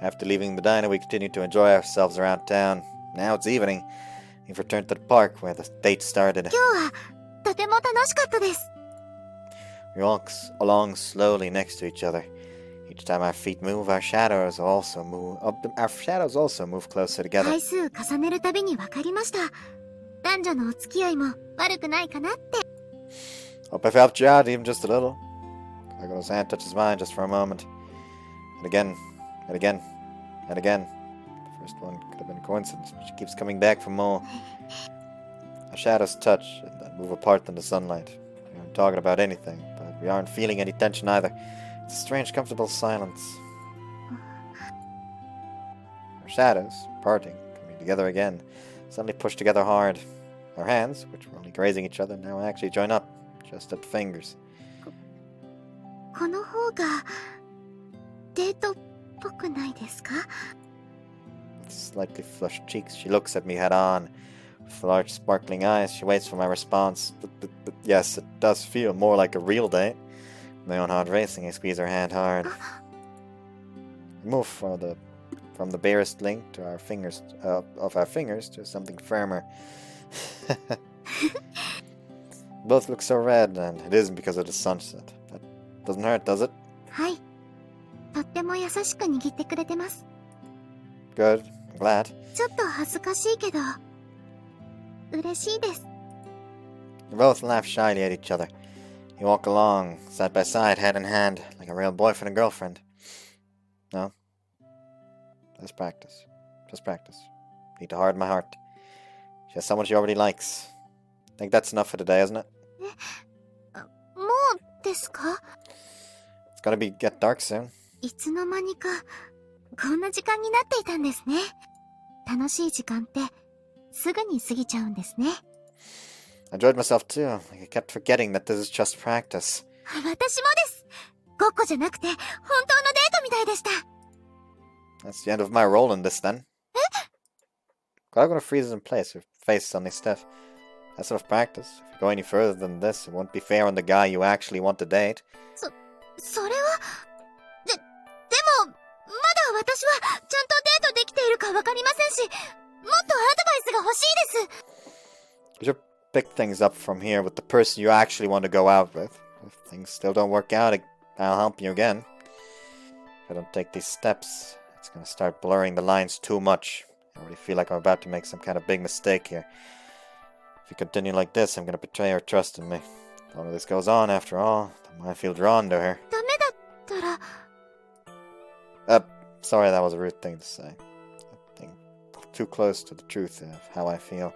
After leaving the diner, we continued to enjoy ourselves around town. Now it's evening. We've returned to the park where the date started. 今日はとても楽しかったです。 We walk along slowly next to each other. Each time our feet move, our shadows also move. Our shadows also move closer together. 回数重ねるたびに分かりました。男女のお付き合いも悪くないかなって。 Hope I've helped you out even just a little. Karagono's hand touches mine just for a moment. And again, and again, and again. The first one could have been a coincidence, but she keeps coming back for more. Our shadows touch and then move apart in the sunlight. We aren't talking about anything, but we aren't feeling any tension either. It's a strange, comfortable silence. Our shadows, parting, coming together again, suddenly push together hard. Our hands, which were only grazing each other, now actually join up, just at the fingers. この方がデートっぽくないですか? With slightly flushed cheeks, she looks at me head on. With large sparkling eyes, she waits for my response. But yes, it does feel more like a real date. My own heart racing, I squeeze her hand hard. We move from the barest link to our fingers, of our fingers to something firmer. Both look so red, and it isn't because of the sunset. That doesn't hurt, does it? はい。とっても優しく握ってくれてます。 Good. I'm glad. ちょっと恥ずかしいけど、嬉しいです。 We both laugh shyly at each other. We walk along, side by side, hand in hand, like a real boyfriend and girlfriend. No? Just practice. Just practice. Need to harden my heart. She has someone she already likes. I think that's enough for today, isn't it? もうですか? It's gonna get dark soon. いつの間にか、こんな時間になっていたんですね。楽しい時間って、すぐに過ぎちゃうんですね。 I enjoyed myself too. I kept forgetting that this is just practice. 私もです。ごっこじゃなくて、本当のデートみたいでした。 That's the end of my role in this then. Karagono freezes in place, her face suddenly stiff. That's enough practice. If you go any further than this, it won't be fair on the guy you actually want to date. それは、でも、まだ私はちゃんとデートできているかわかりませんし、もっとアドバイスが欲しいです。 You should pick things up from here with the person you actually want to go out with. If things still don't work out, I'll help you again. If I don't take these steps, it's gonna start blurring the lines too much. I already feel like I'm about to make some kind of big mistake here. If you continue like this, I'm gonna betray her trust in me. The longer this goes on, after all, the more I feel drawn to her. ダメだったら... Sorry, that was a rude thing to say. I think too close to the truth of how I feel.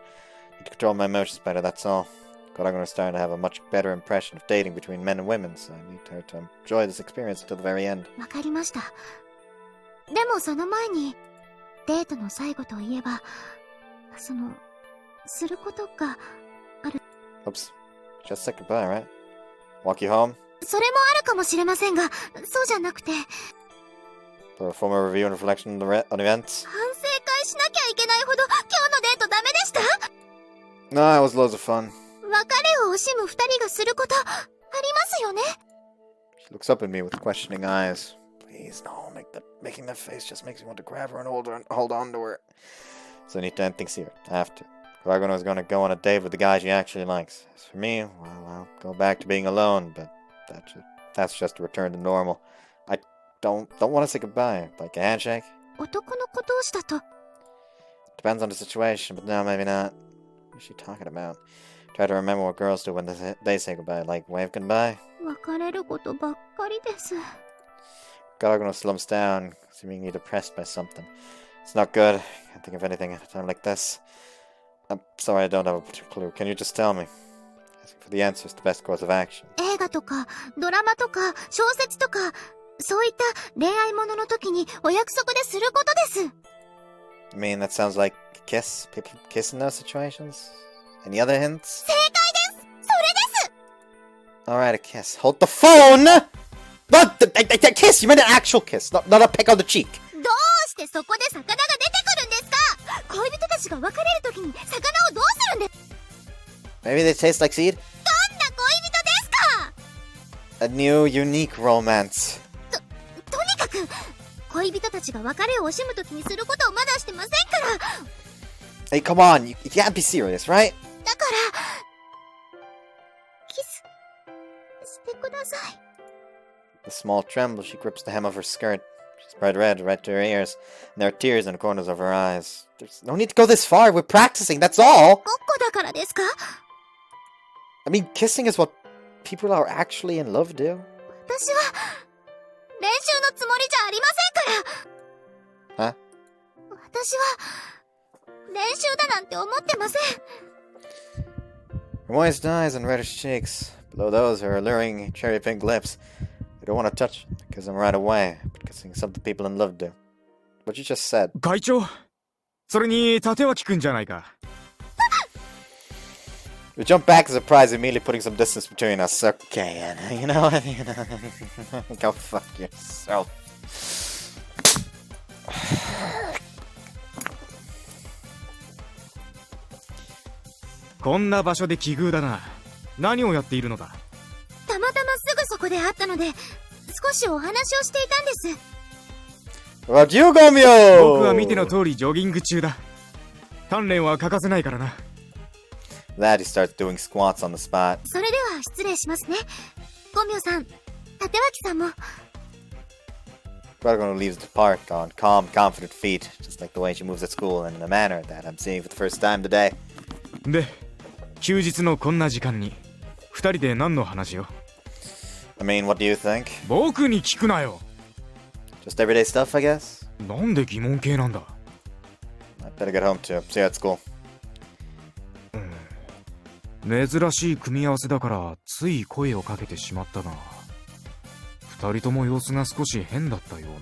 I need to control my emotions better, that's all. Karagono is starting to have a much better impression of dating between men and women, so I need her to enjoy this experience until the very end. わかりました。でもその前に、デートの最後といえば、することがある。 Oops. Just said goodbye, right? Walk you home? それもあるかもしれませんが、そうじゃなくて。For a formal review and reflection on events? 反省会しなきゃいけないほど、今日のデートダメでした？ No, it was loads of fun. 別れを惜しむ二人がすること、ありますよね? She looks up at me with questioning eyes. Please, no, making that face just makes me want to grab her and hold on to her. So I need to end things here. I have to. Karagono is going to go on a date with the guy she actually likes. As for me, well, I'll go back to being alone, but that's just a return to normal. I don't want to say goodbye. Like a handshake? 男の子同士だと。 Depends on the situation, but no, maybe not. What is she talking about? Try to remember what girls do when they say goodbye, like wave goodbye. 別れることばっかりです。 Karagono slumps down, seemingly depressed by something. It's not good. Can't think of anything at a time like this. I'm sorry, I don't have a clue. Can you just tell me? Asking for the answer is the best course of action. 映画とか、ドラマとか、小説とか、そういった恋愛ものの時にお約束ですることです。 I mean, that sounds like a kiss? People kiss in those situations? Any other hints? 正解です！それです！ Alright, a kiss. Hold the phone! Not a kiss! You meant an actual kiss, not a peck on the cheek. どうししてそこで魚が出てくるんですか？恋人たちが別れる時に魚をどうするんです？ Maybe they taste like seed? どんな恋人ですか？ A new, unique romance. とにかく恋人たちが別れを惜しむ時にすることをまだしてませんから。 Hey, come on, you can't be serious, right? だからキスしてください。 With a small tremble, she grips the hem of her skirt. She's bright red, right to her ears, and there are tears in the corners of her eyes. There's no need to go this far. We're practicing, that's all. ごっこだからですか？ I mean, kissing is what people who are actually in love do. 私は練習のつもりじゃありませんから。 Huh? 私は練習だなんて思ってません。 Her moist eyes and reddish cheeks. Below those, her alluring cherry pink lips. I don't want to touch them, kiss them right away, but kissing is something people in love do. What you just said. 会長、それに立脇くんじゃないか。We jump back as surprise, immediately putting some distance between us. Okay, you know what? Go fuck yourself. こんな場所で奇遇だな。何をやっているのだ？たまたますぐそこで会ったので少しお話をしていたんです。 What you got me? 僕は見ての通りジョギング中だ。鍛錬は欠かせないからな。Glad he starts doing squats on the spot. それでは失礼しますね。ゴミョさん、立脇さんも。 Prodigal leaves the park on calm, confident feet, just like the way she moves at school and in a manner that I'm seeing for the first time today. で、休日のこんな時間に二人で何の話を？ I mean, what do you think? 僕に聞くなよ。 Just everyday stuff, I guess? なんで疑問系なんだ？ I better get home too. See you at school. 珍しい組み合わせだからつい声をかけてしまったな。二人とも様子が少し変だったような。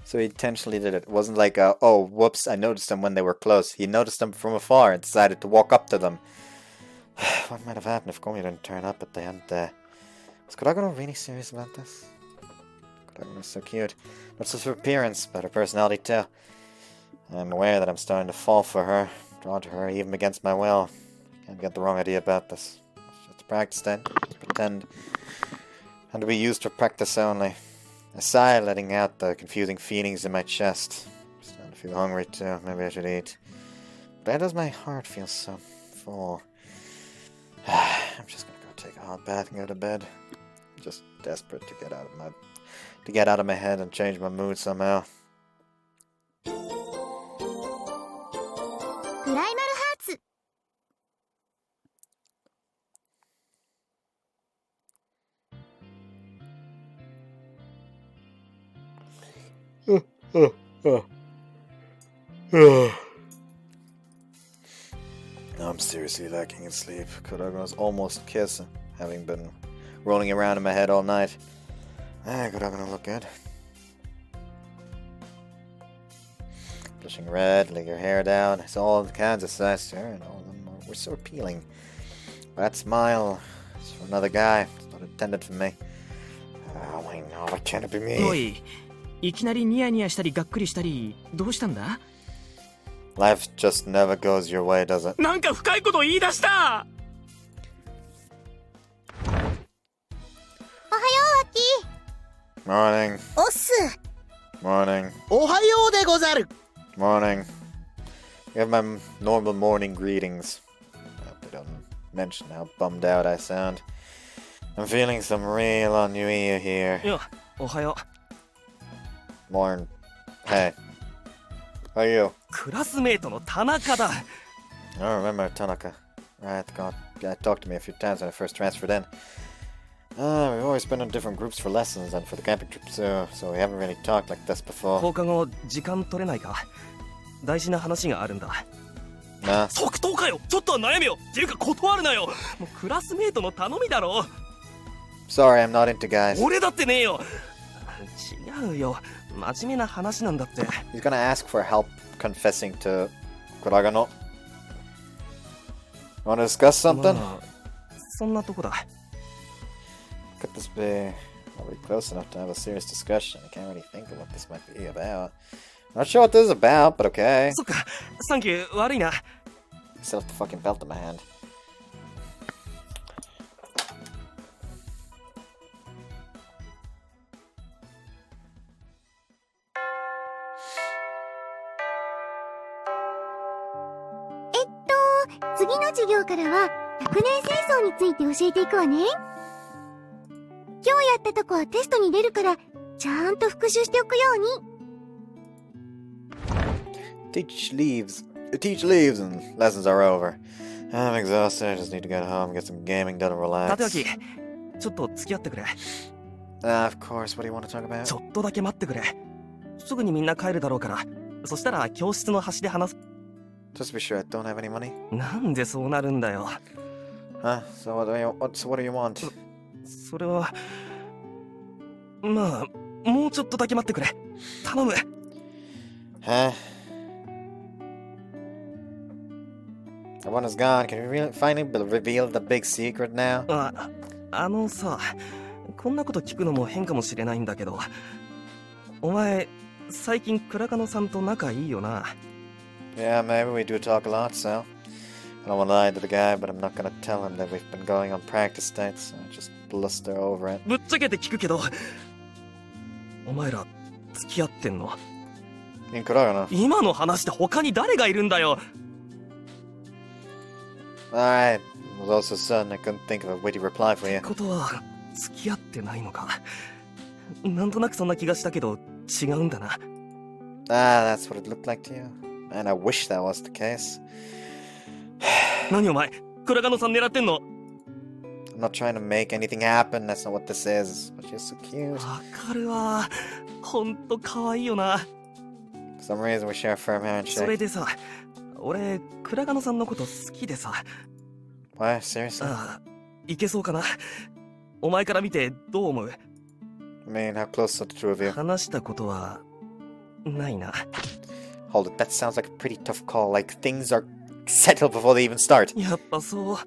So he intentionally did it. It wasn't like, oh, whoops, I noticed them when they were close. He noticed them from afar and decided to walk up to them. What might have happened if Komi didn't turn up at the end there? Was Kuragano really serious about this? Kuragano's so cute. Not just her appearance, but her personality too. I'm aware that I'm starting to fall for her, drawn to her even against my will. Can't get the wrong idea about this. It's just practice then. Just pretend. And to be used for practice only. I sigh, letting out the confusing feelings in my chest. I'm starting to feel hungry too. Maybe I should eat. Why does my heart feel so full? I'm just gonna go take a hot bath and go to bed. I'm just desperate to get out of my head and change my mood somehow. プライマルハーツ。 I'm seriously lacking in sleep. Kuragano's almost kiss, having been rolling around in my head all night. Kuragano look good. Blushing red, laying her hair down. I saw all kinds of sides to her, and all of them were so appealing. But that smile is for another guy. It's not intended for me. Oh, I know, why can't it be me? おい、いきなりニヤニヤしたりがっくりしたり、どうしたんだ？ Life just never goes your way, does it? なんか深いこと言い出した。おはよう、アキ。 Morning. おっす。 Morning. おはようでござる。 Morning. You have my normal morning greetings. I don't mention how bummed out I sound. I'm feeling some real ennui here. いや、おはよう。 Morning. Hey. How are you? クラスメートの田中だ。 I remember Tanaka. Right, God, talked to me a few times when I first transferred in. We've always been in different groups for lessons and for the camping trip too, so we haven't really talked like this before. 放課後時間取れないか？大事な話があるんだ。Nah. 即答かよ。ちょっとは悩めよ。っていうか断るなよ。もうクラスメートの頼みだろ。 Sorry, I'm not into guys. 俺だってねえよ。違うよ。真面目な話なんだって。 He's gonna ask for help confessing to Kuragano. Wanna discuss something? まあ、そんなとこだ。Could this be Not really close enough to have a serious discussion. I can't really think of what this might be about. Not sure what this is about, but okay. そっか、サンキュー、悪いな。 Still have the fucking belt in my hand. .次の授業からは100年戦争について教えていくわね。今日やったとこはテストに出るからちゃんと復習しておくように。Teach leaves and lessons are over. I'm exhausted. I just need to get home, get some gaming done and relax. 立脇、ちょっと付き合ってくれ。Of course. What do you want to talk about? ちょっとだけ待ってくれ。すぐにみんな帰るだろうから。そしたら教室の端で話す。Just to be sure I don't have any money. なんでそうなるんだよ。So what do you want? それはまあもうちょっとだけ待ってくれ。頼む。Everyone is gone. Can you finally reveal the big secret now? あのさ、こんなこと聞くのも変かもしれないんだけど、お前最近倉門さんと仲いいよな。Yeah, maybe we do talk a lot, so I don't want to lie to the guy, but I'm not gonna tell him that we've been going on practice dates. So I just bluster over it. ぶっちゃけて聞くけど、お前ら付き合ってんの？今の話で他に誰がいるんだよ。Alright. It was also sudden. I couldn't think of a witty reply for you. ことは付き合ってないのか。なんとなくそんな気がしたけど違うんだな。That's what it looked like to you. And I wish that was the case. 何お前、倉門さん狙ってんの？ I'm not trying to make anything happen. That's not what this is. But you're so cute. わかるわ。ほんと可愛いよな。For some reason we share a firm handshake. それでさ、俺倉門さんのこと好きでさ。Why? Seriously? いけそうかな。お前から見てどう思う？ I mean, how close are the two of you? 話したことはないな。Hold it, that sounds like a pretty tough call. Like things are settled before they even start. やっぱそう。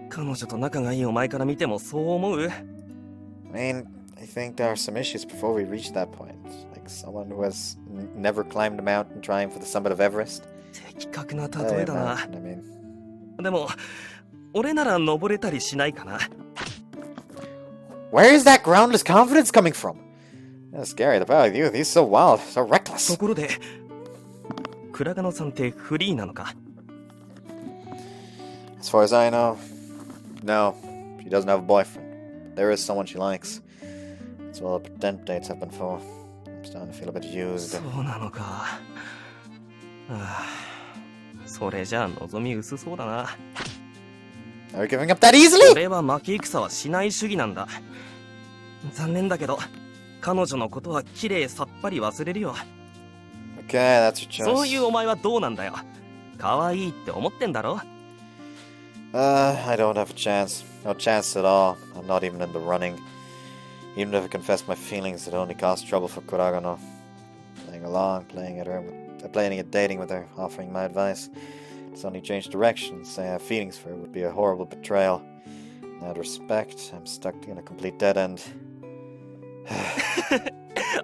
彼女と仲がいいお前から見てもそう思う？ I mean, I think there are some issues before we reach that point. Like someone who has never climbed a mountain trying for the summit of Everest. 的確な例えだな。I mean. でも、俺なら登れたりしないかな。Where is that groundless confidence coming from? That's scary. The power of youth. He's so wild, so reckless. ところで、倉門さんってフリーなのか？ As far as I know, no. She doesn't have a boyfriend. There is someone she likes. That's what all the pretend dates have been for. I'm starting to feel a bit used. そうなのか。それじゃあ望み薄そうだな。Are you giving up that easily? 俺は負け戦はしない主義なんだ。残念だけど、彼女のことは綺麗さっぱり忘れるよ。Okay, that's your choice. そういうお前はどうなんだよ。可愛いって思ってんだろ？ I don't have a chance. No chance at all. I'm not even in the running. Even if I confess my feelings, it only caused trouble for Kuragano. Playing along, playing at dating with her, offering my advice. It's only changed direction. Saying I have feelings for her would be a horrible betrayal. Out of respect, I'm stuck in a complete dead end.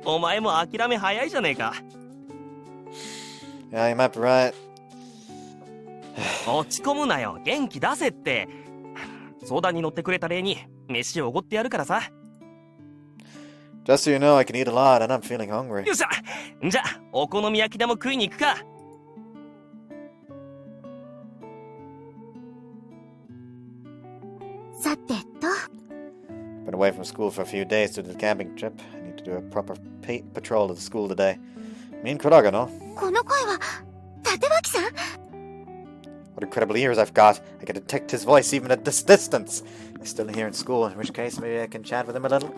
お前も諦め早いじゃねえか。Yeah, you might be right. 落ち込むなよ。元気出せって。相談に乗ってくれた礼に飯をおごってやるからさ。Just so you know, I can eat a lot and I'm feeling hungry. よっしゃ。じゃあお好み焼きでも食いに行くか。さてと。Been away from school for a few days due to the camping trip. I need to do a proper patrol of the school today. Me and Kuragano. この声は立脇さん？ What incredible ears I've got. I can detect his voice even at this distance. He's still here in school, in which case maybe I can chat with him a little.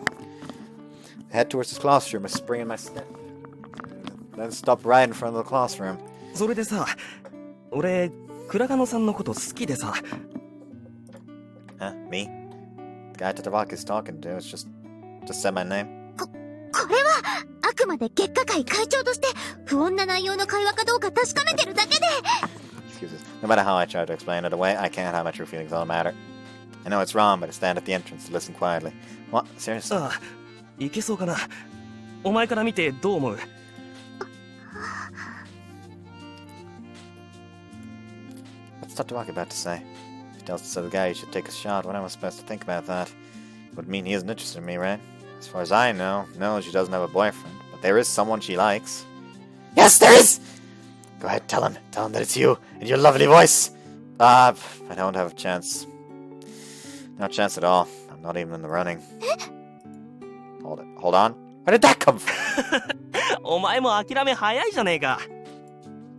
I head towards his classroom, a spring in my step. Then stop right in front of the classroom. それでさ、俺、倉門さんのこと好きでさ。Huh? Me? The guy Tatawaki's talking to is just said my name. これはあくまで月下会会長として不穏な内容の会話かどうか確かめてるだけで。Excuses. No matter how I try to explain it away, I can't hide my true feelings all matter. I know it's wrong, but I stand at the entrance to listen quietly. What? Seriously? いけそうかな。お前から見てどう思う？ What's Dr. Waka about to say? If he tells this other guy he should take a shot, what am I supposed to think about that? It would mean he isn't interested in me, right? As far as I know, no, she doesn't have a boyfriend. But there is someone she likes. Yes, there is! Go ahead, tell him. Tell him that it's you, and your lovely voice. I don't have a chance. No chance at all. I'm not even in the running. Hold on. Where did that come from? お前も諦め早いじゃねえか。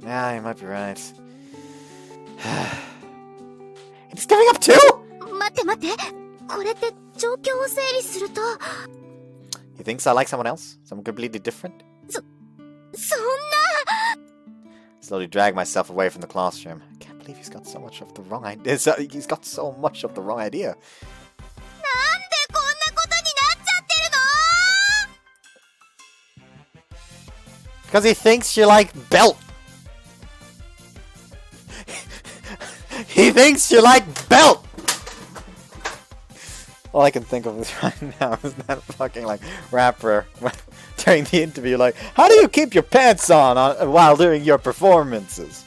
Yeah, you might be right. It's giving up too? 待って待って。これって状況を整理すると。He thinks I like someone else? Someone completely different? そんな。 Slowly drag myself away from the classroom. I can't believe he's got so much of the wrong idea. He's got so much of the wrong idea. なんでこんなことになっちゃってるの？ Because he thinks you like belt. He thinks you like belt. All I can think of right now is that fucking like rapper during the interview, like, how do you keep your pants on while doing your performances?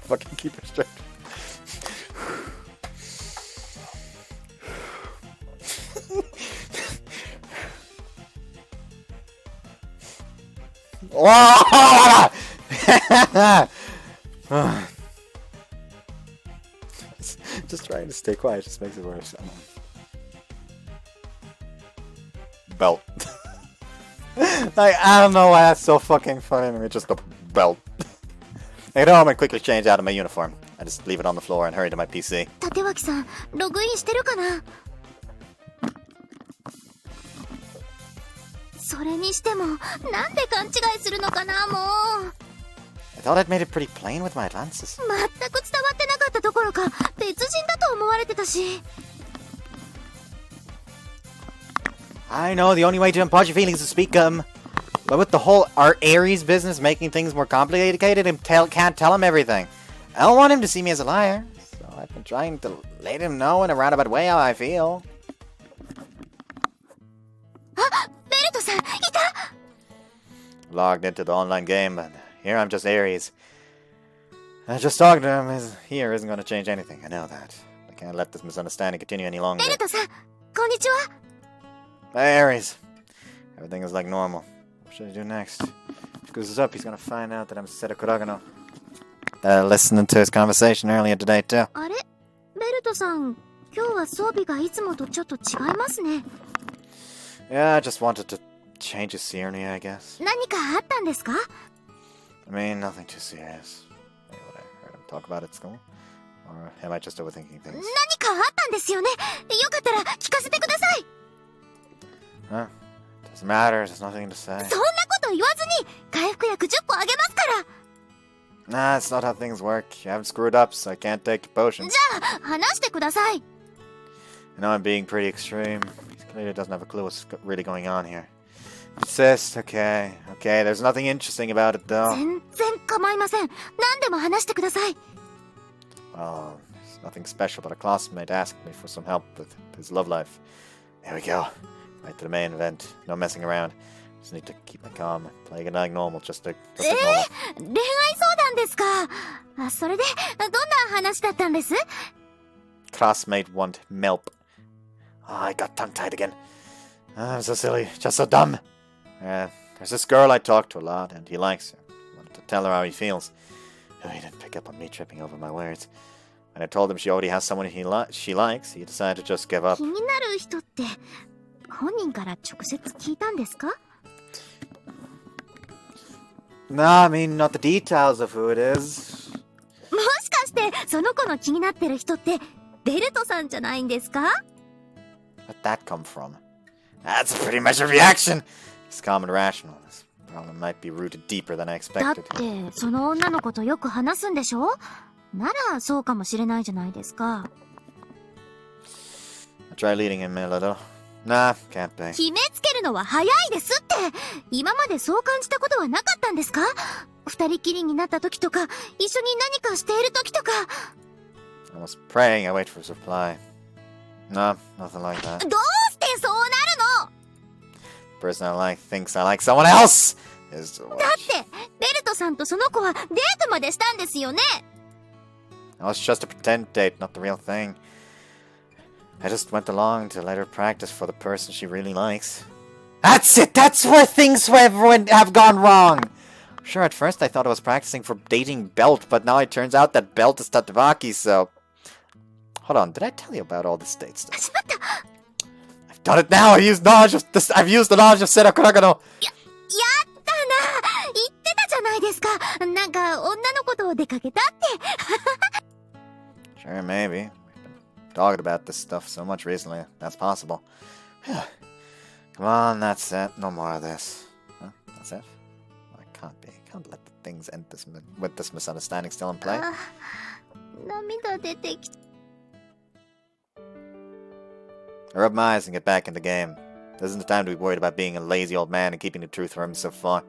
Fucking keep it straight. Just trying to stay quiet just makes it worse. Belt. Like, I don't know why that's so fucking funny to me, just a belt. I go home and quickly change out of my uniform. I just leave it on the floor and hurry to my PC. 立脇さん、ログインしてるかな？それにしても、なんで勘違いするのかな、もう。I thought I'd made it pretty plain with my advances. 全く伝わってなかったどころか、別人だと思われてたし。I know, the only way to impart your feelings is to speak them. But with the whole Aries business making things more complicated and can't tell him everything. I don't want him to see me as a liar. So I've been trying to let him know in a roundabout way how I feel. あ、ベルトさん、いた！ Logged into the online game, but here I'm just Aries. Just talking to him here isn't going to change anything. I know that. I can't let this misunderstanding continue any longer. ベルトさん、こんにちは。Hey, Aries. Everything is like normal. What should I do next? If he goes up, he's gonna find out that I'm Sera-Route. Listening to his conversation earlier today, too. あれ？ベルトさん、今日は装備がいつもとちょっと違いますね。Yeah, I just wanted to change his scenery, I guess. 何かあったんですか？ I mean, nothing too serious. Maybe what I heard him talk about at school? Or am I just overthinking things? 何かあったんですよね。よかったら聞かせてください。Huh? Doesn't matter, there's nothing to say. そんなこと言わずに回復薬10個あげますから。 Nah, it's not how things work. You haven't screwed up, so I can't take your potions. じゃあ話してください。 I know I'm being pretty extreme. He clearly doesn't have a clue what's really going on here. Persist, okay. Okay, there's nothing interesting about it though. 全然構いません。何でも話してください。 Oh, there's nothing special, but a classmate asked me for some help with his love life. There we go. Right to the main event. No messing around. Just need to keep my calm. Playing it like normal, just like normal. 恋愛相談ですか。あ、それでどんな話だったんです？ Classmate want melp. Oh, I got tongue-tied again. I'm so silly. Just so dumb. There's this girl I talk to a lot, and he likes her. I wanted to tell her how he feels. Oh, he didn't pick up on me tripping over my words. When I told him she already has someone she likes, he decided to just give up. 気になる人って本人から直接聞いたんですか？ No, I mean, not the details of who it is. もしかしてその子の気になってる人ってベルトさんじゃないんですか？ Where'd that come from? That's a pretty measured reaction. He's calm and rational. This problem might be rooted deeper than I だっ expected. てその女の子とよく話すんでしょ？ならそうかもしれないじゃないですか。 I try leading him a little. Nah, can't be. 決めつけるのは早いですって。今までそう感じたことはなかったんですか？二人きりになった時とか一緒に何かしている時とか。 I was praying I wait for his reply. Nah, nothing like that. どう person I like thinks I like someone else! Is だってベルトさんとその子はデートまでしたんですよね。 It was just a pretend date, not the real thing. I just went along to let her practice for the person she really likes. That's it! That's where things have gone wrong! Sure, at first I thought I was practicing for dating Belt, but now it turns out that Belt is Tatsubaki, so... Hold on, did I tell you about all the state stuff? I've done it now! I've used the knowledge of Sera-Route! やったな。言ってたじゃないですか。なんか女の子と出かけたって。 Sure, maybe. We've been talking about this stuff so much recently. That's possible. Come on, that's it. No more of this. Huh? That's it? Well, it can't be. I can't let the things end with this misunderstanding still in play. 涙出てきた。 I rub my eyes and get back in the game. This isn't the time to be worried about being a lazy old man and keeping the truth from him so far.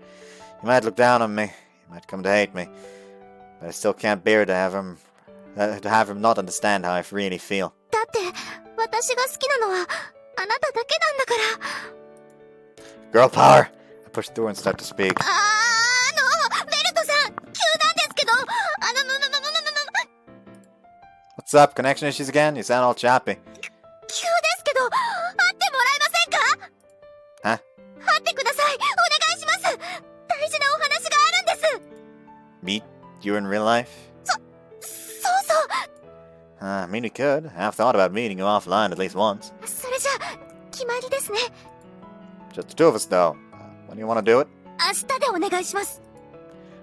He might look down on me. He might come to hate me. But I still can't bear to have him not understand how I really feel. だって私が好きなのはあなただけなんだから。 Girl power! I push through and start to speak. ベルトさん、急なんですけど、What's up? Connection issues again? You sound all choppy. 急ですけど、会ってもらえませんか？ Huh? 会ってください。お願いします。大事なお話があるんです。 Meet you in real life? そうそう。 I mean, we could. I've thought about meeting you offline at least once. それじゃ決まりですね。 Just the two of us, though. When do you want to do it? 明日でお願いします。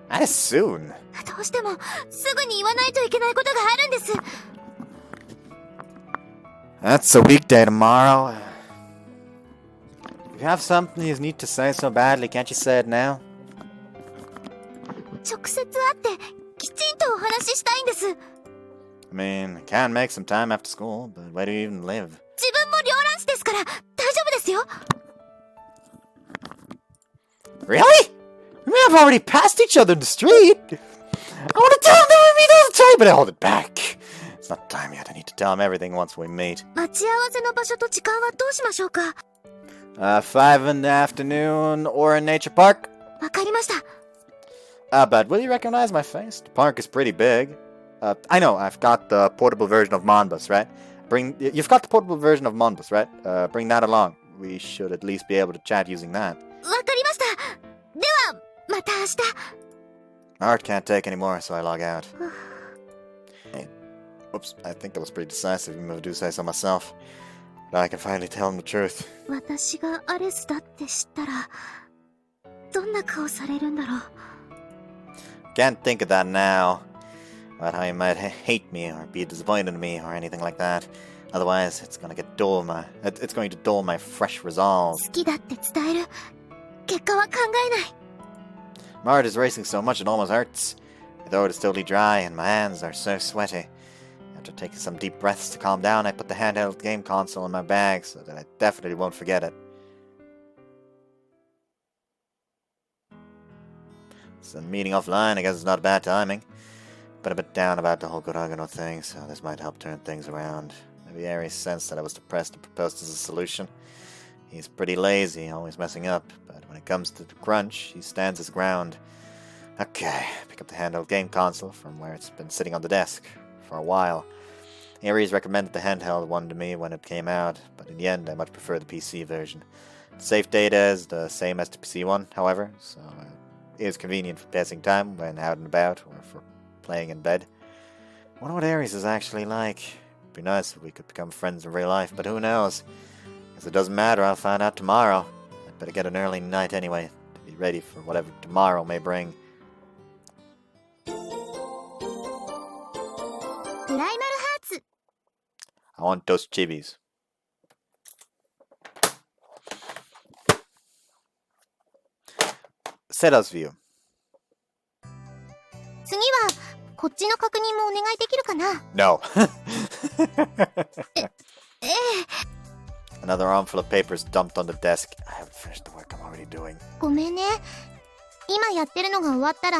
That is soon. どうしてもすぐに言わないといけないことがあるんです。 That's a weekday tomorrow. If you have something you need to say so badly, can't you say it now? 直接会ってきちんとお話ししたいんです。 I mean, I can make some time after school, but where do you even live? 自分も両卵子ですから大丈夫ですよ。 Really? We may have already passed each other in the street. I want to tell him that we meet all the time, but I hold it back. It's not time yet. I need to tell him everything once we meet. 待ち合わせの場所と時間はどうしましょうか。 5 in the afternoon or in Nature Park? わかりました。 But will you recognize my face? The park is pretty big. I know, I've got the portable version of Monbus, right? You've got the portable version of Monbus, right? Bring that along. We should at least be able to chat using that. わかりました。では、また明日。 My heart can't take anymore, so I log out. Hey, whoops, I think that was pretty decisive, even if I do say so myself. But I can finally tell him the truth. 私がアレスだって知ったら、どんな顔されるんだろう。 Can't think of that now. About how he might hate me or be disappointed in me or anything like that. Otherwise, it's going to dull my fresh resolve. 好きだって伝える。結果は考えない。 My heart is racing so much it almost hurts. My throat is totally dry and my hands are so sweaty. After taking some deep breaths to calm down, I put the handheld game console in my bag so that I definitely won't forget it. So meeting offline, I guess it's not bad timing. Been a bit down about the whole Kuragano thing, so this might help turn things around. Maybe Aria sensed that I was depressed and proposed as a solution. He's pretty lazy, always messing up, but when it comes to the crunch, he stands his ground. Okay, pick up the handheld game console from where it's been sitting on the desk for a while. Arias recommended the handheld one to me when it came out, but in the end I much prefer the PC version. The save data is the same as the PC one, however, so it is convenient for passing time when out and about or for playing in bed. I wonder what Aries is actually like. It'd be nice if we could become friends in real life, but who knows? Guess it doesn't matter, I'll find out tomorrow. I'd better get an early night anyway, to be ready for whatever tomorrow may bring. プライマルハーツ。 I want those chibis. Sera's view. 次はこっちの確認もお願いできるかな？ No. ええ。 Another armful of papers dumped on the desk. I haven't finished the work I'm already doing. ごめんね。今やってるのが終わったら、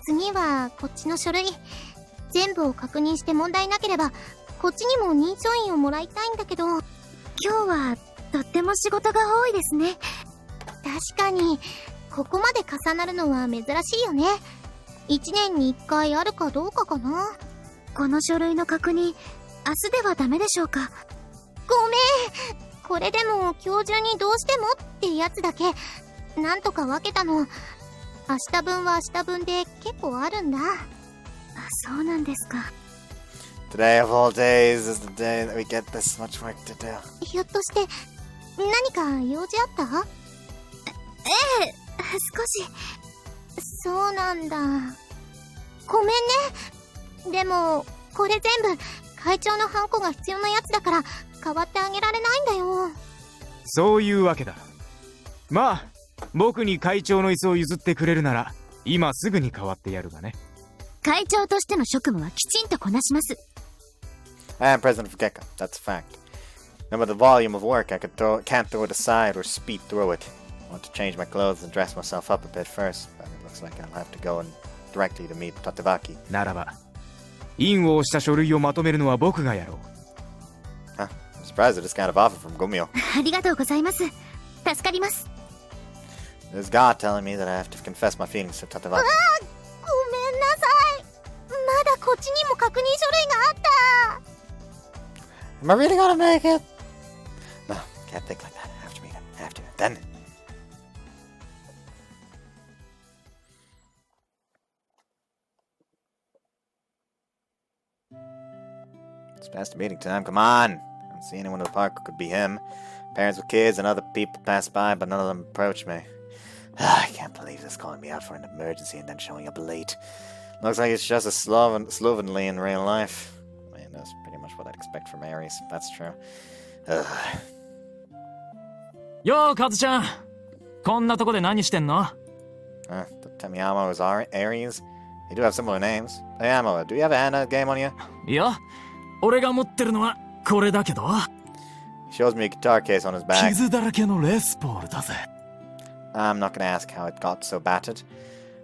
次はこっちの書類。全部を確認して問題なければ、こっちにも認証印をもらいたいんだけど。今日はとっても仕事が多いですね。確かに、ここまで重なるのは珍しいよね。1年に1回あるかどうかかな。この書類の確認、明日ではダメでしょうか？ごめん。これでも今日中にどうしてもってやつだけ、なんとか分けたの。明日分は明日分で結構あるんだ。そうなんですか。Today of all days is the day that we get this much work to do. ひょっとして、何か用事あった？ええ、少し。そうなんだ。ごめんね。でも、これ全部、会長のハンコが必要なやつだから、代わってあげられないんだよ。そういうわけだ。まあ僕に会長の椅子を譲ってくれるなら今すぐに代わってやるがね。会長としての職務はきちんとこなします。I am president of Gecko, that's a fact. No matter the volume of work, I can't throw it aside or speed through it. I want to change my clothes and dress myself up a bit first, but it looks like I'll have to go directly to meet Tatevaki. ならば印を押した書類をまとめるのは僕がやろう。Huh? I'm surprised at this kind of offer from Gumio. ありがとうございます。助かります。There's God telling me that I have to confess my feelings to Tatevaki. ごめんなさい。まだこっちにも確認書類があった。Am I really gonna make it? No, can't think like that. I have to meet him. I have to. Then. It's past the meeting time. Come on. I don't see anyone in the park who could be him. Parents with kids and other people pass by, but none of them approach me. I can't believe this, calling me out for an emergency and then showing up late. Looks like it's just as slovenly in real life. I mean, that's pretty much what I'd expect from Aries. That's true. ようカズちゃん、こんなとこで何してんの？ Tamiyama is Aries. They do have similar names. Tamiyama, do you have an Anna game on you? いや、俺が持ってるのはこれだけど。He shows me a guitar case on his back. 傷だらけのレスポールだぜ。I'm not gonna ask how it got so battered.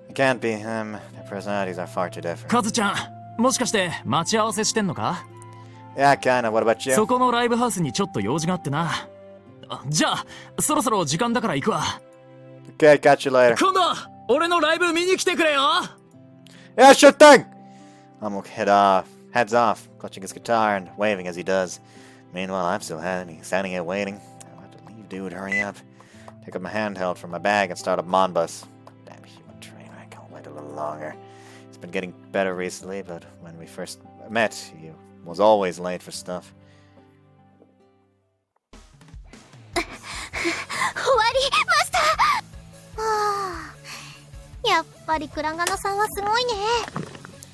It can't be him. Their personalities are far too different. カズちゃん、もしかして待ち合わせしてんのか？ Yeah, kinda. What about you? そこのライブハウスにちょっと用事があってな。じゃあ、そろそろ時間だから行くわ。Okay, catch you later. 今度、俺のライブ見に来てくれよ。Yeah, sure thing. I'm gonna heads off, clutching his guitar and waving as he does. Meanwhile, I'm still standing here waiting. I'll have to leave, dude. Hurry up. Take up my handheld from my bag and start a Monbus. Damn human train, I can't wait a little longer. It's been getting better recently, but when we first met, he was always late for stuff. 終わりました。はあ、やっぱりクラガノさんはすごいね。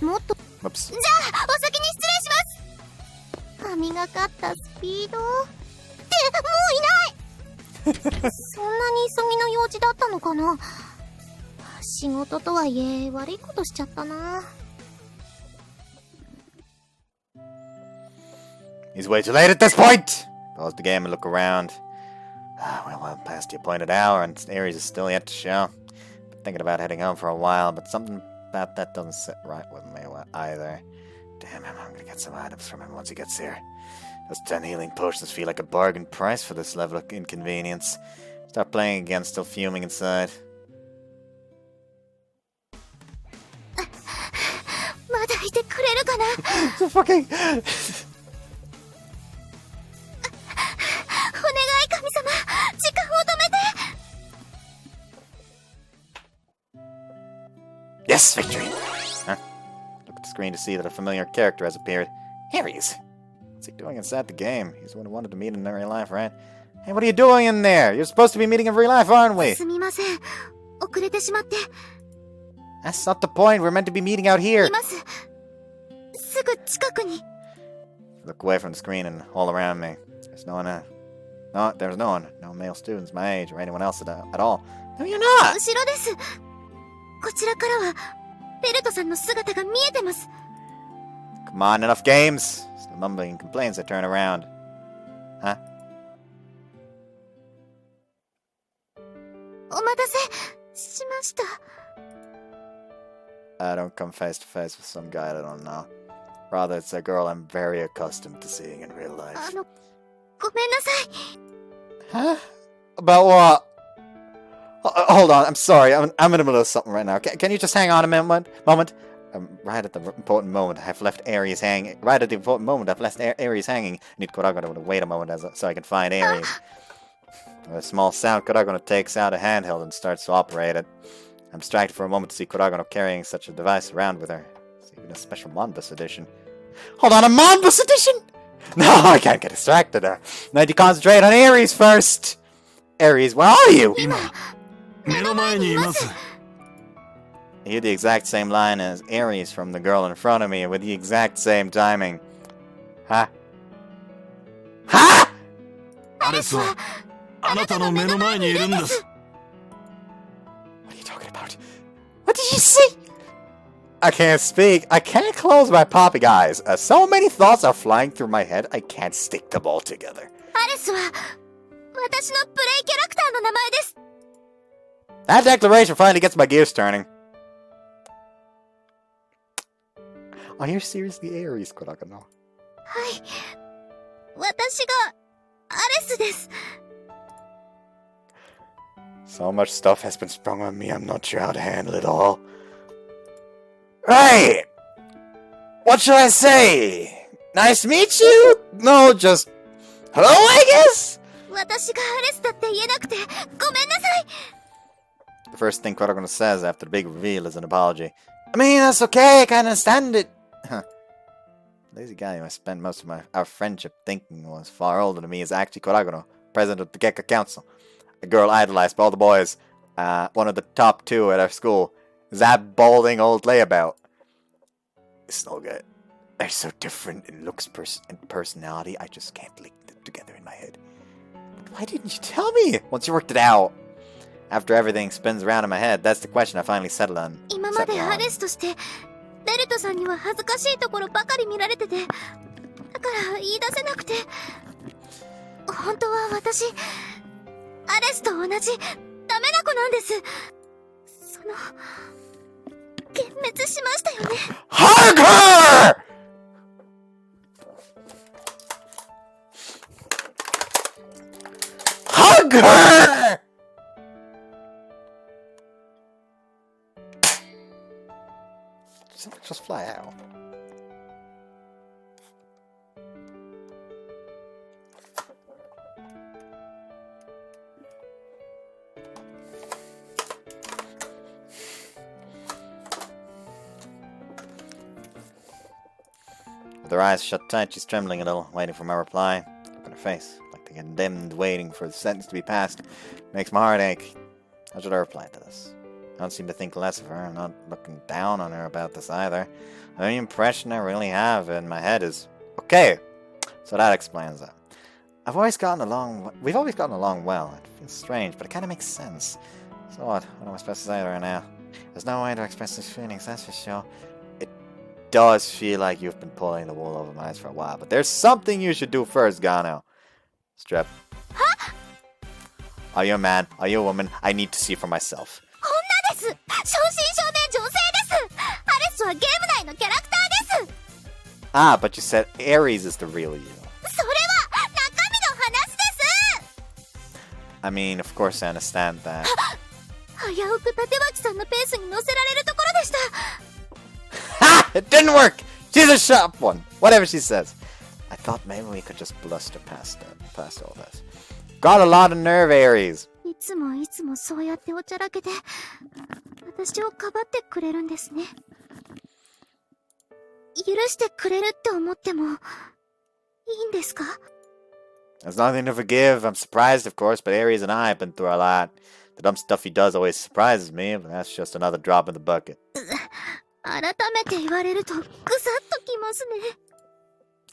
もっと。Whoops. じゃあ、お先に失礼します。神がかったスピードって、もういないそんなに急ぎの用事だったのかな。仕事とはいえ、悪いことしちゃったな。He's way too late at this point! Pause the game and look around. Well, past the appointed hour, and Aries is still yet to show. Been thinking about heading home for a while, but something about that doesn't sit right with me either. Damn him, I'm gonna get some items from him once he gets here. Those 10 healing potions feel like a bargain price for this level of inconvenience. Start playing again, still fuming inside. まだいてくれるかな。So fucking... お願い神様、時間を止めて。 Yes, victory! Huh? Look at the screen to see that a familiar character has appeared. Aries! What's he doing inside the game? He's the one who wanted to meet in real life, right? Hey, what are you doing in there? You're supposed to be meeting in real life, aren't we? すみません。遅れてしまって。 That's not the point. We're meant to be meeting out here. います。すぐ近くに。 Look away from the screen and all around me. There's no one. No, there's no one. No male students my age or anyone else at all. No, you're not. 後ろです。こちらからはベルトさんの姿が見えてます。 Come on, enough games. Still mumbling complaints. I turn around. Huh? お待たせしました。 I don't come face to face with some guy I don't know. Rather, it's a girl I'm very accustomed to seeing in real life. ごめんなさい。 Huh? About what? Hold on, I'm sorry. I'm in the middle of something right now. Can you just hang on a moment? Right at the important moment, I've left Aries hanging. Right at the important moment, I've left Aries hanging. I need Kuragono to wait a moment so I can find Aries. With a small sound, Kuragono takes out a handheld and starts to operate it. I'm distracted for a moment to see Kuragono carrying such a device around with her. It's even a special Monbus edition. Hold on, a Monbus edition? No, I can't get distracted there. I need to concentrate on Aries first. Aries, where are you? I hear the exact same line as Aries from the girl in front of me with the exact same timing. Huh? Huh? What are you talking about? What did you see? I can't speak. I can't close my poppy eyes. So many thoughts are flying through my head, I can't stick them all together. That declaration finally gets my gears turning. Are you seriously Aries, Kuragono? So much stuff has been sprung on me, I'm not sure how to handle it all. Right! What should I say? Nice to meet you? No, just... hello, I guess? The first thing Kuragono says after the big reveal is an apology. I mean, that's okay, I can understand it. Lazy guy who I spent most of our friendship thinking was far older than me is actually Kuragono, president of the Gekka Council. A girl idolized by all the boys. One of the top 2 at our school. That balding old layabout. It's no good. They're so different in looks and personality, I just can't link them together in my head. But why didn't you tell me? Once you worked it out. After everything spins around in my head, that's the question I finally settled on. Hug her! Hug her! Just fly out. With her eyes shut tight, she's trembling a little, waiting for my reply. Look at her face, like the condemned waiting for the sentence to be passed. Makes my heart ache. How should I reply to this? I don't seem to think less of her. I'm not looking down on her about this either. The only impression I really have in my head is, okay, so that explains that. We've always gotten along well. It feels strange, but it kind of makes sense. So what? What am I supposed to say to her now? There's no way to express these feelings, that's for sure. It does feel like you've been pulling the wool over my eyes for a while, but there's something you should do first, Gano. Strep. Huh? Are you a man? Are you a woman? I need to see for myself. Ah, but you said Aries is the real you. I mean, of course I understand that. Ha! It didn't work! She's a sharp one! Whatever she says. I thought maybe we could just bluster past all this. Got a lot of nerve, Aries. There's nothing to forgive. I'm surprised, of course, but Aries and I have been through a lot. The dumb stuff he does always surprises me, but that's just another drop in the bucket.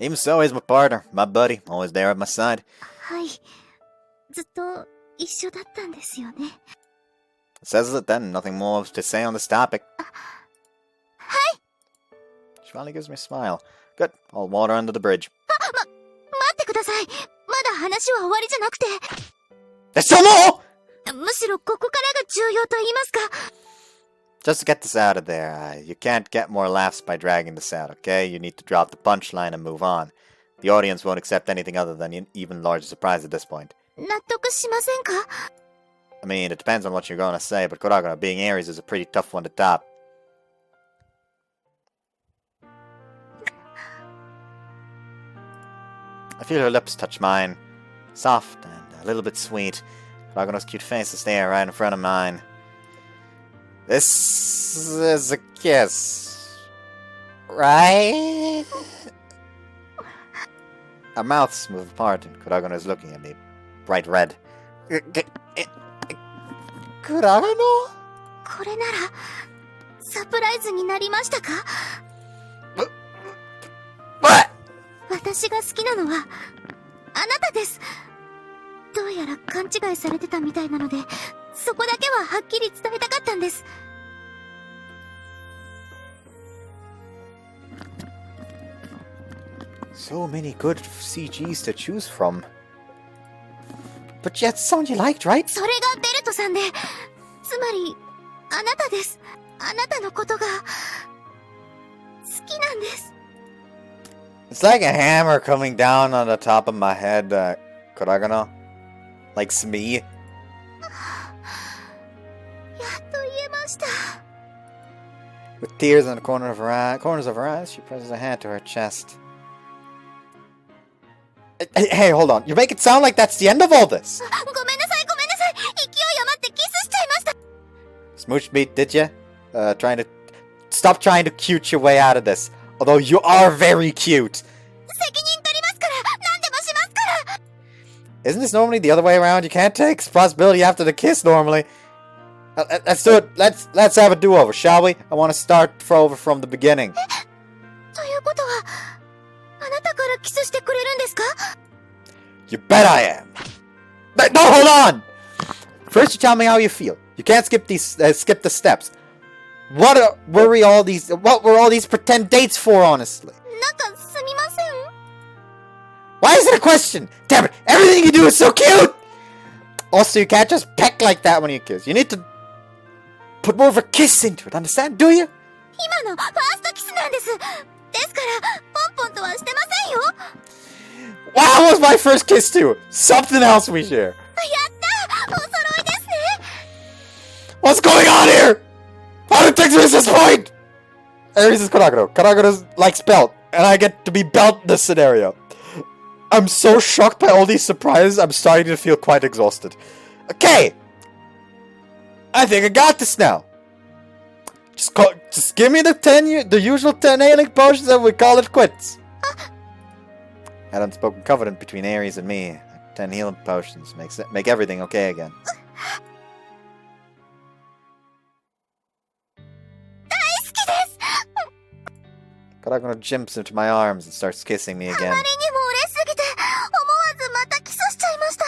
Even so, he's my partner, my buddy, always there at my side. It says it then, nothing more to say on this topic. She finally gives me a smile. Good, I'll water under the bridge. There's still more! Just to get this out of there, you can't get more laughs by dragging this out, okay? You need to drop the punchline and move on. The audience won't accept anything other than an even larger surprise at this point. I mean, it depends on what you're gonna say, but Kuragano being Aries is a pretty tough one to top. I feel her lips touch mine. Soft and a little bit sweet. Kuragano's cute face is there right in front of mine. This is a kiss. Right? Our mouths move apart and Kuragano is looking at me, bright red. Kuragano? これならサプライズになりましたか？ What? 私が好きなのはあなたです。どうやら勘違いされてたみたいなので、そこだけははっきり伝えたかったんです。So many good CGs to choose from. But yet someone you liked, right? それがベルトさんで、つまりあなたです。あなたのことが好きなんです。It's like a hammer coming down on the top of my head, Kuragano. Like me. やっと言えました。With tears in the corners of her eyes, she presses her hand to her chest. Hey, hold on. You make it sound like that's the end of all this. ごめんなさい、ごめんなさい。勢い余ってキスしちゃいました。 Smooch me, did you? Stop trying to cute your way out of this. Although you are very cute. 責任取りますから、何でもしますから。 Isn't this normally the other way around? You can't take responsibility after the kiss normally. Let's do it. Let's have a do-over, shall we? I want to start over from the beginning. ということは、あなたからキスしてくれるんですか？ You bet I am. No, hold on. First, you tell me how you feel. You can't skip the steps. What were all these pretend dates for, honestly? なんかすみません。 Why is it a question? Damn it! Everything you do is so cute. Also, you can't just peck like that when you kiss. You need to put more of a kiss into it. Understand? Do you? 今のファーストキスなんです。ですから、ポンポンとはしてませんよ。 Wow, was my first kiss too. Something else we share. やった！お揃いですね。 What's going on here? How did things reach this point? Aries is Kuragano. Kuragano likes belt, and I get to be belt in this scenario. I'm so shocked by all these surprises, I'm starting to feel quite exhausted. Okay! I think I got this now. Just give me the usual 10 healing potions and we call it quits. That unspoken covenant between Aries and me. 10 healing potions make everything okay again. Kuragano jumps into my arms and starts kissing me again. あまりにも嬉しすぎて、思わずまたキスしちゃいました。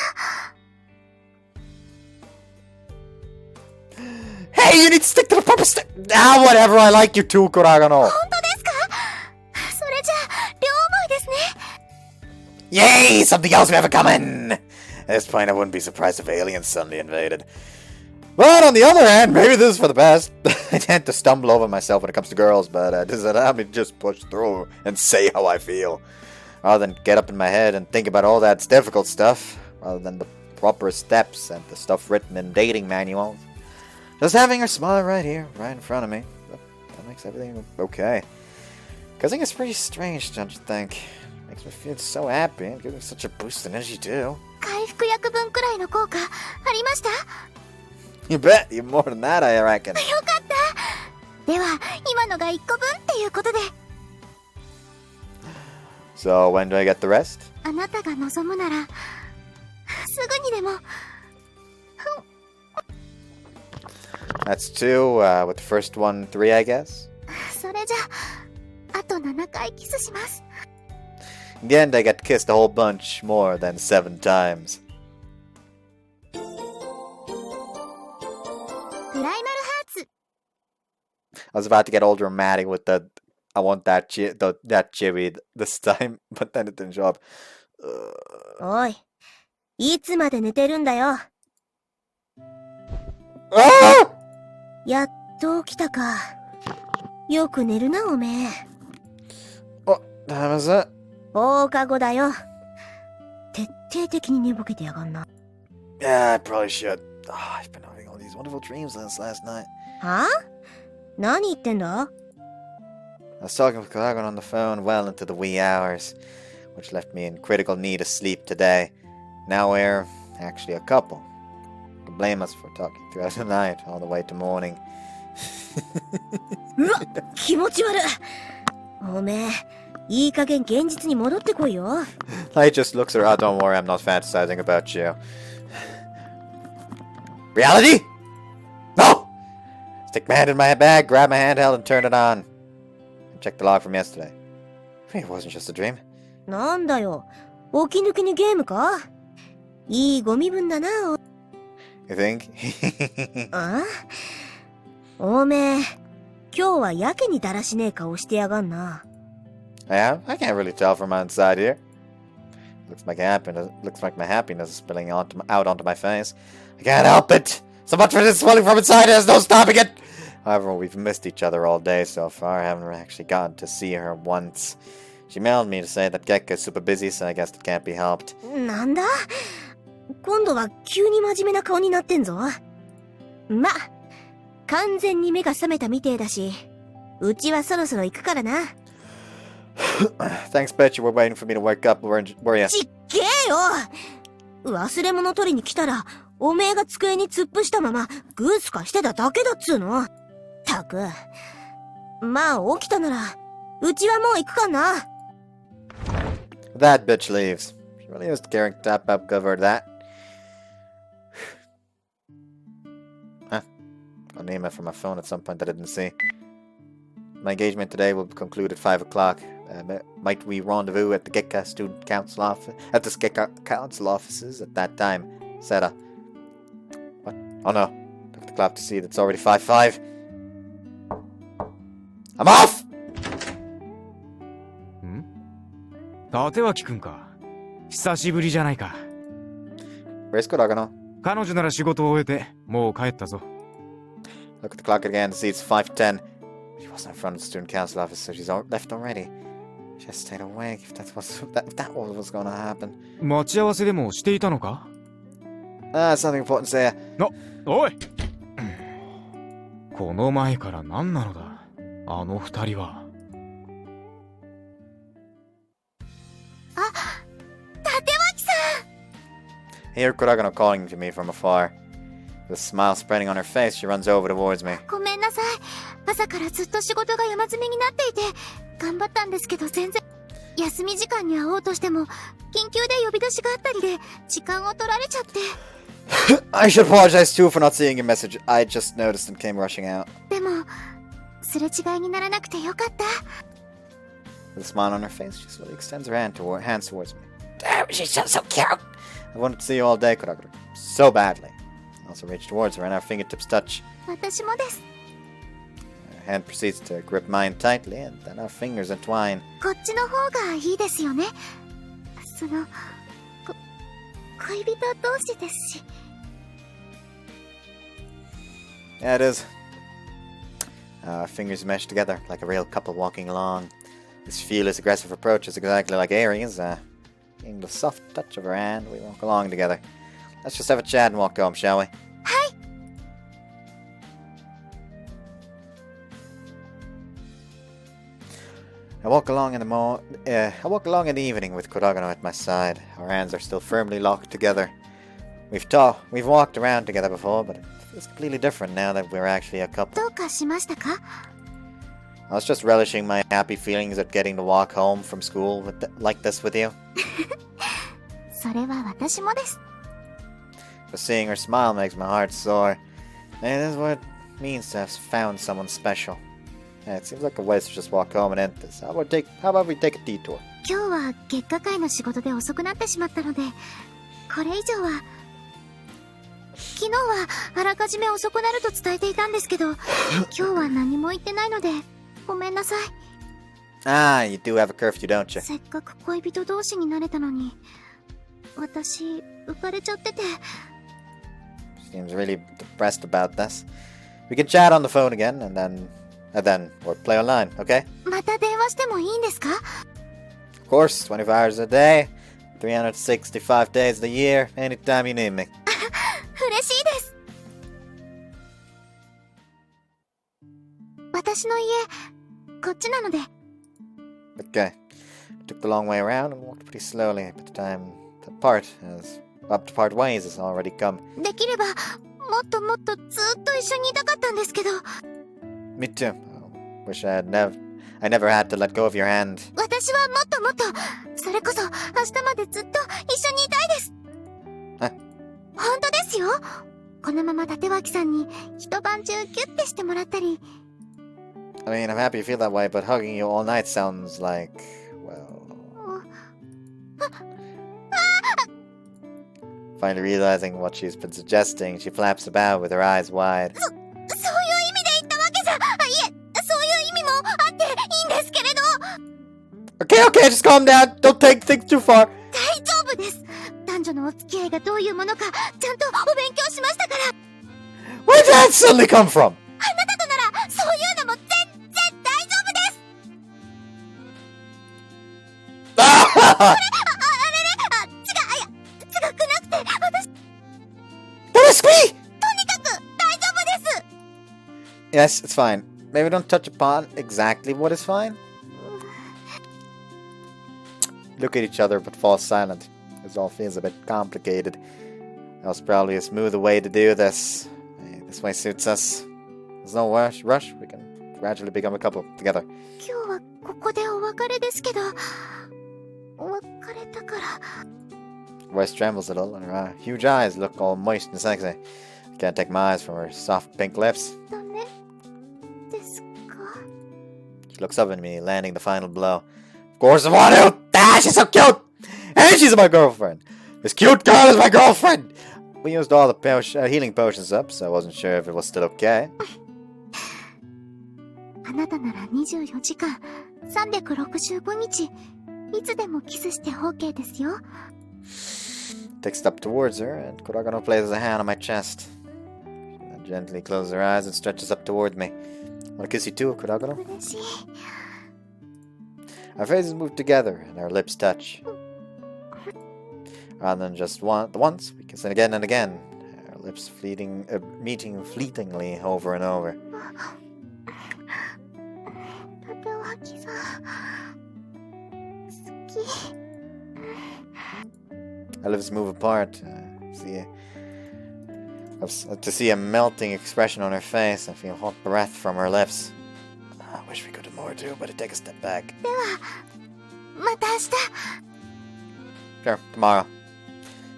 Hey, you need to stick to the purpose. Ah, whatever. I like you too, Kuragano. 本当ですか？それじゃあ、両思いですね。 Yay! Something else we have in common! At this point, I wouldn't be surprised if aliens suddenly invaded. But on the other hand, maybe this is for the best. I tend to stumble over myself when it comes to girls, but does it allow me to just push through and say how I feel? Rather than get up in my head and think about all that difficult stuff, rather than the proper steps and the stuff written in dating manuals. Just having her smile right here, right in front of me, that makes everything okay. Kissing is pretty strange, don't you think? Makes me feel so happy and gives me such a boost in energy too. 回復薬分くらいの効果ありました？ You bet, even more than that, I reckon. よかった。では、今のが1個分っていうことで。 So, when do I get the rest? あなたが望むなら、すぐにでも。 That's 2, with the first one 3, I guess? それじゃあ、あと7回キスします。 In the end, I get kissed a whole bunch more than 7 times. プライマルハーツ。 I was about to get all dramatic with the I want that chibi this time, but then it didn't show up. おい、いつまで寝てるんだよ。Ah! やっと起きたか。よく寝るな、おめえ。What time is it? 放課後だよ。徹底的に寝ぼけてやがんな。Yeah, I probably should. I've been having all these wonderful dreams since last night. はあ？何言ってんだ？ I was talking with Karagon on the phone well into the wee hours, which left me in critical need of sleep today. Now we're actually a couple. You can blame us for talking throughout the night, all the way to morning. うわ、気持ち悪い。おめえ、いい加減現実に戻ってこいよ。Light just looks at her. Oh, don't worry, I'm not fantasizing about you. Reality? No! Stick my hand in my bag, grab my handheld, and turn it on. Check the log from yesterday. It wasn't just a dream. なんだよ、起き抜けにゲームか？いいご身分だな。You think? あ？おめえ、今日はやけにだらしねえ顔してやがんな。Yeah, I can't really tell from inside here. Looks like my happiness is spilling out onto my face. I can't help it. So much for this swelling from inside, there's no stopping it. However, we've missed each other all day so far. I haven't actually gotten to see her once. She mailed me to say that Gekka's super busy, so I guess it can't be helped. なんだ？今度は急に真面目な顔になってんぞ。ま、完全に目が覚めたみてえだし、うちはそろそろ行くからな。Thanks, bet you were waiting for me to wake up, were you? ちっげえよ！忘れ物取りに来たら、おめえが机に突っ伏したまま、グースかしてただけだっつうの。たく。まあ、起きたなら、うちはもう行くかな。That bitch leaves. She really is caring to tap up cover that. Huh? I'll name it from my phone at some point that I didn't see. My engagement today will conclude at 5 o'clock. Might we rendezvous at the Gekka Student Council office? At the Gekka Council offices at that time? Sera. What? Oh no. Look at the clock to see that it's already 5:05. I'm off! ん？立脇くんか。久しぶりじゃないか。Where's Kuragano? 彼女なら仕事を終えて、もう帰ったぞ。Look at the clock again to see it's 5:10. She wasn't in front of the student council office, so she's left already. She just stayed awake if that was what was going to happen. 待ち合わせでもしていたのか？ It's nothing important, Seiya. おい！この前から何なのだ？あの二人は。あ、立脇さん。 Hear Kuragano calling to me from afar. With a smile spreading on her face, she runs over towards me. ごめんなさい。朝からずっと仕事が山積みになっていて、頑張ったんですけど全然。休み時間に会おうとしても、緊急で呼び出しがあったりで、時間を取られちゃって。I should apologize too for not seeing your message. I just noticed and came rushing out. でも、すれ違いにならなくてよかった。With a smile on her face, she slowly extends her hands towards me. Damn, she's just so cute! I wanted to see you all day, Kuragano. So badly. I also reached towards her and our fingertips touch. 私もです。Her hand proceeds to grip mine tightly and then our fingers entwine. こっちの方がいいですよね。恋人同士ですし。Yeah, it is. Our fingers mesh together like a real couple walking along. This fearless, aggressive approach is exactly like Aria's. In the soft touch of her hand, we walk along together. Let's just have a chat and walk home, shall we? Hi. I walk along in the evening with Kuragano at my side. Our hands are still firmly locked together. We've walked around together before, but it feels completely different now that we're actually a couple. どうかしましたか? I was just relishing my happy feelings at getting to walk home from school like this with you. それは私もです。 But seeing her smile makes my heart soar. And this is what it means to have found someone special. Yeah, it seems like a waste to just walk home and end this. How about we take a detour? 今日は月下会の仕事で遅くなってしまったので、これ以上は。昨日はあらかじめ遅くなると伝えていたんですけど、今日は何も言ってないので、ごめんなさい。Ah, you do have a curfew, don't you? せっかく恋人同士になれたのに、私、浮かれちゃってて。Seems really depressed about this. We can chat on the phone again, and then we'll play online, okay? また電話してもいいんですか? Of course, 24 hours a day, 365 days a year, anytime you need me. 嬉しいです。私の家、こっちなので。Okay. Took the long way around and walked pretty slowly, but the time to part ways has already come. できれば、もっともっとずっと一緒にいたかったんですけど。Me too. Wish I never had to let go of your hand. 私はもっともっと、それこそ明日までずっと一緒にいたいです。本当ですよ。このまま立脇さんに一晩中ギュッてしてもらったり。I mean, I'm happy you feel that way, but hugging you all night sounds like, well... Finally realizing what she's been suggesting, she flaps about with her eyes wide. そういう意味で言ったわけじゃ、いえ、そういう意味もあっていいんですけれど。Okay, just calm down. Don't take things too far. 大丈夫です。男女のお付き合いがどういうものか、ちゃんとお勉強しましたから。Where did that suddenly come from? あなたとなら、そういうのも全然大丈夫です。違くなくて、私。Don't me! とにかく大丈夫です。Yes, it's fine. Maybe don't touch upon exactly what is fine. Look at each other but fall silent. This all feels a bit complicated. That was probably a smoother way to do this. This way suits us. There's no rush. We can gradually become a couple together. 今日はここでお別れですけど、別れたから。Voice trembles a little, and her huge eyes look all moist and sexy. I can't take my eyes from her soft pink lips. ダメですか? She looks up at me, landing the final blow. Of course I want to! Ah, she's so cute! And she's my girlfriend! This cute girl is my girlfriend! We used all the healing potions up, so I wasn't sure if it was still okay. あなたなら24時間、365日、いつでもキスして OK ですよ。Takes a step towards her, and Kuragano places a hand on my chest. She gently closes her eyes and stretches up toward me. Want to kiss you too, Kuragano? 嬉しい。Our faces move together, and our lips touch. Rather than just once, we kiss again and again. Our lips meeting fleetingly over and over. 立脇さん、好き。Our lips move apart. To see a melting expression on her face and feel hot breath from her lips. I wish we could do more too, but it takes a step back. では、また明日。Sure, tomorrow.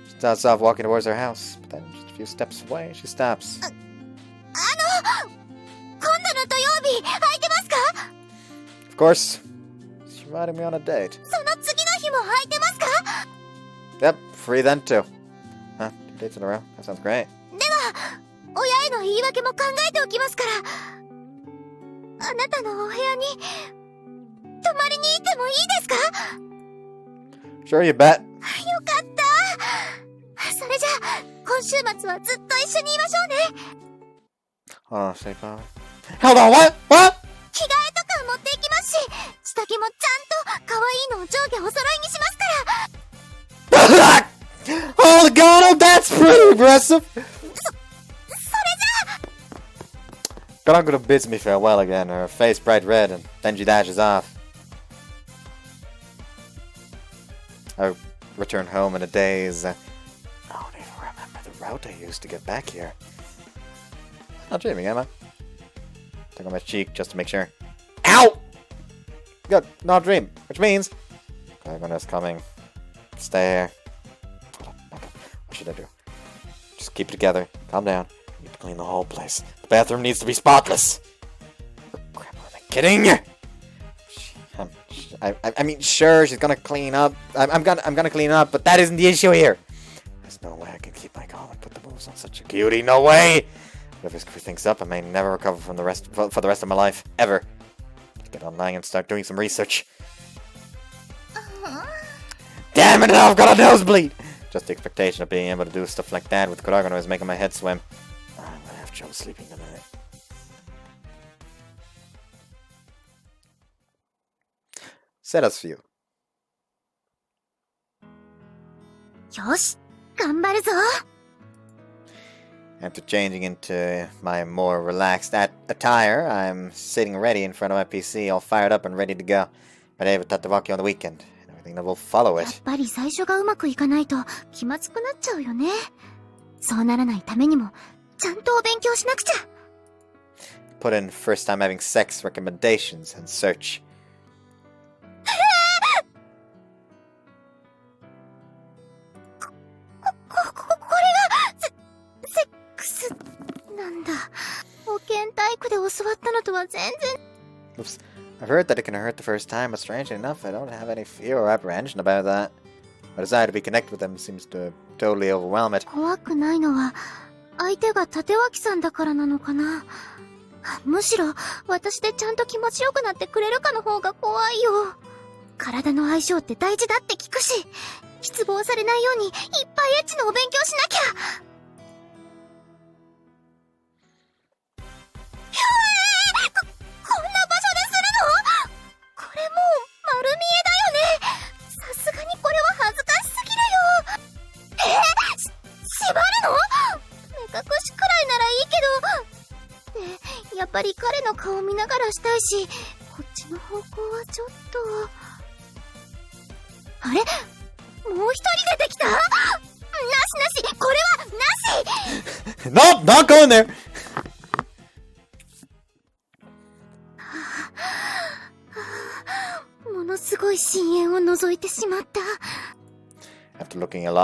She starts off walking towards her house, but then just a few steps away, she stops. 今度の土曜日、空いてますか? Of course. She's inviting me on a date. その次の日も空いてますか? Yep, free then too. Huh, 2 dates in a row? That sounds great. では、親への言い訳も考えておきますから。あなたのお部屋に泊まりに行ってもいいですか? Sure, you bet. よかった。それじゃあ、今週末はずっと一緒にいましょうね。Hold on a second. Hold on, what? What? 着替えとか持っていきますし、下着もちゃんと可愛いのを上下お揃いにしますから。Oh god, that's pretty aggressive! それじゃあ Kuragano bids me farewell again, her face bright red, and then she dashes off. I return home in a daze. I don't even remember the route I used to get back here. Not dreaming, am I? Took on my cheek just to make sure. Ow! Good, not dream, which means Kuragano's coming. Stay here. What should I do? Just keep it together. Calm down. I need to clean the whole place. The bathroom needs to be spotless. Crap, am I kidding? I mean, sure, she's gonna clean up. I'm gonna clean up, but that isn't the issue here. There's no way I can keep my calm and put the moves on such a cutie. No way. But if this screw things up, I may never recover from the rest for the rest of my life ever. Get online and start doing some research. Damn it! Now I've got a nosebleed. Just the expectation of being able to do stuff like that with Kuragano is making my head swim. I'm gonna have trouble sleeping tonight. Sera's view. よし、頑張るぞ。After changing into my more relaxed attire, I'm sitting ready in front of my PC, all fired up and ready to go. Ready for Tatewaki on the weekend, and everything that will follow やっ it. ぱり最初がうまくいかないと気まずくなっちゃうよね。そうならないためにもちゃんとお勉強しなくちゃ。Put in first time having sex recommendations and search. これがセックスなんだ。保健体育で教わったのとは全然。 Oops. I've heard that it can hurt the first time, but strangely enough, I don't have any fear or apprehension about that. My desire to be connected with them seems to totally overwhelm it. 怖くないのは相手が立脇さんだからなのかな。むしろ私でちゃんと気持ちよくなってくれるかの方が怖いよ。体の相性って大事だって聞くし、失望されないようにいっぱいエッチのお勉強しなきゃ。こんな場所でするの？これもう丸見えだよね。さすがにこれは恥ずかしすぎるよ。縛るの？目隠しくらいならいいけど。で、やっぱり彼の顔見ながらしたいし、こっちの方向はちょっと。あれ？もう一人出てきた？なしなし、これはなし。 No, not going there. ものすごい深淵を覗いてしまった。 After looking at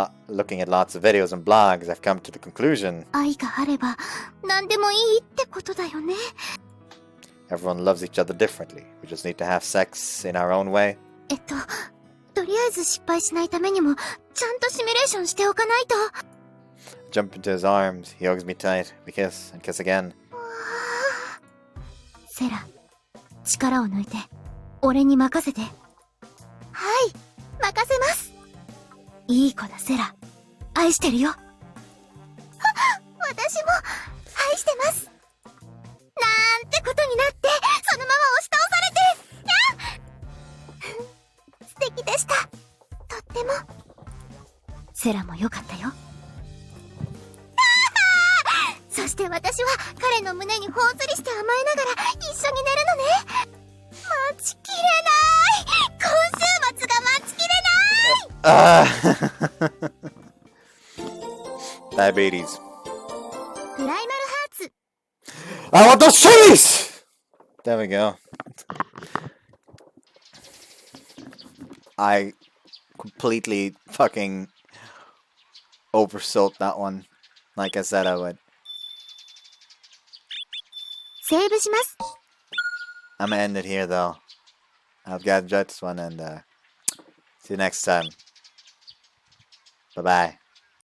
lots of videos and blogs, I've come to the conclusion 愛があれば何でもいいってことだよね。 everyone loves each other differently. We just need to have sex in our own way. とりあえず失敗しないためにもちゃんとシミュレーションしておかないと。 Jump into his arms, he hugs me tight, we kiss and kiss again. セラ、力を抜いて俺に任せて。はい、任せます。いい子だセラ、愛してるよ。私も愛してます。なんてことになってそのまま押し倒されて。素敵でした。とっても。セラも良かったよ。そして私は彼の胸に頬ずりして甘えながら一緒に寝るのね。待ちきれない。今週末が待ちきれない。Diabetes. プライマルハーツ。 I want those cheese! There we go. I completely fucking oversold that one. Like I said I would. セーブします。 I'm gonna end it here though. I've got to enjoy this one and see you next time. Bye bye.